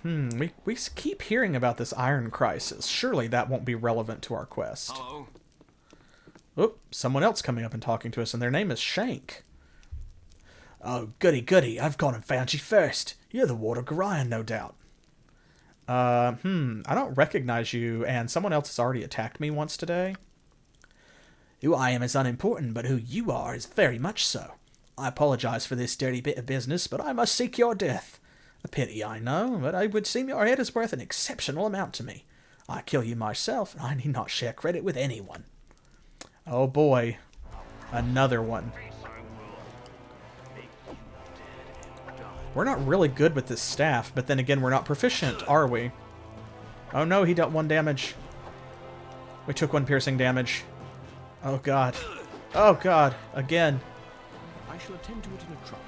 We keep hearing about this iron crisis. Surely that won't be relevant to our quest. Hello? Oop, someone else coming up and talking to us, and their name is Shank. Oh, goody goody, I've gone and found you first. You're the Ward of Gorion, no doubt. I don't recognize you, and someone else has already attacked me once today. Who I am is unimportant, but who you are is very much so. I apologize for this dirty bit of business, but I must seek your death. A pity, I know, but it would seem your head is worth an exceptional amount to me. I kill you myself, and I need not share credit with anyone. Oh boy. Another one. We're not really good with this staff, but then again, we're not proficient, are we? Oh no, he dealt 1 damage. We took 1 piercing damage. Oh god. Oh god. Again. I shall attend to it in a trice.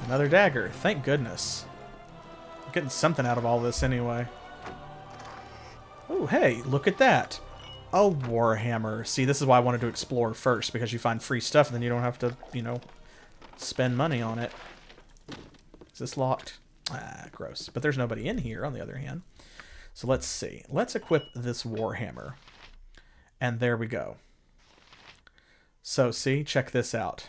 Another dagger. Thank goodness. I'm getting something out of all this anyway. Oh, hey, look at that. A warhammer. See, this is why I wanted to explore first, because you find free stuff and then you don't have to, you know, spend money on it. Is this locked? Ah, gross. But there's nobody in here, on the other hand. So let's see. Let's equip this warhammer. And there we go. So, see? Check this out.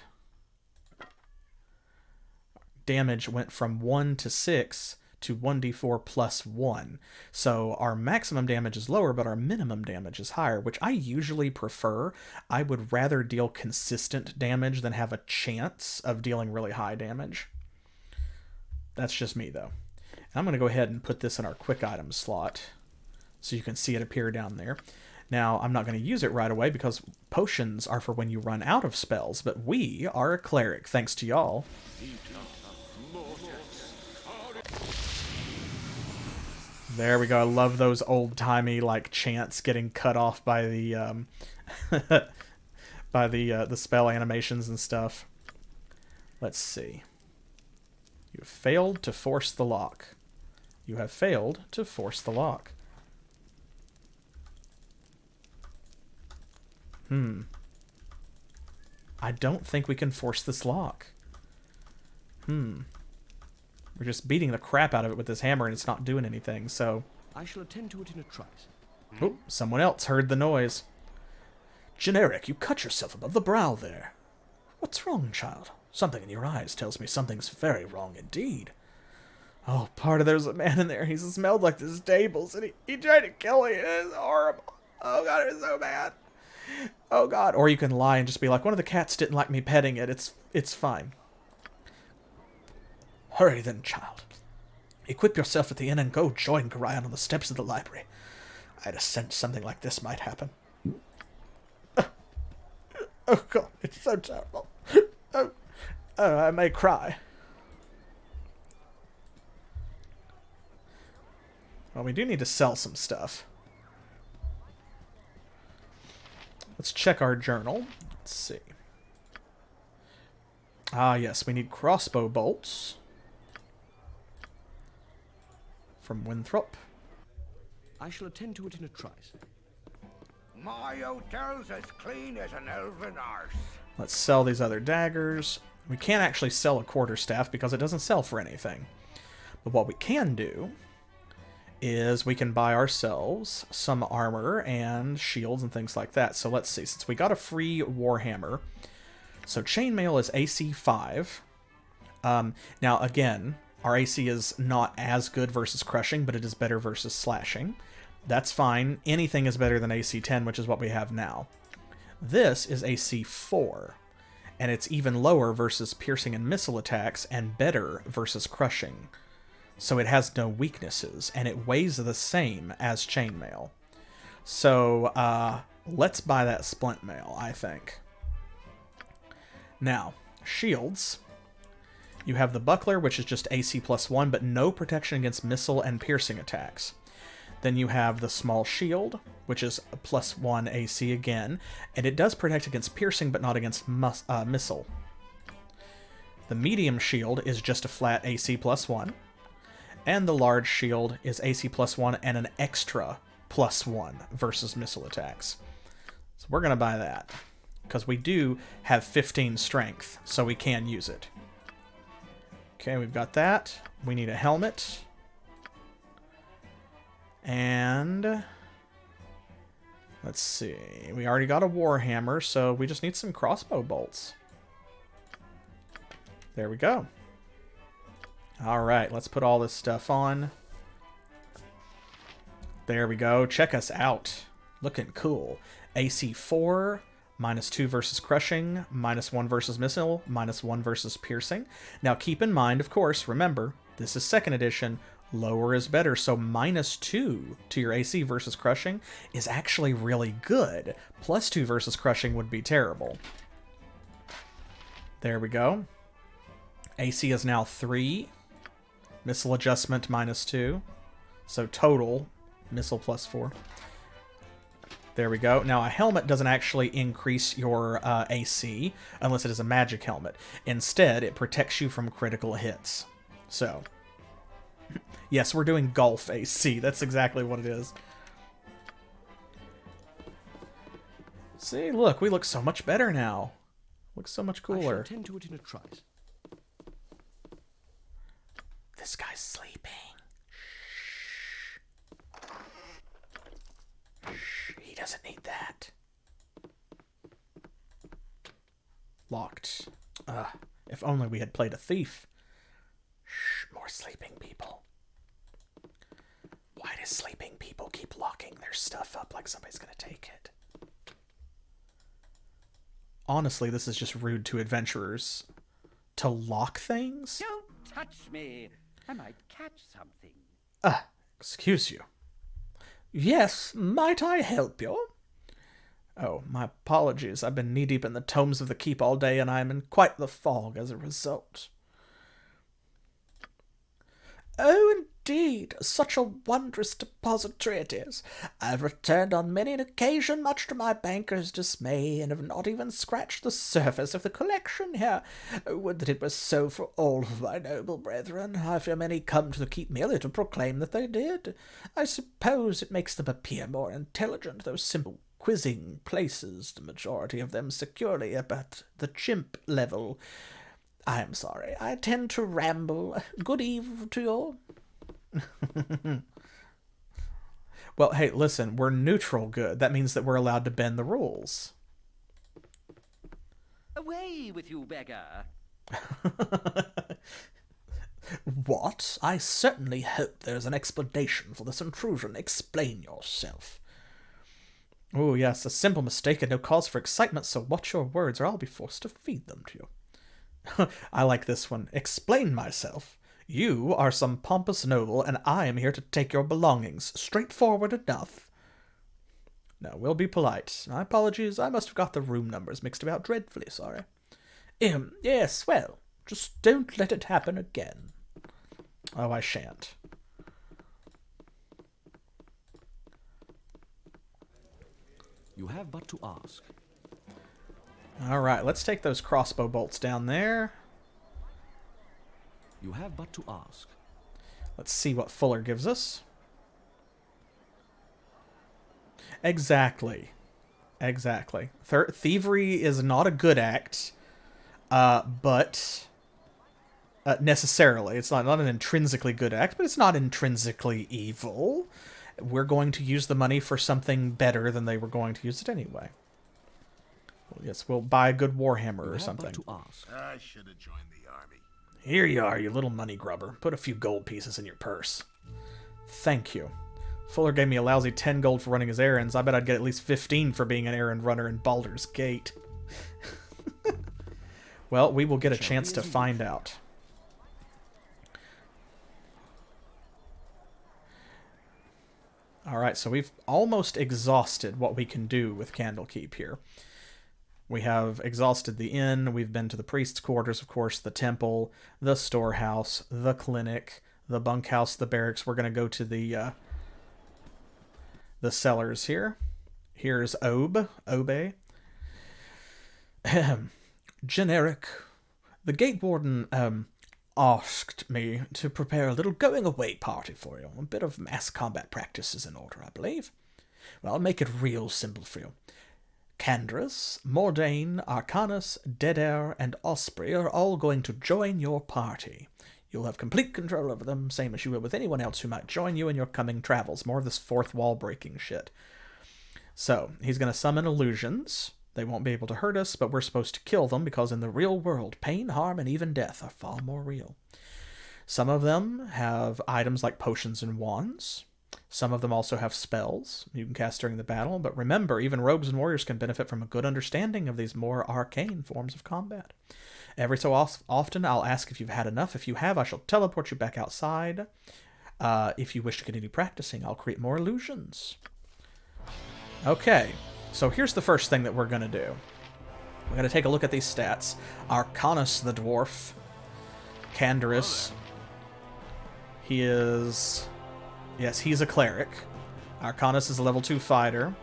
Damage went from 1 to 6 to 1d4 plus 1. So our maximum damage is lower, but our minimum damage is higher, which I usually prefer. I would rather deal consistent damage than have a chance of dealing really high damage. That's just me, though. And I'm going to go ahead and put this in our quick items slot so you can see it appear down there. Now, I'm not going to use it right away because potions are for when you run out of spells, but we are a cleric, thanks to y'all. There we go. I love those old-timey like chants getting cut off by the by the spell animations and stuff. Let's see. You have failed to force the lock. You have failed to force the lock. I don't think we can force this lock. We're just beating the crap out of it with this hammer and it's not doing anything, so... I shall attend to it in a trice. Oh, someone else heard the noise. Generic, you cut yourself above the brow there. What's wrong, child? Something in your eyes tells me something's very wrong indeed. Oh, part of there's a man in there. He smelled like the stables and he tried to kill me. It's horrible. Oh god, it's so bad. Oh god. Or you can lie and just be like, one of the cats didn't like me petting it. It's fine. Hurry then, child. Equip yourself at the inn and go join Gorion on the steps of the library. I'd have sensed something like this might happen. Oh god, it's so terrible. Oh, I may cry. Well, we do need to sell some stuff. Let's check our journal. Let's see. Ah, yes, we need crossbow bolts. From Winthrop. I shall attend to it in a trice. My hotel's as clean as an elven arse. Let's sell these other daggers. We can't actually sell a quarterstaff because it doesn't sell for anything. But what we can do is we can buy ourselves some armor and shields and things like that. So let's see. Since we got a free Warhammer, so chainmail is AC 5. Now, again, our AC is not as good versus crushing, but it is better versus slashing. That's fine. Anything is better than AC 10, which is what we have now. This is AC 4, and it's even lower versus piercing and missile attacks and better versus crushing. So it has no weaknesses, and it weighs the same as chainmail. So let's buy that splint mail, I think. Now, shields. You have the buckler, which is just AC +1, but no protection against missile and piercing attacks. Then you have the small shield, which is a +1 AC again, and it does protect against piercing, but not against missile. The medium shield is just a flat AC +1, and the large shield is AC +1 and an extra +1 versus missile attacks. So we're going to buy that, because we do have 15 strength, so we can use it. Okay, we've got that. We need a helmet. And let's see. We already got a Warhammer, so we just need some crossbow bolts. There we go. Alright, let's put all this stuff on. There we go. Check us out. Looking cool. AC 4, -2 versus crushing, -1 versus missile, -1 versus piercing. Now keep in mind, of course, remember, this is 2nd edition. Lower is better, so -2 to your AC versus crushing is actually really good. +2 versus crushing would be terrible. There we go. AC is now 3. Missile adjustment -2. So total, missile +4. There we go. Now, a helmet doesn't actually increase your AC unless it is a magic helmet. Instead, it protects you from critical hits. So, yes, we're doing golf AC. That's exactly what it is. See, look, we look so much better now. Looks so much cooler. I shall attend to it in a trice. This guy's sleeping. He doesn't need that. Locked. If only we had played a thief. Shh, more sleeping people. Why do sleeping people keep locking their stuff up like somebody's gonna take it? Honestly, this is just rude to adventurers. To lock things? Don't touch me. I might catch something. Excuse you. Yes, might I help you? Oh, my apologies. I've been knee-deep in the tomes of the keep all day, and I am in quite the fog as a result. Oh, indeed. Such a wondrous depository it is. I've returned on many an occasion, much to my banker's dismay, and have not even scratched the surface of the collection here. Would that it were so for all of my noble brethren. I fear many come to the keep merely to proclaim that they did. I suppose it makes them appear more intelligent, those simple quizzing places, the majority of them securely at the chimp level. I am sorry, I tend to ramble. Good eve to you. Well, hey, listen, we're neutral good. That means that we're allowed to bend the rules. Away with you, beggar. What? I certainly hope there's an explanation for this intrusion. Explain yourself. Oh, yes, a simple mistake and no cause for excitement, so watch your words or I'll be forced to feed them to you. I like this one. Explain myself. You are some pompous noble, and I am here to take your belongings. Straightforward enough. No, we'll be polite. My apologies, I must have got the room numbers mixed about. Dreadfully sorry. Yes, well, just don't let it happen again. Oh, I shan't. You have but to ask. Alright, let's take those crossbow bolts down there. You have but to ask. Let's see what Fuller gives us. Exactly. Exactly. Thievery is not a good act. but necessarily. It's not an intrinsically good act, but it's not intrinsically evil. We're going to use the money for something better than they were going to use it anyway. Well, yes, we'll buy a good Warhammer or something. I should have joined the army. Here you are, you little money grubber. Put a few gold pieces in your purse. Thank you. Fuller gave me a lousy 10 gold for running his errands. I bet I'd get at least 15 for being an errand runner in Baldur's Gate. Well, we will get a chance to find out. Alright, so we've almost exhausted what we can do with Candlekeep here. We have exhausted the inn, we've been to the priest's quarters, of course, the temple, the storehouse, the clinic, the bunkhouse, the barracks. We're going to go to the cellars here. Here's Obe. Generic. The gate warden, asked me to prepare a little going-away party for you. A bit of mass combat practice is in order, I believe. Well, I'll make it real simple for you. Candrus, Mordain, Arcanus, Deadair, and Osprey are all going to join your party. You'll have complete control over them, same as you will with anyone else who might join you in your coming travels. More of this fourth wall breaking shit. So, he's going to summon illusions. They won't be able to hurt us, but we're supposed to kill them because in the real world, pain, harm, and even death are far more real. Some of them have items like potions and wands. Some of them also have spells you can cast during the battle, but remember, even rogues and warriors can benefit from a good understanding of these more arcane forms of combat. Every so often, I'll ask if you've had enough. If you have, I shall teleport you back outside. If you wish to continue practicing, I'll create more illusions. Okay, so here's the first thing that we're going to do. We're going to take a look at these stats. Arcanus the dwarf. Candrus. He is... Yes, he's a cleric. Arcanus is a level 2 fighter.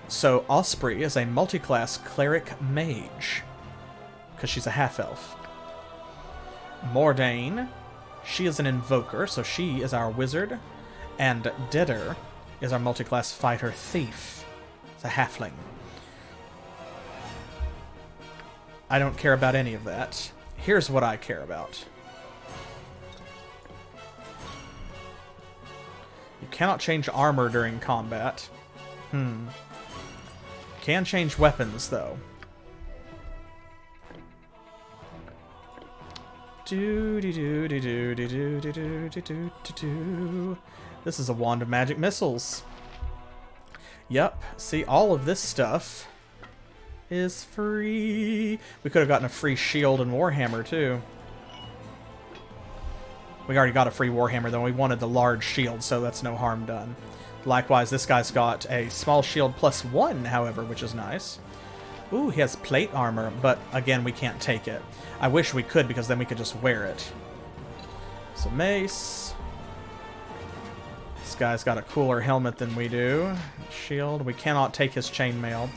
So Osprey is a multi-class cleric mage, because she's a half-elf. Mordain, she is an invoker, so she is our wizard. And Deadair is our multi-class fighter thief. It's a halfling. I don't care about any of that. Here's what I care about. You cannot change armor during combat. Can change weapons, though. This is a wand of magic missiles. Yep, see, all of this stuff is free. We could have gotten a free shield and Warhammer, too. We already got a free Warhammer, though. We wanted the large shield, so that's no harm done. Likewise, this guy's got a small shield +1, however, which is nice. Ooh, he has plate armor, but again, we can't take it. I wish we could, because then we could just wear it. So mace. This guy's got a cooler helmet than we do. Shield. We cannot take his chainmail.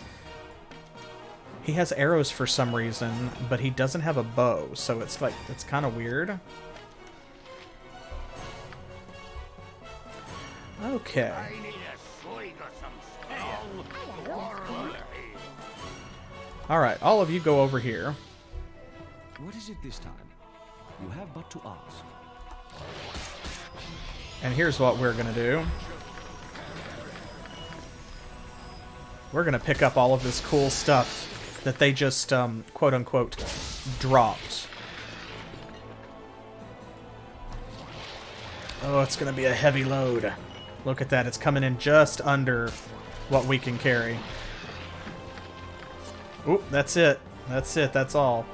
He has arrows for some reason, but he doesn't have a bow, so it's like, it's kind of weird. Okay. Alright, all of you go over here. What is it this time? You have but to ask. And here's what we're gonna do. We're gonna pick up all of this cool stuff that they just, quote-unquote, dropped. Oh, it's gonna be a heavy load. Look at that, it's coming in just under what we can carry. Oop, that's it. That's it, that's all.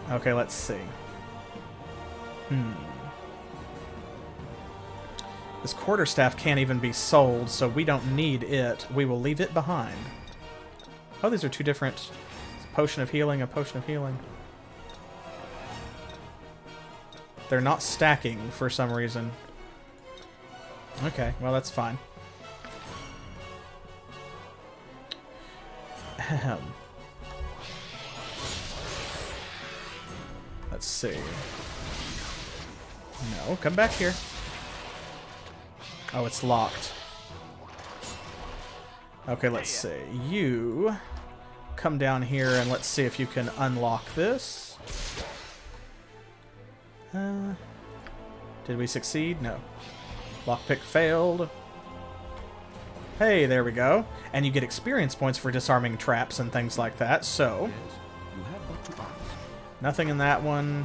Okay, let's see. This quarterstaff can't even be sold, so we don't need it. We will leave it behind. Oh, these are two different... It's a potion of healing, a potion of healing. They're not stacking for some reason. Okay, well, that's fine. Let's see. No, come back here. Oh, it's locked. Okay, let's see. You come down here and let's see if you can unlock this. Did we succeed? No. Lockpick failed. Hey, there we go. And you get experience points for disarming traps and things like that, so... Nothing in that one.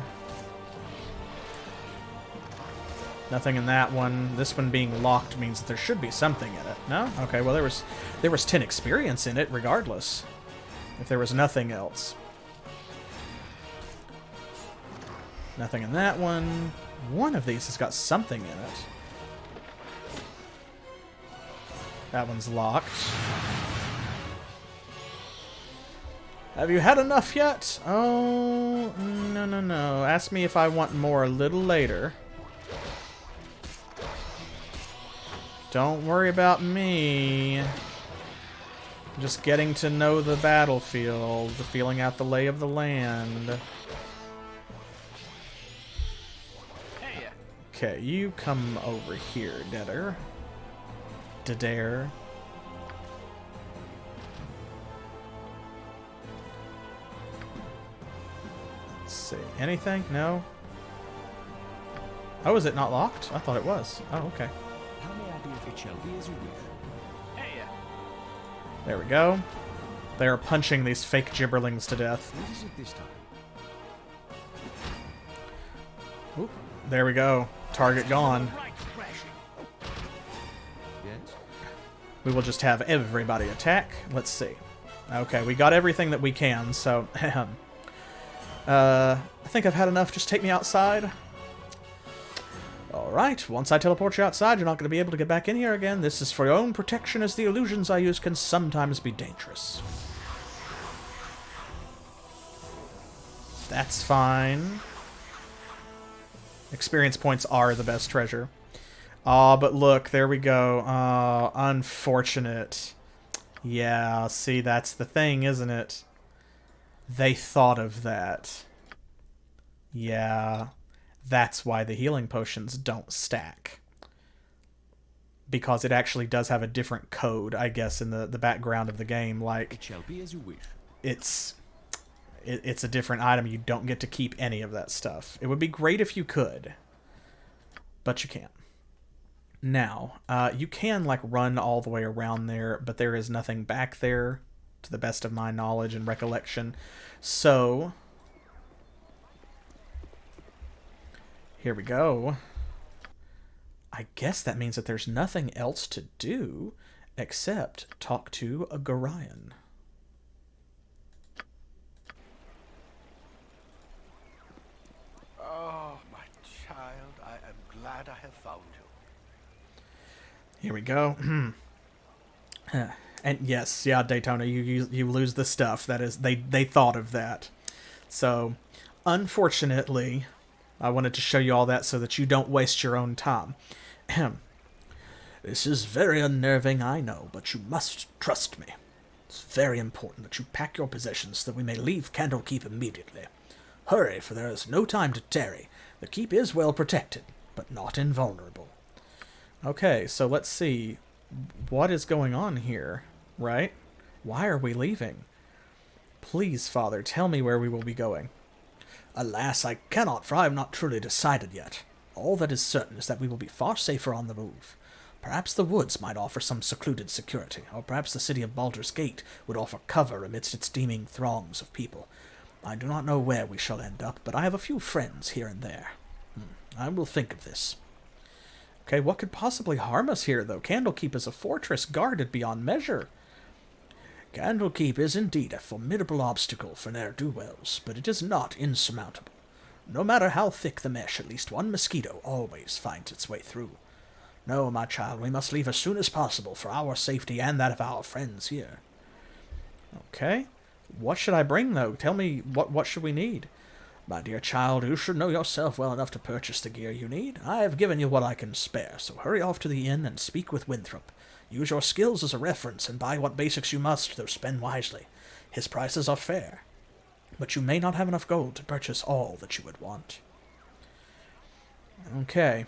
Nothing in that one. This one being locked means that there should be something in it. No? Okay, well there was 10 experience in it regardless. If there was nothing else. Nothing in that one. One of these has got something in it. That one's locked. Have you had enough yet? Oh, no, no, no. Ask me if I want more a little later. Don't worry about me. Just getting to know the battlefield, feeling out the lay of the land. Okay, you come over here, Deader. Dare. Let's see. Anything? No? Oh, is it not locked? I thought it was. Oh, okay. How may I be if it shall be as you wish? There we go. They are punching these fake gibberlings to death. What is it this time? Oop, there we go. Target gone. We will just have everybody attack. Let's see. Okay, we got everything that we can, so... I think I've had enough. Just take me outside. Alright, once I teleport you outside, you're not going to be able to get back in here again. This is for your own protection, as the illusions I use can sometimes be dangerous. That's fine. Experience points are the best treasure. Aw, but look, there we go. Unfortunate. Yeah, see, that's the thing, isn't it? They thought of that. Yeah, that's why the healing potions don't stack. Because it actually does have a different code, I guess, in the background of the game. Like, it shall be as you wish. It's a different item. You don't get to keep any of that stuff. It would be great if you could, but you can't. Now, you can, like, run all the way around there, but there is nothing back there, to the best of my knowledge and recollection. So, here we go. I guess that means that there's nothing else to do except talk to a Gorion. Oh, my child, I am glad I have found you. Here we go. And yes, yeah, Daytona, you lose the stuff. That is, they thought of that. So, unfortunately, I wanted to show you all that so that you don't waste your own time. This is very unnerving, I know, but you must trust me. It's very important that you pack your possessions so that we may leave Candlekeep immediately. Hurry, for there is no time to tarry. The keep is well protected, but not invulnerable. Okay, so let's see. What is going on here, right? Why are we leaving? Please, Father, tell me where we will be going. Alas, I cannot, for I have not truly decided yet. All that is certain is that we will be far safer on the move. Perhaps the woods might offer some secluded security, or perhaps the city of Baldur's Gate would offer cover amidst its teeming throngs of people. I do not know where we shall end up, but I have a few friends here and there. I will think of this. Okay, what could possibly harm us here, though? Candlekeep is a fortress guarded beyond measure. Candlekeep is indeed a formidable obstacle for ne'er-do-wells, but it is not insurmountable. No matter how thick the mesh, at least one mosquito always finds its way through. No, my child, we must leave as soon as possible for our safety and that of our friends here. Okay. What should I bring, though? Tell me, what should we need? My dear child, you should know yourself well enough to purchase the gear you need. I have given you what I can spare, so hurry off to the inn and speak with Winthrop. Use your skills as a reference and buy what basics you must, though spend wisely. His prices are fair, but you may not have enough gold to purchase all that you would want. Okay.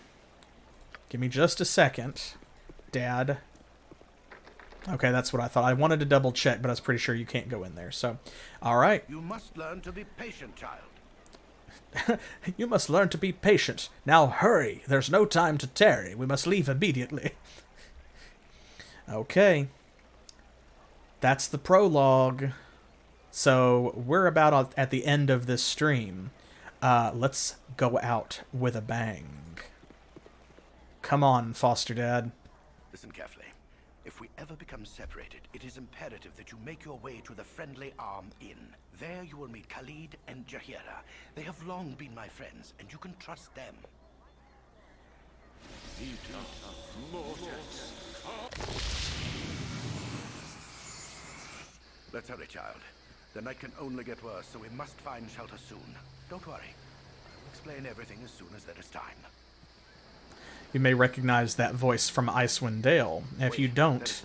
Give me just a second, Dad. Okay, that's what I thought. I wanted to double check, but I was pretty sure you can't go in there. So, all right. You must learn to be patient, child. You must learn to be patient. Now hurry. There's no time to tarry. We must leave immediately. Okay. That's the prologue. So we're about at the end of this stream. Let's go out with a bang. Come on, foster dad. Listen carefully. If we ever become separated, it is imperative that you make your way to the Friendly Arm Inn. There you will meet Khalid and Jahira. They have long been my friends, and you can trust them. Let's hurry, child. The night can only get worse, so we must find shelter soon. Don't worry. I will explain everything as soon as there is time. You may recognize that voice from Icewind Dale. If you don't,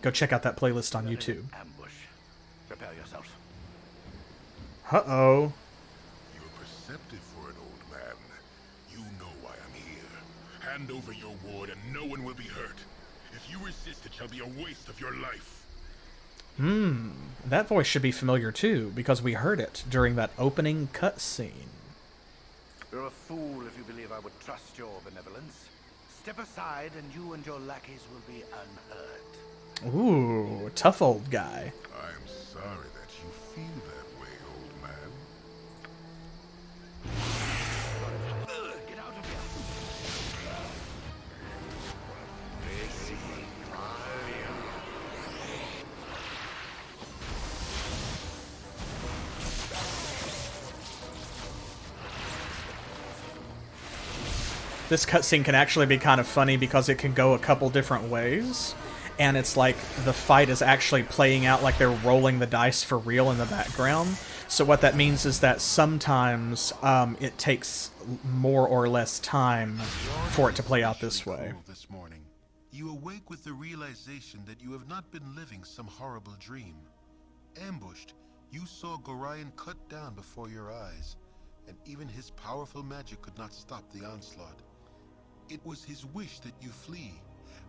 go check out that playlist on YouTube. Ambush. Prepare yourself. Uh-oh. You're perceptive for an old man. You know why I'm here. Hand over your ward and no one will be hurt. If you resist, it shall be a waste of your life. That voice should be familiar too, because we heard it during that opening cutscene. You're a fool if you believe I would trust your benevolence. Step aside and you and your lackeys will be unhurt. Ooh, tough old guy. I'm sorry that you feel that way, old man. Get out of here. This cutscene can actually be kind of funny because it can go a couple different ways. And it's like the fight is actually playing out like they're rolling the dice for real in the background. So what that means is that sometimes it takes more or less time for it to play out this way. This morning, you awake with the realization that you have not been living some horrible dream. Ambushed, you saw Gorion cut down before your eyes, and even his powerful magic could not stop the onslaught. It was his wish that you flee,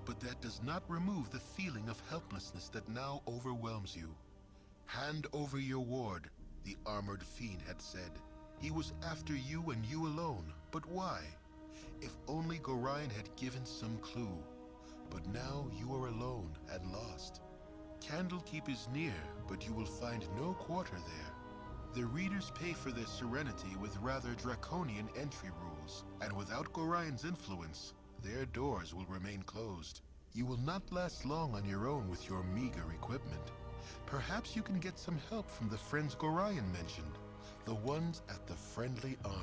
but that does not remove the feeling of helplessness that now overwhelms you. Hand over your ward, the armored fiend had said. He was after you and you alone, but why? If only Gorion had given some clue. But now you are alone and lost. Candlekeep is near, but you will find no quarter there. The readers pay for their serenity with rather draconian entry rules, and without Gorion's influence, their doors will remain closed. You will not last long on your own with your meager equipment. Perhaps you can get some help from the friends Gorion mentioned, the ones at the Friendly Arm.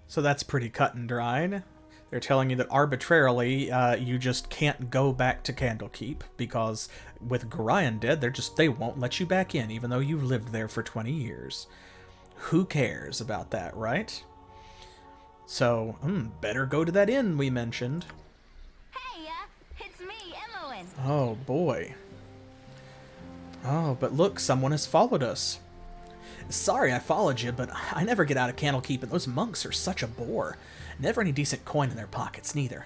So that's pretty cut and dried. They're telling you that arbitrarily you just can't go back to Candlekeep because with Gorion dead, they won't let you back in even though you've lived there for 20 years. Who cares about that, right? So, better go to that inn we mentioned. Hey, it's me, Emmowen. Oh boy. Oh, but look, someone has followed us. Sorry I followed you, but I never get out of Candlekeep, and those monks are such a bore. Never any decent coin in their pockets, neither.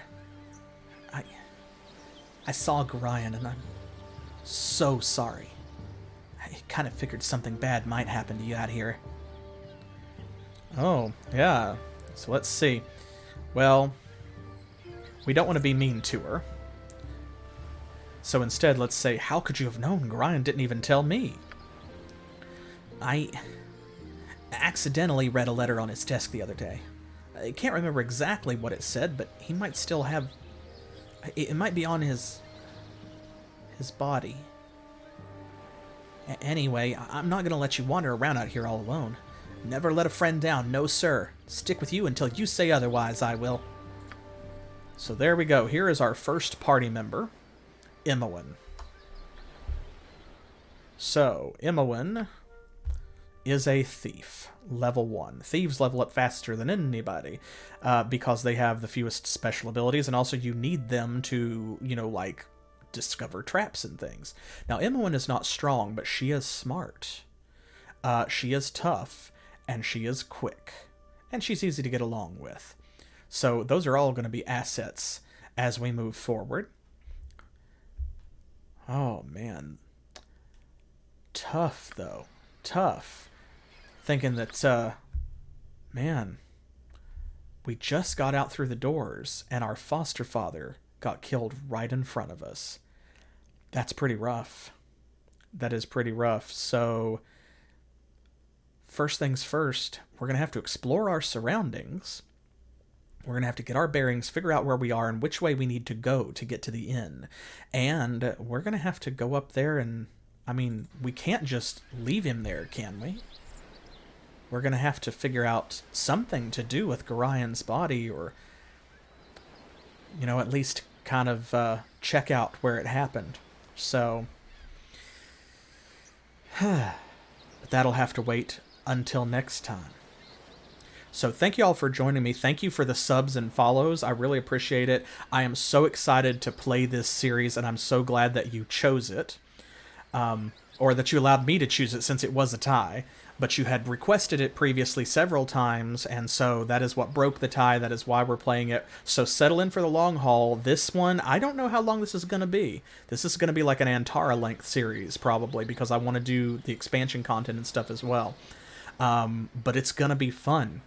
I saw Gorion, and I'm so sorry. I kind of figured something bad might happen to you out here. Oh, yeah. So let's see. Well, we don't want to be mean to her. So instead, let's say, how could you have known? Gorion didn't even tell me. I accidentally read a letter on his desk the other day. I can't remember exactly what it said, but he might still have... It might be on his body. Anyway, I'm not going to let you wander around out here all alone. Never let a friend down, no sir. Stick with you until you say otherwise, I will. So there we go. Here is our first party member, Emmowen. So, Emmowen is a thief. Level 1. Thieves level up faster than anybody because they have the fewest special abilities, and also you need them to, like, discover traps and things. Now, Emmowen is not strong, but she is smart. She is tough, and she is quick. And she's easy to get along with. So those are all going to be assets as we move forward. Oh, man. Tough, though. Tough. Thinking that, man, we just got out through the doors, and our foster father got killed right in front of us. That's pretty rough. That is pretty rough. So, first things first, we're going to have to explore our surroundings. We're going to have to get our bearings, figure out where we are and which way we need to go to get to the inn. And we're going to have to go up there and, I mean, we can't just leave him there, can we? We're going to have to figure out something to do with Gorian's body, or, you know, at least kind of check out where it happened. So, but that'll have to wait until next time. So thank you all for joining me. Thank you for the subs and follows. I really appreciate it. I am so excited to play this series, and I'm so glad that you chose it. Or that you allowed me to choose it, since it was a tie. But you had requested it previously several times, and so that is what broke the tie. That is why we're playing it. So settle in for the long haul. This one, I don't know how long this is going to be. This is going to be like an Antara-length series, probably, because I want to do the expansion content and stuff as well. But it's going to be fun.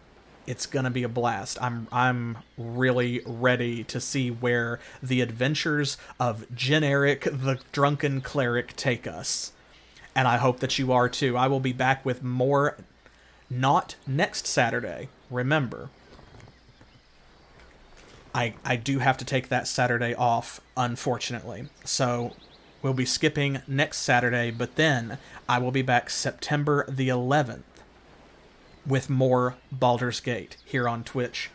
It's going to be a blast. I'm really ready to see where the adventures of Eryk, the drunken cleric, take us. And I hope that you are too. I will be back with more, not next Saturday. Remember, I do have to take that Saturday off, unfortunately. So we'll be skipping next Saturday, but then I will be back September the 11th. With more Baldur's Gate here on Twitch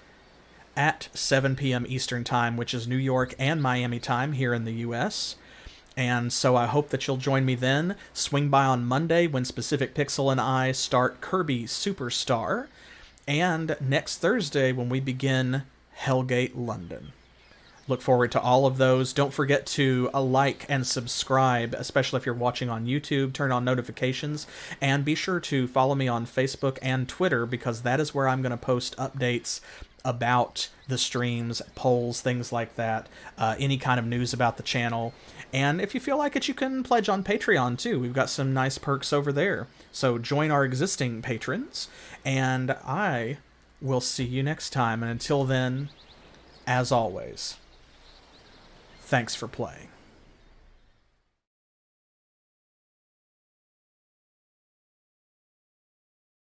at 7 p.m. Eastern Time, which is New York and Miami time here in the U.S. And so I hope that you'll join me then. Swing by on Monday when Specific Pixel and I start Kirby Superstar. And next Thursday when we begin Hellgate London. Look forward to all of those. Don't forget to like and subscribe, especially if you're watching on YouTube. Turn on notifications. And be sure to follow me on Facebook and Twitter, because that is where I'm going to post updates about the streams, polls, things like that. Any kind of news about the channel. And if you feel like it, you can pledge on Patreon too. We've got some nice perks over there. So join our existing patrons. And I will see you next time. And until then, as always, thanks for playing.